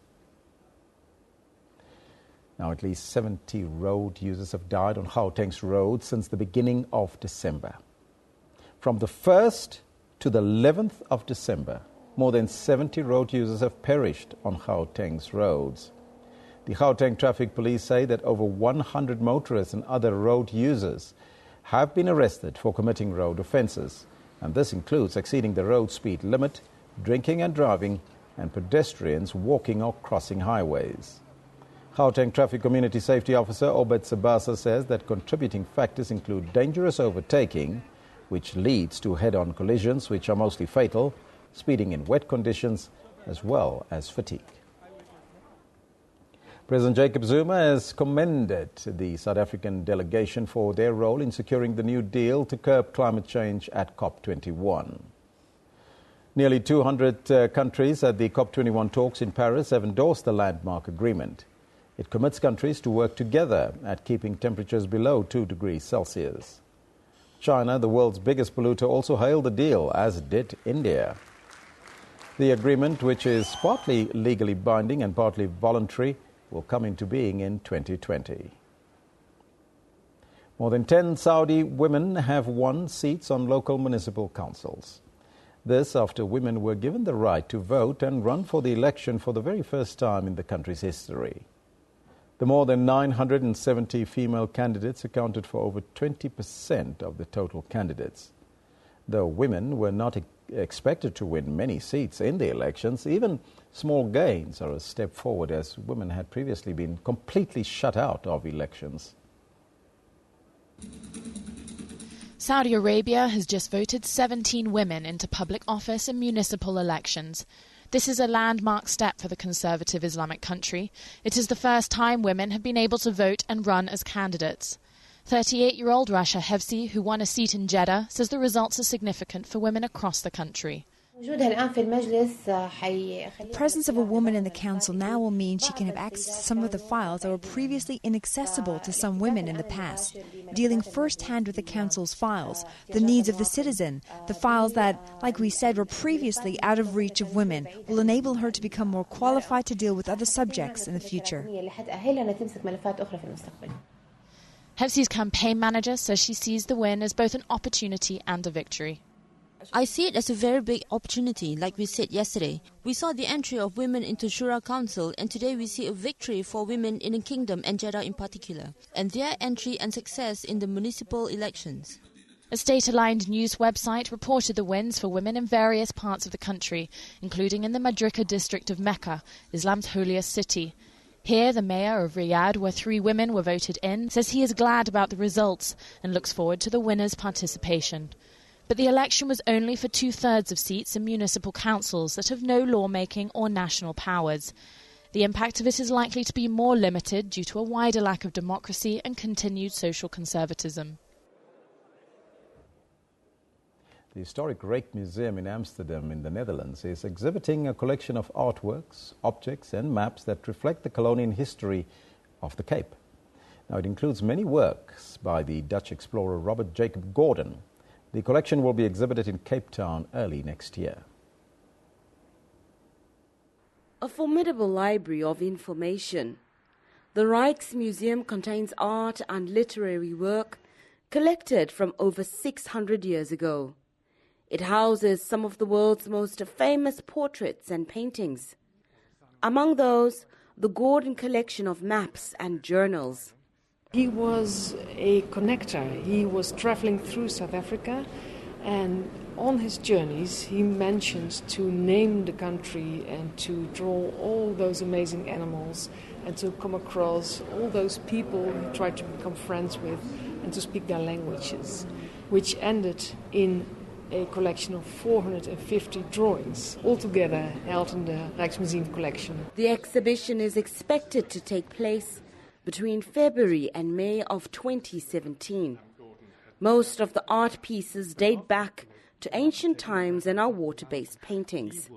Now, at least 70 road users have died on Gauteng's roads since the beginning of December. From the 1st to the 11th of December, more than 70 road users have perished on Gauteng's roads. The Gauteng Traffic Police say that over 100 motorists and other road users have been arrested for committing road offences, and this includes exceeding the road speed limit, drinking and driving, and pedestrians walking or crossing highways. Gauteng Traffic Community Safety Officer Obed Sebasa says that contributing factors include dangerous overtaking, which leads to head-on collisions which are mostly fatal, speeding in wet conditions, as well as fatigue. President Jacob Zuma has commended the South African delegation for their role in securing the new deal to curb climate change at COP21. Nearly 200 countries at the COP21 talks in Paris have endorsed the landmark agreement. It commits countries to work together at keeping temperatures below 2 degrees Celsius. China, the world's biggest polluter, also hailed the deal, as did India. The agreement, which is partly legally binding and partly voluntary, will come into being in 2020. More than 10 Saudi women have won seats on local municipal councils. This after women were given the right to vote and run for the election for the very first time in the country's history. The more than 970 female candidates accounted for over 20% of the total candidates. Though women were not expected to win many seats in the elections, even small gains are a step forward, as women had previously been completely shut out of elections. Saudi Arabia has just voted 17 women into public office in municipal elections. This is a landmark step for the conservative Islamic country. It is the first time women have been able to vote and run as candidates. 38-year-old Rasha Hevsi, who won a seat in Jeddah, says the results are significant for women across the country. The presence of a woman in the council now will mean she can have access to some of the files that were previously inaccessible to some women in the past, dealing first-hand with the council's files, the needs of the citizen, the files that, like we said, were previously out of reach of women, will enable her to become more qualified to deal with other subjects in the future. Hevsi's campaign manager says she sees the win as both an opportunity and a victory. I see it as a very big opportunity, like we said yesterday. We saw the entry of women into Shura Council, and today we see a victory for women in the kingdom and Jeddah in particular, and their entry and success in the municipal elections. A state-aligned news website reported the wins for women in various parts of the country, including in the Madrika district of Mecca, Islam's holiest city. Here, the mayor of Riyadh, where 3 women were voted in, says he is glad about the results and looks forward to the winners' participation. But the election was only for 2/3 of seats in municipal councils that have no lawmaking or national powers. The impact of it is likely to be more limited due to a wider lack of democracy and continued social conservatism. The historic Rijksmuseum in Amsterdam in the Netherlands is exhibiting a collection of artworks, objects and maps that reflect the colonial history of the Cape. Now, it includes many works by the Dutch explorer Robert Jacob Gordon. The collection will be exhibited in Cape Town early next year. a formidable library of information. The Rijksmuseum contains art and literary work collected from over 600 years ago. It houses some of the world's most famous portraits and paintings. Among those, the Gordon collection of maps and journals. He was a connector. He was traveling through South Africa, and on his journeys he mentioned to name the country and to draw all those amazing animals and to come across all those people he tried to become friends with and to speak their languages, which ended in a collection of 450 drawings, altogether held in the Rijksmuseum collection. The exhibition is expected to take place between February and May of 2017. Most of the art pieces date back to ancient times and are water-based paintings.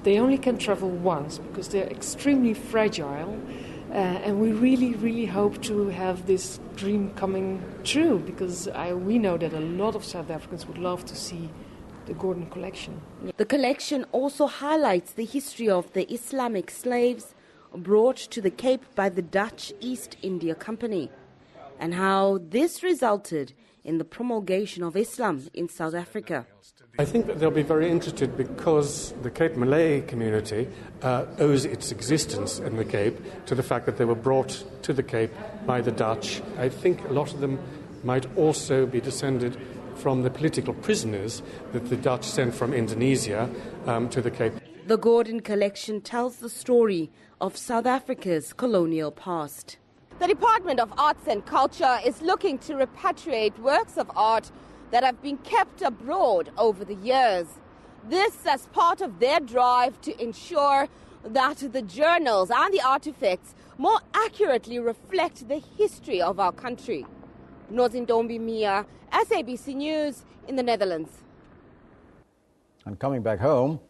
They only can travel once because they're extremely fragile, and we really hope to have this dream coming true, because we know that a lot of South Africans would love to see the Gordon collection. The collection also highlights the history of the Islamic slaves brought to the Cape by the Dutch East India Company, and how this resulted in the promulgation of Islam in South Africa. I think that they'll be very interested because the Cape Malay community owes its existence in the Cape to the fact that they were brought to the Cape by the Dutch. I think a lot of them might also be descended from the political prisoners that the Dutch sent from Indonesia to the Cape. The Gordon collection tells the story of South Africa's colonial past. The Department of Arts and Culture is looking to repatriate works of art that have been kept abroad over the years. This as part of their drive to ensure that the journals and the artifacts more accurately reflect the history of our country. Nozintombi Mia, SABC News in the Netherlands. And coming back home,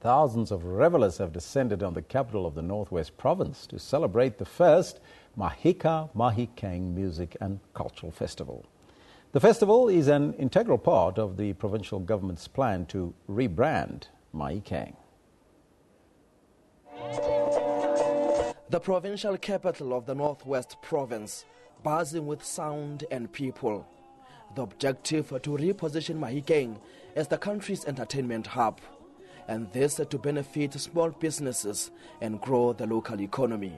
thousands of revelers have descended on the capital of the Northwest Province to celebrate the first Mahika Mahikeng Music and Cultural Festival. The festival is an integral part of the provincial government's plan to rebrand Mahikeng. The provincial capital of the Northwest Province, buzzing with sound and people. The objective to reposition Mahikeng as the country's entertainment hub, and this to benefit small businesses and grow the local economy.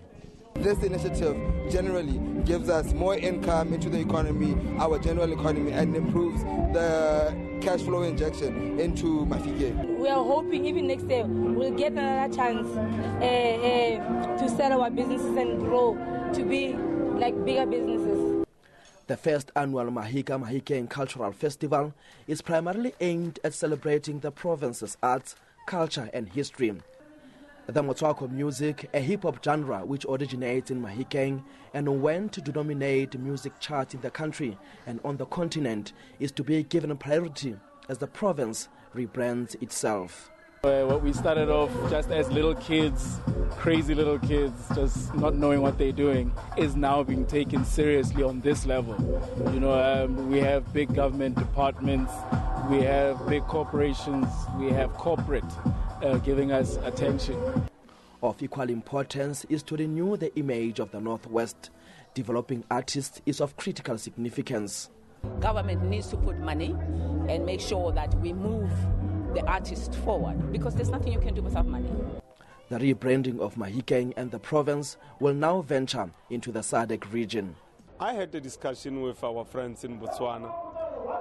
This initiative generally gives us more income into the economy, our general economy, and improves the cash flow injection into Mahikeng. We are hoping even next year we'll get another chance to set our businesses and grow to be like bigger businesses. The first annual Mahika Mahikeng Cultural Festival is primarily aimed at celebrating the province's arts, culture and history. The Motswako music, a hip-hop genre which originates in Mahikeng and went to dominate music charts in the country and on the continent, is to be given priority as the province rebrands itself. What we started off just as little kids, crazy little kids, just not knowing what they're doing, is now being taken seriously on this level. You know, we have big government departments, we have big corporations, we have corporate giving us attention. Of equal importance is to renew the image of the Northwest. Developing artists is of critical significance. Government needs to put money and make sure that we move the artist forward, because there's nothing you can do without money. The rebranding of Mahikeng and the province will now venture into the SADC region. I had a discussion with our friends in Botswana,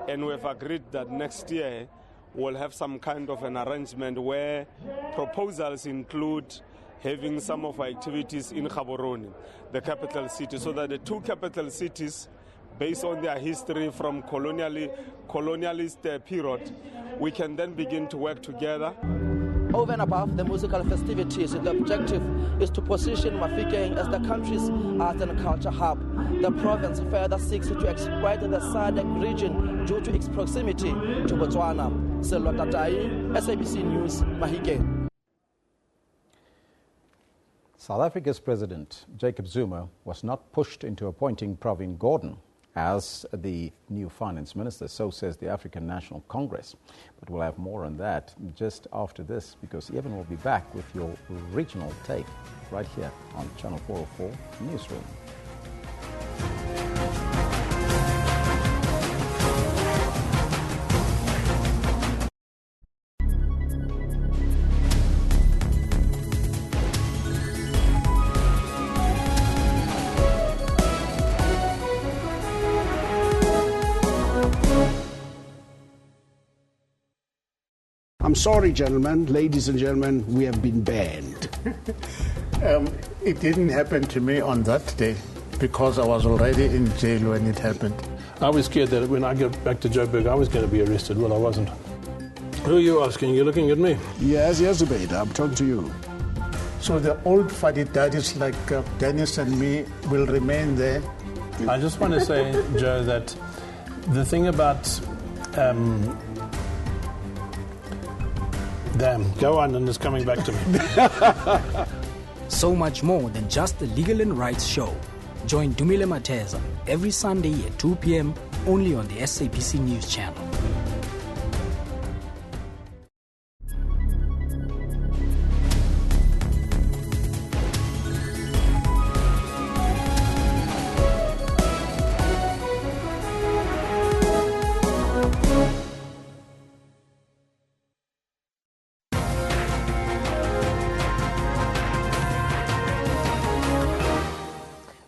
and we've agreed that next year we'll have some kind of an arrangement where proposals include having some of our activities in Gaborone, the capital city, so that the two capital cities, based on their history from colonialist period, we can then begin to work together. Over and above the musical festivities, the objective is to position Mahikeng as the country's art and culture hub. The province further seeks to exploit the SADC region due to its proximity to Botswana. Selwa Tatai, SABC News, Mahikeng. South Africa's President Jacob Zuma was not pushed into appointing Pravin Gordon as the new finance minister. So says the African National Congress. But we'll have more on that just after this, because Evan will be back with your regional take right here on Channel 404 Newsroom. I'm sorry, gentlemen, ladies and gentlemen, we have been banned. It didn't happen to me on that day because I was already in jail when it happened. I was scared that when I get back to Joburg, I was going to be arrested. Well, I wasn't. Who are you asking? You're looking at me? Yes, Zubaida, I'm talking to you. So the old fuddy-duddies like Dennis and me will remain there. I just want to say, Joe, that the thing about... Damn, go on, and it's coming back to me. So much more than just the Legal and Rights show. Join Dumile Mateza every Sunday at 2 p.m. only on the SABC News channel.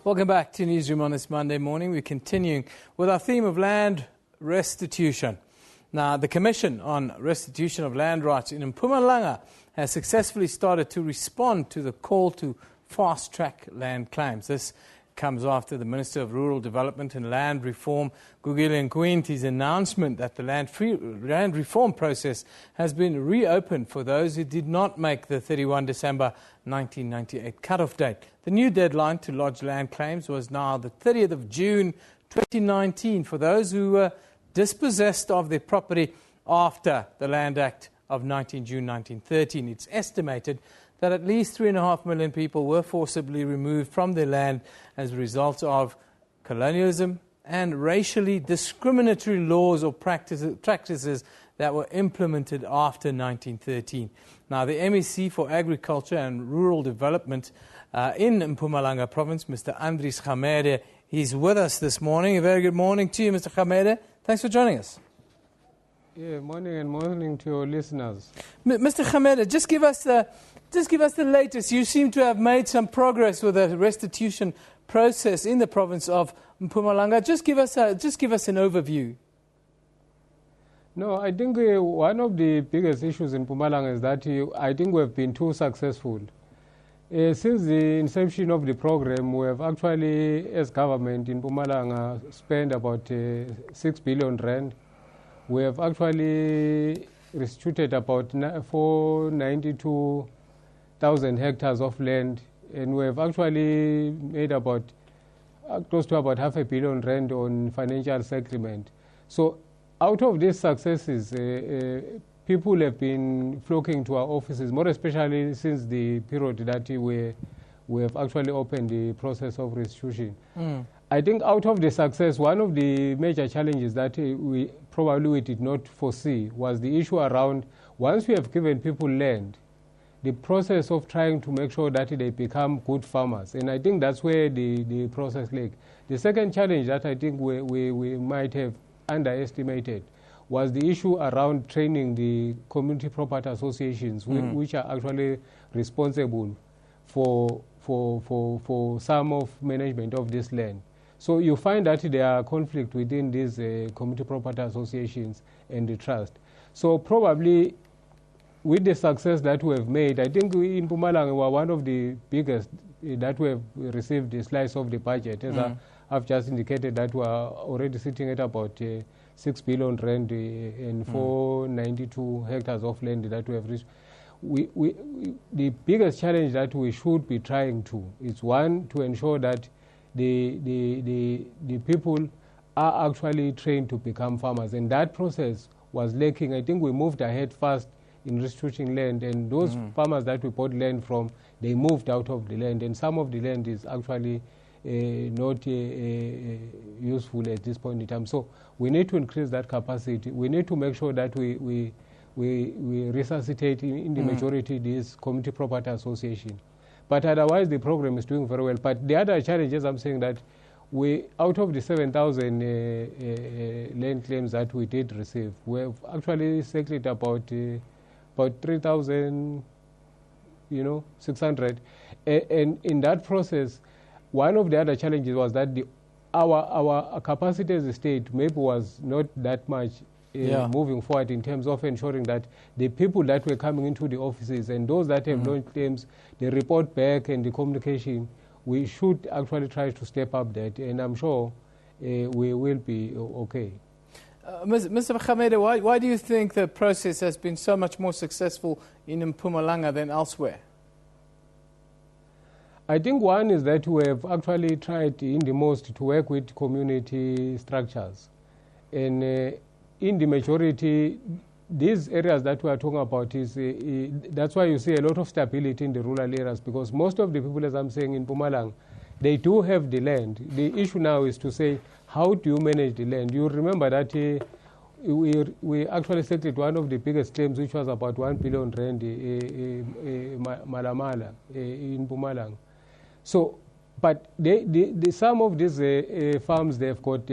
Welcome back to Newsroom on this Monday morning. We're continuing with our theme of land restitution. Now, the Commission on Restitution of Land Rights in Mpumalanga has successfully started to respond to the call to fast-track land claims. This comes after the Minister of Rural Development and Land Reform, Gugile Nkwinti's announcement that the land reform process has been reopened for those who did not make the 31 December 1998 cutoff date. The new deadline to lodge land claims was now the 30th of June 2019 for those who were dispossessed of their property after the Land Act of 19 June 1913. It's estimated that at least 3.5 million people were forcibly removed from their land as a result of colonialism and racially discriminatory laws or practices that were implemented after 1913. Now, the MEC for Agriculture and Rural Development in Mpumalanga Province, Mr. Andries Gamede, he's with us this morning. A very good morning to you, Mr. Gamede. Thanks for joining us. Yeah, morning and morning to your listeners. Mr. Gamede, just give us the latest. You seem to have made some progress with the restitution process in the province of Mpumalanga. Just give us an overview. No, I think one of the biggest issues in Mpumalanga is that I think we have been too successful. Since the inception of the program, we have actually, as government in Mpumalanga, spent about 6 billion rand. We have actually restituted about 492,000 hectares of land, and we have actually made about close to about 500 million rand on financial settlement. So out of these successes, people have been flocking to our offices, more especially since the period that we have actually opened the process of restitution. I think out of the success, one of the major challenges that we did not foresee was the issue around, once we have given people land, the process of trying to make sure that they become good farmers. And I think that's where the process lay. The second challenge that I think we might have underestimated was the issue around training the community property associations, which are actually responsible for some of management of this land. So you find that there are conflict within these community property associations and the trust. So probably with the success that we have made, I think we in Mpumalanga were one of the biggest that we have received a slice of the budget. As I've just indicated that we are already sitting at about 6 billion rand and 492 hectares of land that we have reached. The biggest challenge that we should be trying to is, one, to ensure that the people are actually trained to become farmers, and that process was lacking. I think we moved ahead fast in restituting land, and those farmers that we bought land from, they moved out of the land, and some of the land is actually not useful at this point in time. So we need to increase that capacity. We need to make sure that we resuscitate in the majority this community property association. But otherwise, the program is doing very well. But the other challenges, I'm saying that out of the 7,000 land claims that we did receive, we have actually settled about 3,000, 600. And in that process, one of the other challenges was that our capacity as a state maybe was not that much moving forward in terms of ensuring that the people that were coming into the offices and those that have no claims, the report back and the communication, we should actually try to step up that, and I'm sure we will be okay. Mr. Khamede, why do you think the process has been so much more successful in Mpumalanga than elsewhere? I think one is that we have actually tried in the most to work with community structures. And in the majority, these areas that we are talking about, that's why you see a lot of stability in the rural areas, because most of the people, as I'm saying, in Mpumalanga, they do have the land. The issue now is to say, how do you manage the land? You remember that we actually settled one of the biggest claims, which was about 1 billion rand Malamala in Mpumalanga. So, but some of these farms, they've got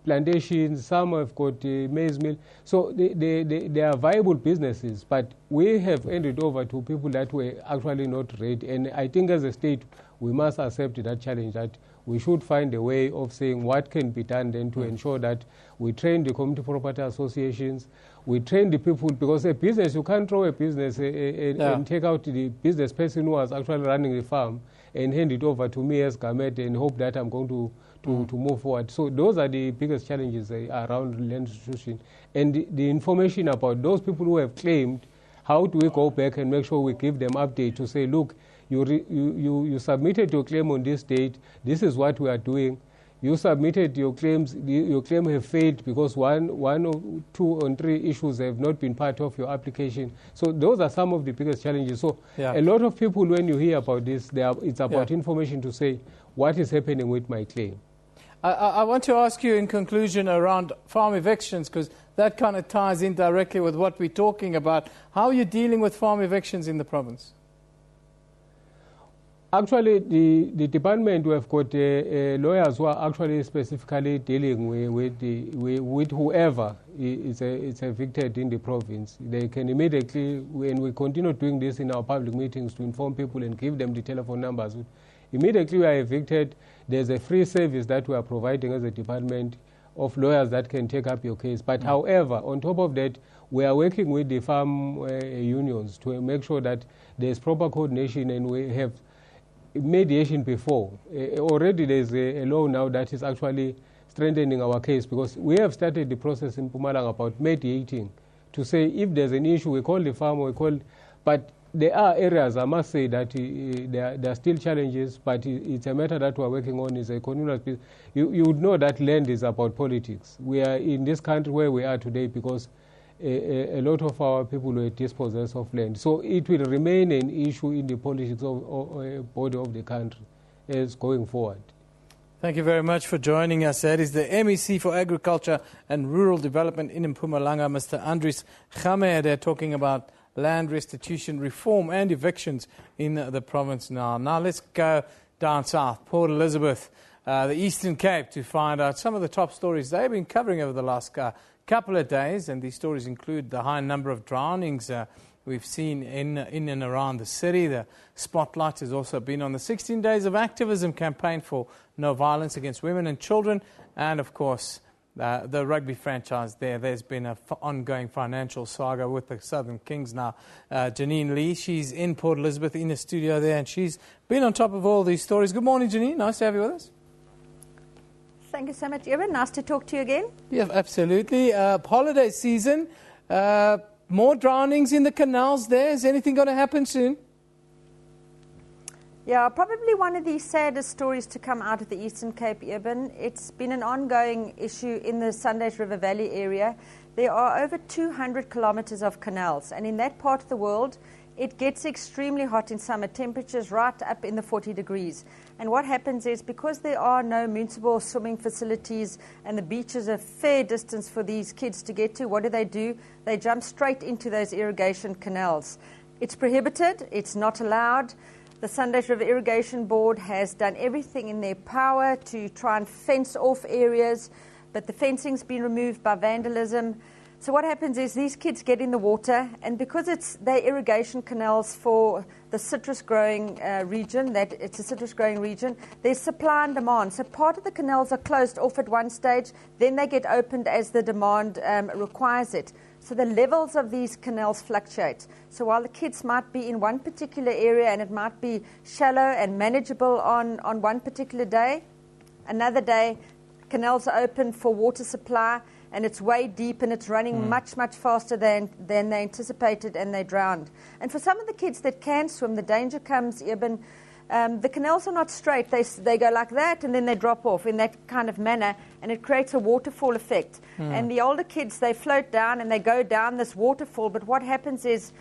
plantations, some have got maize mill. So they are viable businesses, but we have handed over to people that were actually not ready. And I think as a state, we must accept that challenge, that we should find a way of saying what can be done then to ensure that we train the community property associations, we train the people, because a business, you can't throw a business and take out the business person who was actually running the farm and hand it over to me as Gamet and hope that I'm going to move forward. So those are the biggest challenges around land restitution. And the information about those people who have claimed, how do we go back and make sure we give them update to say, look, you submitted your claim on this date, this is what we are doing. You submitted your claims, your claim have failed because one or two or three issues have not been part of your application. So those are some of the biggest challenges. So a lot of people, when you hear about this, it's about information to say, what is happening with my claim? I want to ask you in conclusion around farm evictions, because that kind of ties in directly with what we're talking about. How are you dealing with farm evictions in the province? Actually, the department, we have got lawyers who are actually specifically dealing with whoever is evicted in the province. They can immediately, when we continue doing this in our public meetings to inform people and give them the telephone numbers, immediately we are evicted, there's a free service that we are providing as a department of lawyers that can take up your case. But however, on top of that, we are working with the farm unions to make sure that there's proper coordination, and we have mediation before. Already there's a law now that is actually strengthening our case, because we have started the process in Mpumalanga about mediating to say if there's an issue, we call the farmer, but there are areas, I must say, that there are still challenges, but it's a matter that we're working on. Is a communal piece. You would know that land is about politics. We are in this country where we are today because a lot of our people were dispossessed of land. So it will remain an issue in the politics of body of the country as going forward. Thank you very much for joining us. That is the MEC for Agriculture and Rural Development in Mpumalanga, Mr. Andries Khamede, talking about land restitution reform and evictions in the province now. Now let's go down south, Port Elizabeth, the Eastern Cape, to find out some of the top stories they've been covering over the last couple of days, and these stories include the high number of drownings we've seen in and around the city. The spotlight has also been on the 16 Days of Activism campaign for no violence against women and children, and of course the rugby franchise there. There's been an ongoing financial saga with the Southern Kings now. Janine Lee, she's in Port Elizabeth in the studio there, and she's been on top of all these stories. Good morning, Janine. Nice to have you with us. Thank you so much, Evan. Nice to talk to you again. Yeah, absolutely. Holiday season, more drownings in the canals there. Is anything going to happen soon? Yeah, probably one of the saddest stories to come out of the Eastern Cape, Evan. It's been an ongoing issue in the Sundays River Valley area. There are over 200 kilometers of canals, and in that part of the world, it gets extremely hot in summer, temperatures right up in the 40 degrees. And what happens is, because there are no municipal swimming facilities and the beach is a fair distance for these kids to get to, what do? They jump straight into those irrigation canals. It's prohibited, it's not allowed. The Sundays River Irrigation Board has done everything in their power to try and fence off areas, but the fencing's been removed by vandalism. So what happens is these kids get in the water, and because they're irrigation canals for the citrus growing region, that it's a citrus growing region, there's supply and demand. So part of the canals are closed off at one stage, then they get opened as the demand requires it. So the levels of these canals fluctuate. So while the kids might be in one particular area and it might be shallow and manageable on one particular day, another day canals are open for water supply, and it's way deep and it's running much, much faster than they anticipated, and they drowned. And for some of the kids that can swim, the danger comes, Eben, the canals are not straight. They go like that and then they drop off in that kind of manner, and it creates a waterfall effect. And the older kids, they float down and they go down this waterfall, but what happens is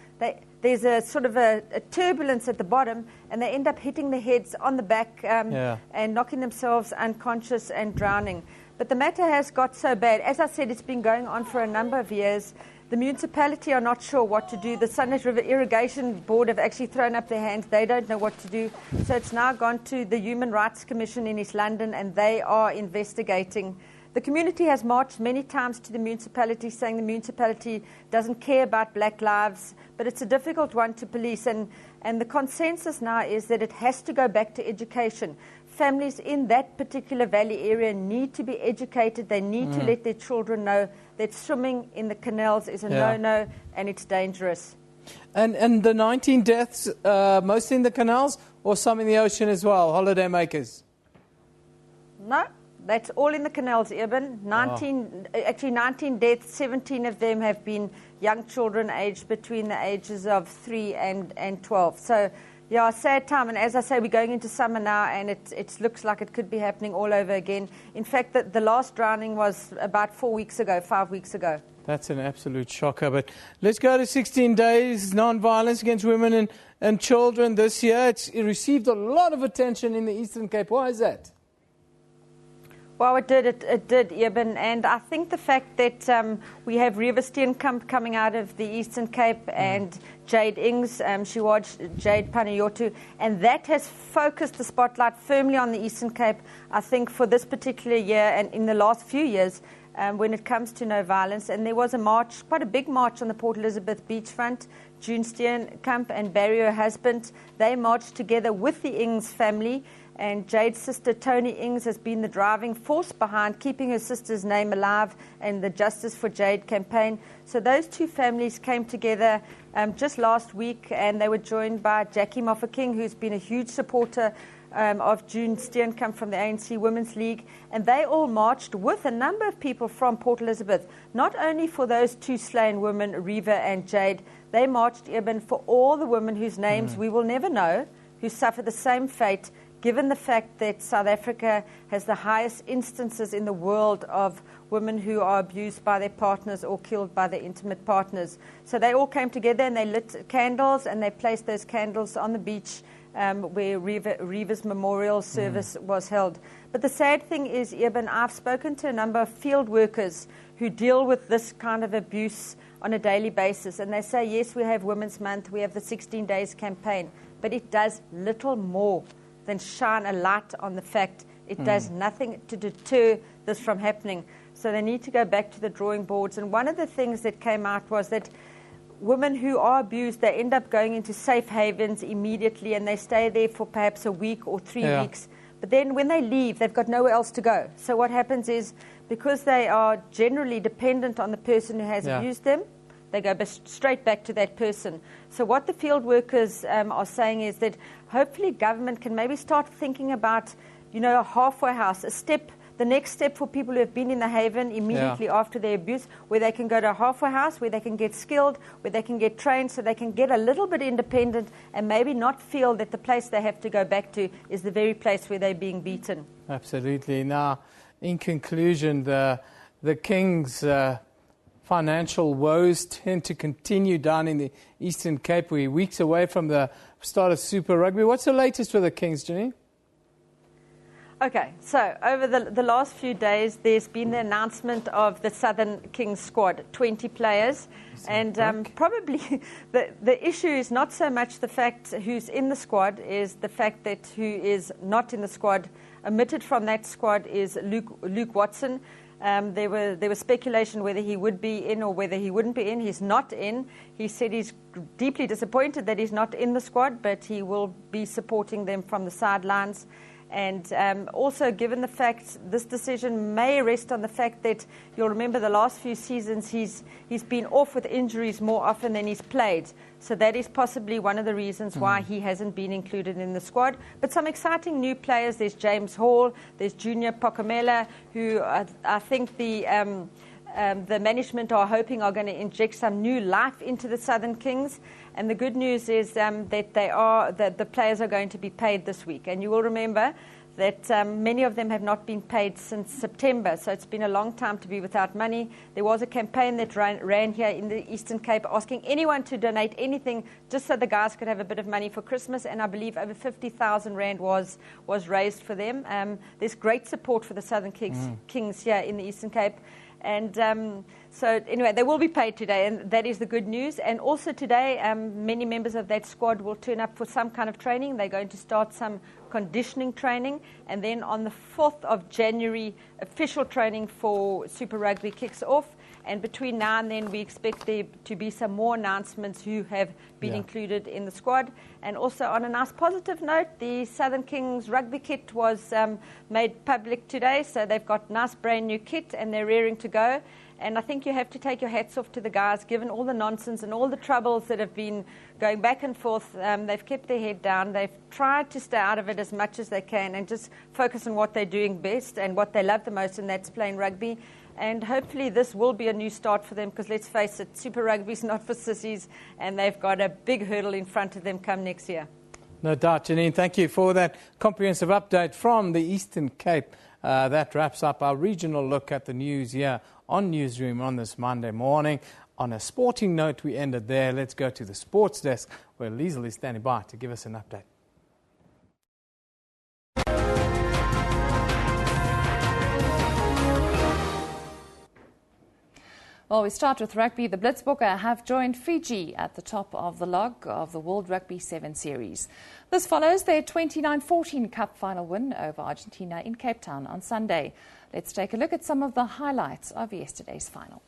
there's a sort of a turbulence at the bottom, and they end up hitting their heads on the back and knocking themselves unconscious and drowning. But the matter has got so bad. As I said, it's been going on for a number of years. The municipality are not sure what to do. The Sundays River Irrigation Board have actually thrown up their hands. They don't know what to do. So it's now gone to the Human Rights Commission in East London, and they are investigating. The community has marched many times to the municipality, saying the municipality doesn't care about black lives, but it's a difficult one to police. And the consensus now is that it has to go back to education. Families in that particular valley area need to be educated. They need to let their children know that swimming in the canals is a no-no, and it's dangerous. And the 19 deaths, mostly in the canals, or some in the ocean as well, holiday makers? No, that's all in the canals, Eben. 19 deaths, 17 of them have been young children aged between the ages of 3 and 12. So, yeah, sad time. And as I say, we're going into summer now, and it looks like it could be happening all over again. In fact, the last drowning was about 5 weeks ago. That's an absolute shocker. But let's go to 16 days, non-violence against women and children this year. It received a lot of attention in the Eastern Cape. Why is that? Well, it did, Eben, and I think the fact that we have Reeva Steenkamp coming out of the Eastern Cape and Jade Ings, she watched Jade Panayotu, and that has focused the spotlight firmly on the Eastern Cape, I think, for this particular year and in the last few years when it comes to no violence. And there was a march, quite a big march on the Port Elizabeth beachfront. June Steenkamp and Barry, her husband, they marched together with the Ings family. And Jade's sister, Tony Ings, has been the driving force behind keeping her sister's name alive and the Justice for Jade campaign. So those two families came together just last week, and they were joined by Jackie Moffaking, who's been a huge supporter of June Steenkamp from the ANC Women's League. And they all marched with a number of people from Port Elizabeth, not only for those two slain women, Reeva and Jade. They marched, Eben, for all the women whose names we will never know, who suffer the same fate, given the fact that South Africa has the highest instances in the world of women who are abused by their partners or killed by their intimate partners. So they all came together and they lit candles, and they placed those candles on the beach where Reeva's memorial service was held. But the sad thing is, Eben, I've spoken to a number of field workers who deal with this kind of abuse on a daily basis, and they say, yes, we have Women's Month, we have the 16 Days campaign, but it does little more than shine a light on the fact it does nothing to deter this from happening. So they need to go back to the drawing boards. And one of the things that came out was that women who are abused, they end up going into safe havens immediately, and they stay there for perhaps a week or 3 weeks. But then when they leave, they've got nowhere else to go. So what happens is, because they are generally dependent on the person who has abused them, they go straight back to that person. So what the field workers are saying is that hopefully government can maybe start thinking about, a halfway house, the next step for people who have been in the haven immediately after their abuse, where they can go to a halfway house, where they can get skilled, where they can get trained, so they can get a little bit independent and maybe not feel that the place they have to go back to is the very place where they're being beaten. Absolutely. Now, in conclusion, the King's financial woes tend to continue down in the Eastern Cape. We're weeks away from the start of Super Rugby. What's the latest with the Kings, Janine? Okay, so over the last few days, there's been the announcement of the Southern Kings squad, 20 players. And probably the issue is not so much the fact who's in the squad, is the fact that who is not in the squad. Omitted from that squad is Luke Watson. There was speculation whether he would be in or whether he wouldn't be in. He's not in. He said he's deeply disappointed that he's not in the squad, but he will be supporting them from the sidelines. And also, given the fact this decision may rest on the fact that you'll remember the last few seasons he's been off with injuries more often than he's played. So that is possibly one of the reasons why he hasn't been included in the squad. But some exciting new players. There's James Hall, there's Junior Pokomela, who I think the management are hoping are going to inject some new life into the Southern Kings. And the good news is that the players are going to be paid this week. And you will remember that many of them have not been paid since September. So it's been a long time to be without money. There was a campaign that ran here in the Eastern Cape asking anyone to donate anything just so the guys could have a bit of money for Christmas. And I believe over 50,000 Rand was raised for them. There's great support for the Southern Kings here in the Eastern Cape. And so anyway, they will be paid today, and that is the good news. And also today, many members of that squad will turn up for some kind of training. They're going to start some conditioning training. And then on the 4th of January, official training for Super Rugby kicks off. And between now and then, we expect there to be some more announcements who have been included in the squad. And also, on a nice positive note, the Southern Kings rugby kit was made public today. So they've got nice brand new kit, and they're raring to go. And I think you have to take your hats off to the guys, given all the nonsense and all the troubles that have been going back and forth. They've kept their head down. They've tried to stay out of it as much as they can and just focus on what they're doing best and what they love the most, and that's playing rugby. And hopefully this will be a new start for them, because let's face it, Super Rugby is not for sissies, and they've got a big hurdle in front of them come next year. No doubt, Janine. Thank you for that comprehensive update from the Eastern Cape. That wraps up our regional look at the news here on Newsroom on this Monday morning. On a sporting note, we ended there. Let's go to the sports desk, where Liesl is standing by to give us an update. Well, we start with rugby. The Blitzbokke have joined Fiji at the top of the log of the World Rugby 7 Series. This follows their 29-14 Cup final win over Argentina in Cape Town on Sunday. Let's take a look at some of the highlights of yesterday's final.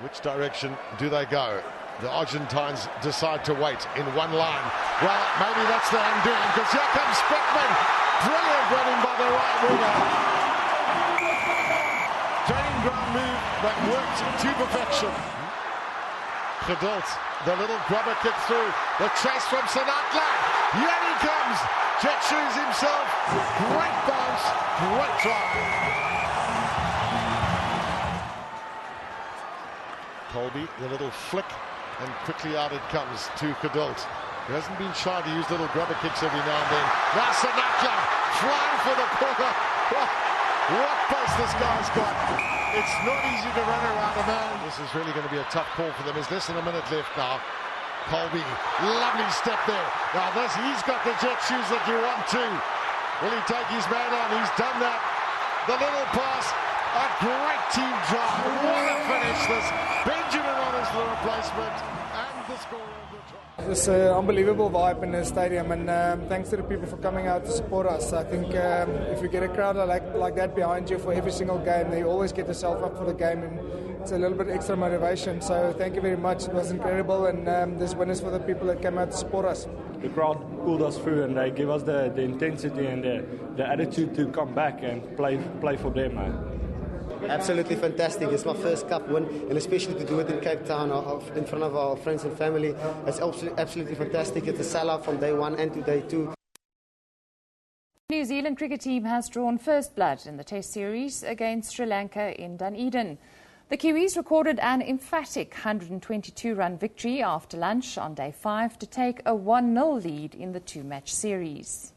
Which direction do they go? The Argentines decide to wait in one line. Well, maybe that's the undoing, because here comes Speckman. Brilliant running by the right winger. Training ground move that worked to perfection. Geduld, the little grubber kick through. The chase from Sinatla. Here he comes. Jet shoes himself. Great bounce, great try. Colby, the little flick, and quickly out it comes to Geduld. He hasn't been shy to use little grubber kicks every now and then. Now Sinatla flying for the corner. What pace this guy's got. It's not easy to run around a man. This is really going to be a tough call for them. There's less than a minute left now. Colby, lovely step there. Now he's got the jet shoes that you want to. Will he take his man on? He's done that. The little pass. A great team drive. What a finish this. Benjamin on his replacement. And the score of the try. It's an unbelievable vibe in the stadium, and thanks to the people for coming out to support us. I think if you get a crowd like that behind you for every single game, then you always get yourself up for the game, and it's a little bit extra motivation. So thank you very much. It was incredible, and this win is for the people that came out to support us. The crowd pulled us through, and they give us the intensity and the attitude to come back and play for them, man. Absolutely fantastic. It's my first cup win, and especially to do it in Cape Town in front of our friends and family. It's absolutely fantastic. It's a sellout from day one and to day two. The New Zealand cricket team has drawn first blood in the Test series against Sri Lanka in Dunedin. The Kiwis recorded an emphatic 122-run victory after lunch on day 5 to take a 1-0 lead in the two-match series.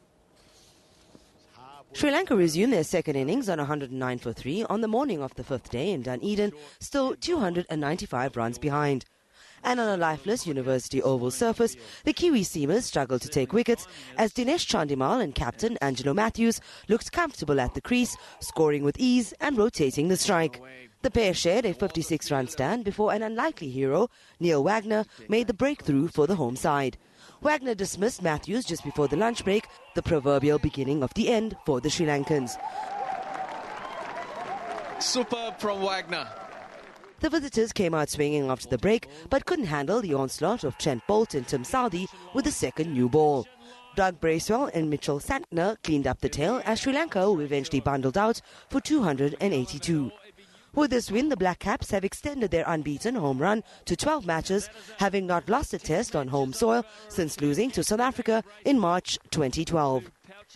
Sri Lanka resumed their second innings on 109 for 3 on the morning of the fifth day in Dunedin, still 295 runs behind. And on a lifeless University Oval surface, the Kiwi seamers struggled to take wickets as Dinesh Chandimal and captain Angelo Matthews looked comfortable at the crease, scoring with ease and rotating the strike. The pair shared a 56-run stand before an unlikely hero, Neil Wagner, made the breakthrough for the home side. Wagner dismissed Matthews just before the lunch break, the proverbial beginning of the end for the Sri Lankans. Superb from Wagner. The visitors came out swinging after the break, but couldn't handle the onslaught of Trent Bolt and Tim Southee with the second new ball. Doug Bracewell and Mitchell Santner cleaned up the tail as Sri Lanka were eventually bundled out for 282. With this win, the Black Caps have extended their unbeaten home run to 12 matches, having not lost a test on home soil since losing to South Africa in March 2012.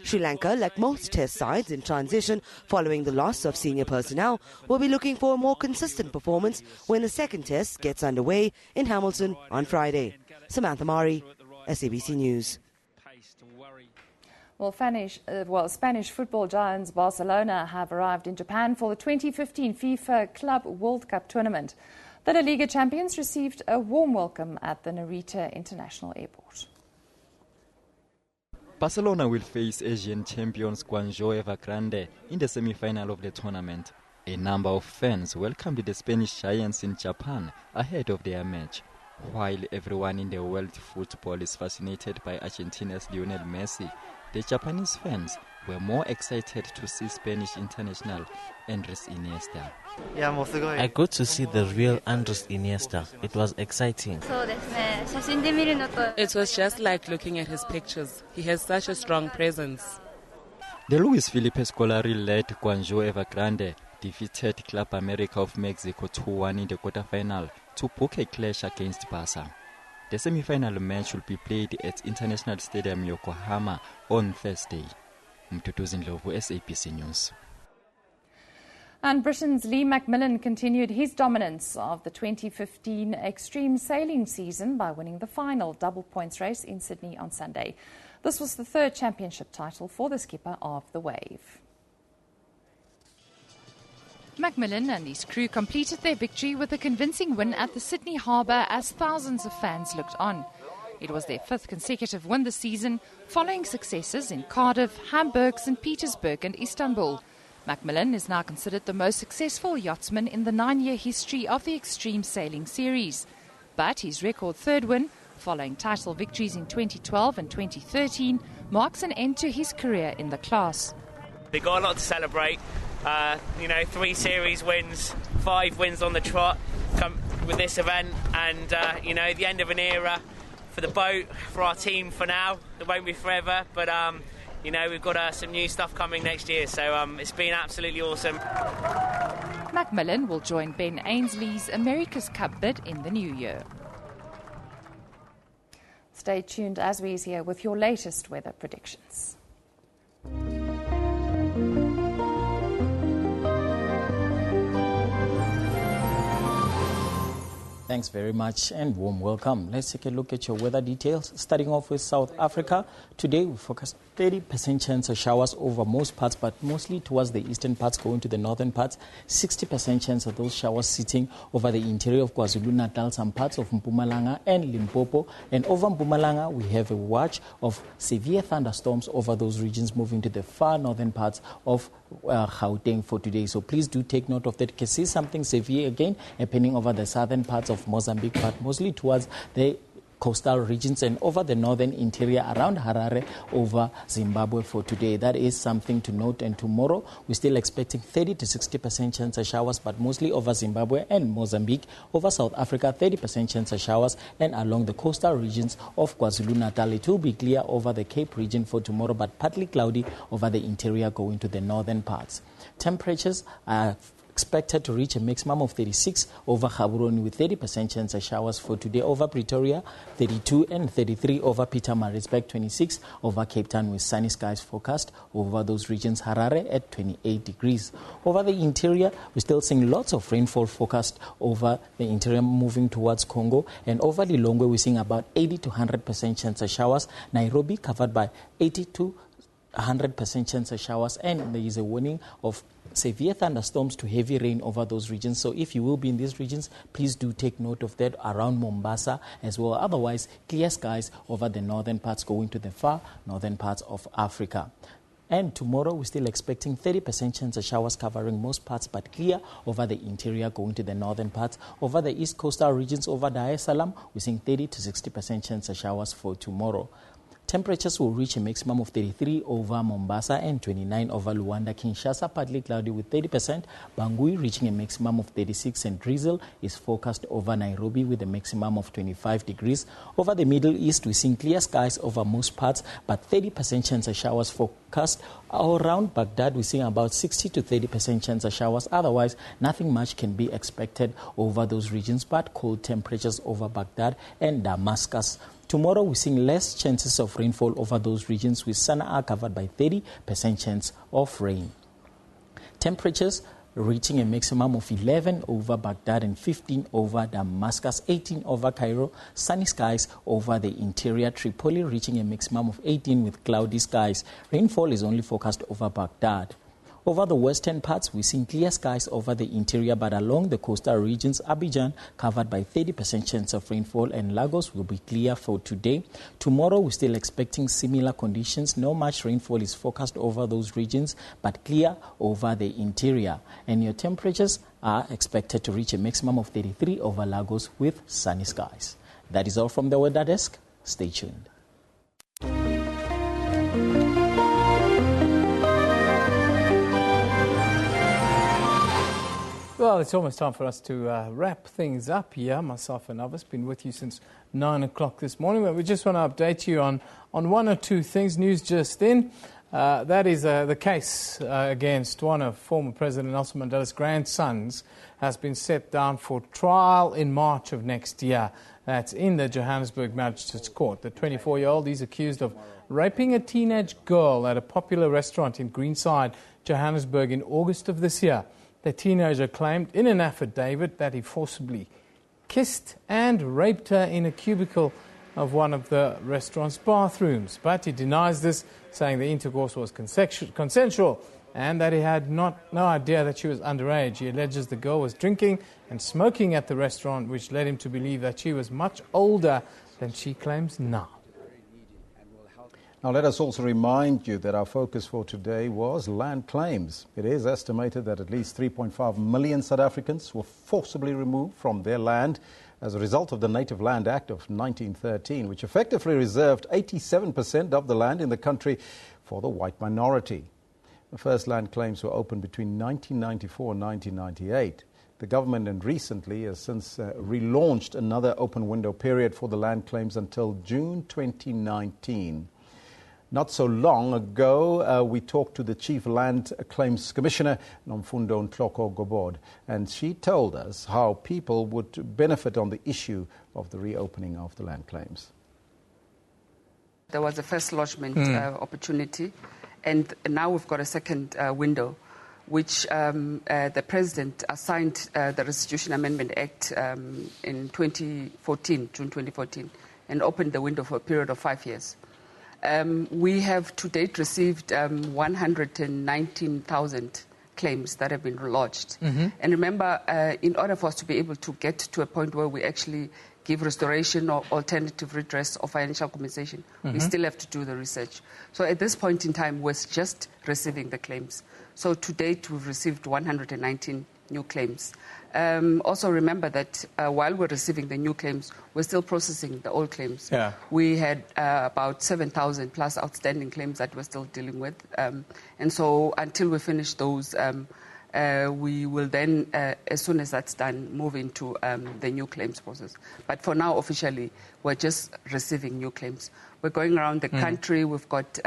Sri Lanka, like most test sides in transition following the loss of senior personnel, will be looking for a more consistent performance when the second test gets underway in Hamilton on Friday. Samantha Mari, SABC News. Well, Spanish football giants Barcelona have arrived in Japan for the 2015 FIFA Club World Cup tournament. The La Liga champions received a warm welcome at the Narita International Airport. Barcelona will face Asian champions Guangzhou Evergrande in the semi-final of the tournament. A number of fans welcomed the Spanish giants in Japan ahead of their match. While everyone in the world football is fascinated by Argentina's Lionel Messi, the Japanese fans were more excited to see Spanish international Andres Iniesta. I got to see the real Andres Iniesta. It was exciting. It was just like looking at his pictures. He has such a strong presence. The Luis Felipe Scolari-led Guangzhou Evergrande defeated Club America of Mexico 2-1 in the quarterfinal to book a clash against Barca. The semi-final match will be played at International Stadium Yokohama on Thursday. Mtutuzi Ndlovu, SABC News. And Britain's Lee McMillan continued his dominance of the 2015 extreme sailing season by winning the final double points race in Sydney on Sunday. This was the third championship title for the skipper of the Wave. McMillan and his crew completed their victory with a convincing win at the Sydney Harbour as thousands of fans looked on. It was their fifth consecutive win this season, following successes in Cardiff, Hamburg, St. Petersburg and Istanbul. McMillan is now considered the most successful yachtsman in the 9-year history of the Extreme Sailing Series. But his record third win, following title victories in 2012 and 2013, marks an end to his career in the class. They got a lot to celebrate. 3 series wins, 5 wins on the trot come with this event, and the end of an era for the boat, for our team for now. It won't be forever, but we've got some new stuff coming next year, so it's been absolutely awesome. McMillan will join Ben Ainsley's America's Cup bid in the new year. Stay tuned as we is here with your latest weather predictions. Thanks very much and warm welcome. Let's take a look at your weather details. Starting off with South Africa. Today we forecast 30% chance of showers over most parts, but mostly towards the eastern parts going to the northern parts. 60% chance of those showers sitting over the interior of KwaZulu-Natal, some parts of Mpumalanga and Limpopo. And over Mpumalanga we have a watch of severe thunderstorms over those regions moving to the far northern parts of Gauteng for today. So please do take note of that. You can see something severe again happening over the southern parts of Mozambique, but mostly towards the coastal regions and over the northern interior around Harare over Zimbabwe for today. That is something to note. And tomorrow we're still expecting 30 to 60% chance of showers, but mostly over Zimbabwe and Mozambique. Over South Africa, 30% chance of showers, and along the coastal regions of KwaZulu-Natal. It will be clear over the Cape region for tomorrow, but partly cloudy over the interior going to the northern parts. Temperatures are expected to reach a maximum of 36 over Gaborone with 30% chance of showers for today. Over Pretoria, 32 and 33 over Pietermaritzburg, 26 over Cape Town with sunny skies forecast over those regions. Harare at 28 degrees. Over the interior, we're still seeing lots of rainfall forecast over the interior moving towards Congo. And over Lilongwe, we're seeing about 80 to 100% chance of showers. Nairobi covered by 80 to 100% chance of showers, and there is a warning of severe thunderstorms to heavy rain over those regions. So if you will be in these regions, please do take note of that around Mombasa as well. Otherwise, clear skies over the northern parts going to the far northern parts of Africa. And tomorrow, we're still expecting 30% chance of showers covering most parts, but clear over the interior going to the northern parts. Over the east coastal regions over Dar es Salaam, we're seeing 30 to 60% chance of showers for tomorrow. Temperatures will reach a maximum of 33 over Mombasa and 29 over Luanda. Kinshasa, partly cloudy with 30%. Bangui reaching a maximum of 36, and drizzle is forecast over Nairobi with a maximum of 25 degrees. Over the Middle East, we're seeing clear skies over most parts, but 30% chance of showers forecast. Around Baghdad, we're seeing about 60 to 30% chance of showers. Otherwise, nothing much can be expected over those regions, but cold temperatures over Baghdad and Damascus. Tomorrow, we're seeing less chances of rainfall over those regions, with Sana'a covered by 30% chance of rain. Temperatures reaching a maximum of 11 over Baghdad and 15 over Damascus, 18 over Cairo, sunny skies over the interior. Tripoli reaching a maximum of 18 with cloudy skies. Rainfall is only forecast over Baghdad. Over the western parts, we're seeing clear skies over the interior, but along the coastal regions, Abidjan covered by 30% chance of rainfall, and Lagos will be clear for today. Tomorrow, we're still expecting similar conditions. No much rainfall is forecast over those regions, but clear over the interior. And your temperatures are expected to reach a maximum of 33 over Lagos with sunny skies. That is all from the Weather Desk. Stay tuned. Well, it's almost time for us to wrap things up here. Myself and others been with you since 9 o'clock this morning, but we just want to update you on one or two things. News just in. That is the case against one of former President Nelson Mandela's grandsons has been set down for trial in March of next year. That's in the Johannesburg Magistrates Court. The 24-year-old is accused of raping a teenage girl at a popular restaurant in Greenside, Johannesburg in August of this year. The teenager claimed in an affidavit that he forcibly kissed and raped her in a cubicle of one of the restaurant's bathrooms. But he denies this, saying the intercourse was consensual and that he had no idea that she was underage. He alleges the girl was drinking and smoking at the restaurant, which led him to believe that she was much older than she claims now. Now, let us also remind you that our focus for today was land claims. It is estimated that at least 3.5 million South Africans were forcibly removed from their land as a result of the Native Land Act of 1913, which effectively reserved 87% of the land in the country for the white minority. The first land claims were opened between 1994 and 1998. The government and recently has since relaunched another open window period for the land claims until June 2019. Not so long ago, we talked to the Chief Land Claims Commissioner, Nomfundo Ntloko Gobod, and she told us how people would benefit on the issue of the reopening of the land claims. There was a first lodgement opportunity, and now we've got a second window, which the President assigned the Restitution Amendment Act in 2014, June 2014, and opened the window for a period of 5 years. We have to date received 119,000 claims that have been lodged. And remember, in order for us to be able to get to a point where we actually give restoration or alternative redress or financial compensation, we still have to do the research. So at this point in time, we're just receiving the claims. So to date, we've received 119 new claims. Also remember that while we're receiving the new claims, we're still processing the old claims. Yeah. We had about 7,000 plus outstanding claims that we're still dealing with. And so until we finish those, we will then, as soon as that's done, move into the new claims process. But for now, officially, we're just receiving new claims. We're going around the country. We've got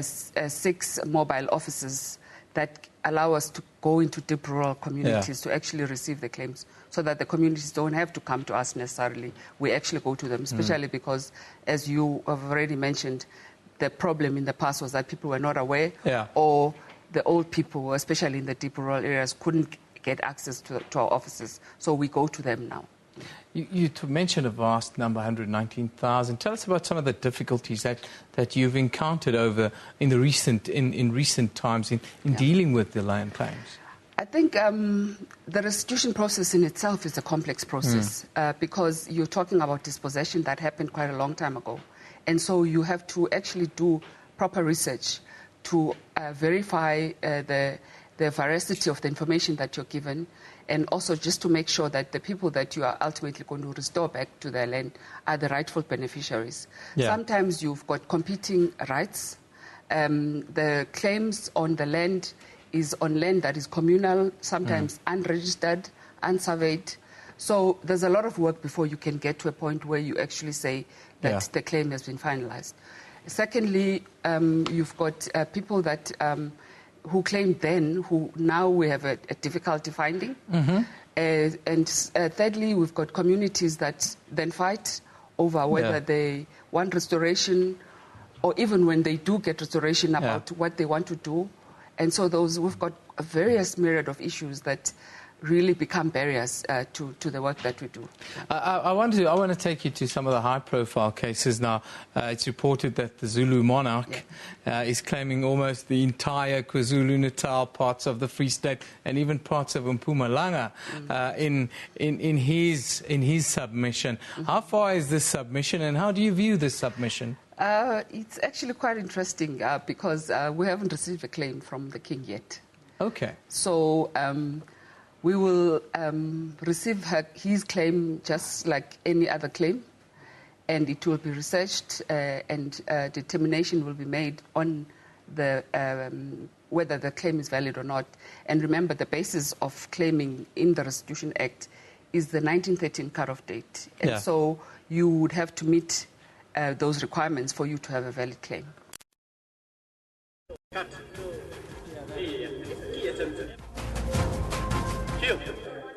6 mobile offices that allow us to go into deep rural communities to actually receive the claims, so that the communities don't have to come to us necessarily. We actually go to them, especially because, as you have already mentioned, the problem in the past was that people were not aware, or the old people, especially in the deep rural areas, couldn't get access to our offices. So we go to them now. You mentioned a vast number, 119,000. Tell us about some of the difficulties that you've encountered in recent times in dealing with the land claims. I think the restitution process in itself is a complex process because you're talking about dispossession that happened quite a long time ago. And so you have to actually do proper research to verify the veracity of the information that you're given, and also just to make sure that the people that you are ultimately going to restore back to their land are the rightful beneficiaries. Yeah. Sometimes you've got competing rights. The claims on the land is on land that is communal, sometimes unregistered, unsurveyed. So there's a lot of work before you can get to a point where you actually say that the claim has been finalized. Secondly, you've got people that who claimed then, who now we have a difficulty finding. And thirdly, we've got communities that then fight over whether they want restoration, or even when they do get restoration, about what they want to do. And so we've got a various myriad of issues that really become barriers to the work that we do. I want to take you to some of the high-profile cases now. It's reported that the Zulu monarch is claiming almost the entire KwaZulu-Natal, parts of the Free State, and even parts of Mpumalanga in his submission. How far is this submission, and how do you view this submission? It's actually quite interesting because we haven't received a claim from the king yet. Okay. So we will receive his claim just like any other claim, and it will be researched and determination will be made on the whether the claim is valid or not. And remember, the basis of claiming in the Restitution Act is the 1913 cut-off date. And so you would have to meet those requirements for you to have a valid claim.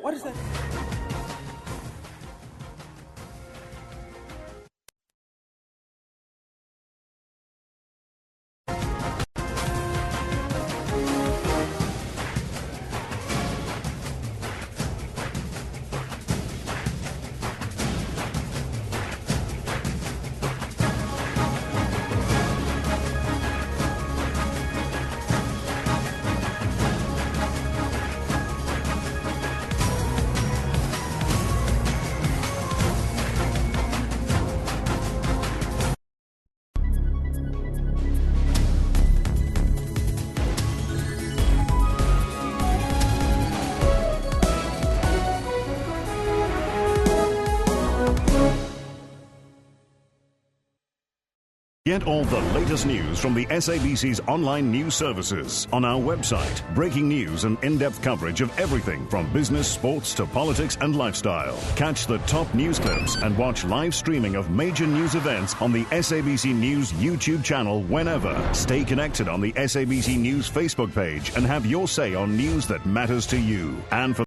What is that? Get all the latest news from the SABC's online news services on our website. Breaking news and in-depth coverage of everything from business, sports to politics and lifestyle. Catch the top news clips and watch live streaming of major news events on the SABC News YouTube channel whenever. Stay connected on the SABC News Facebook page and have your say on news that matters to you. And for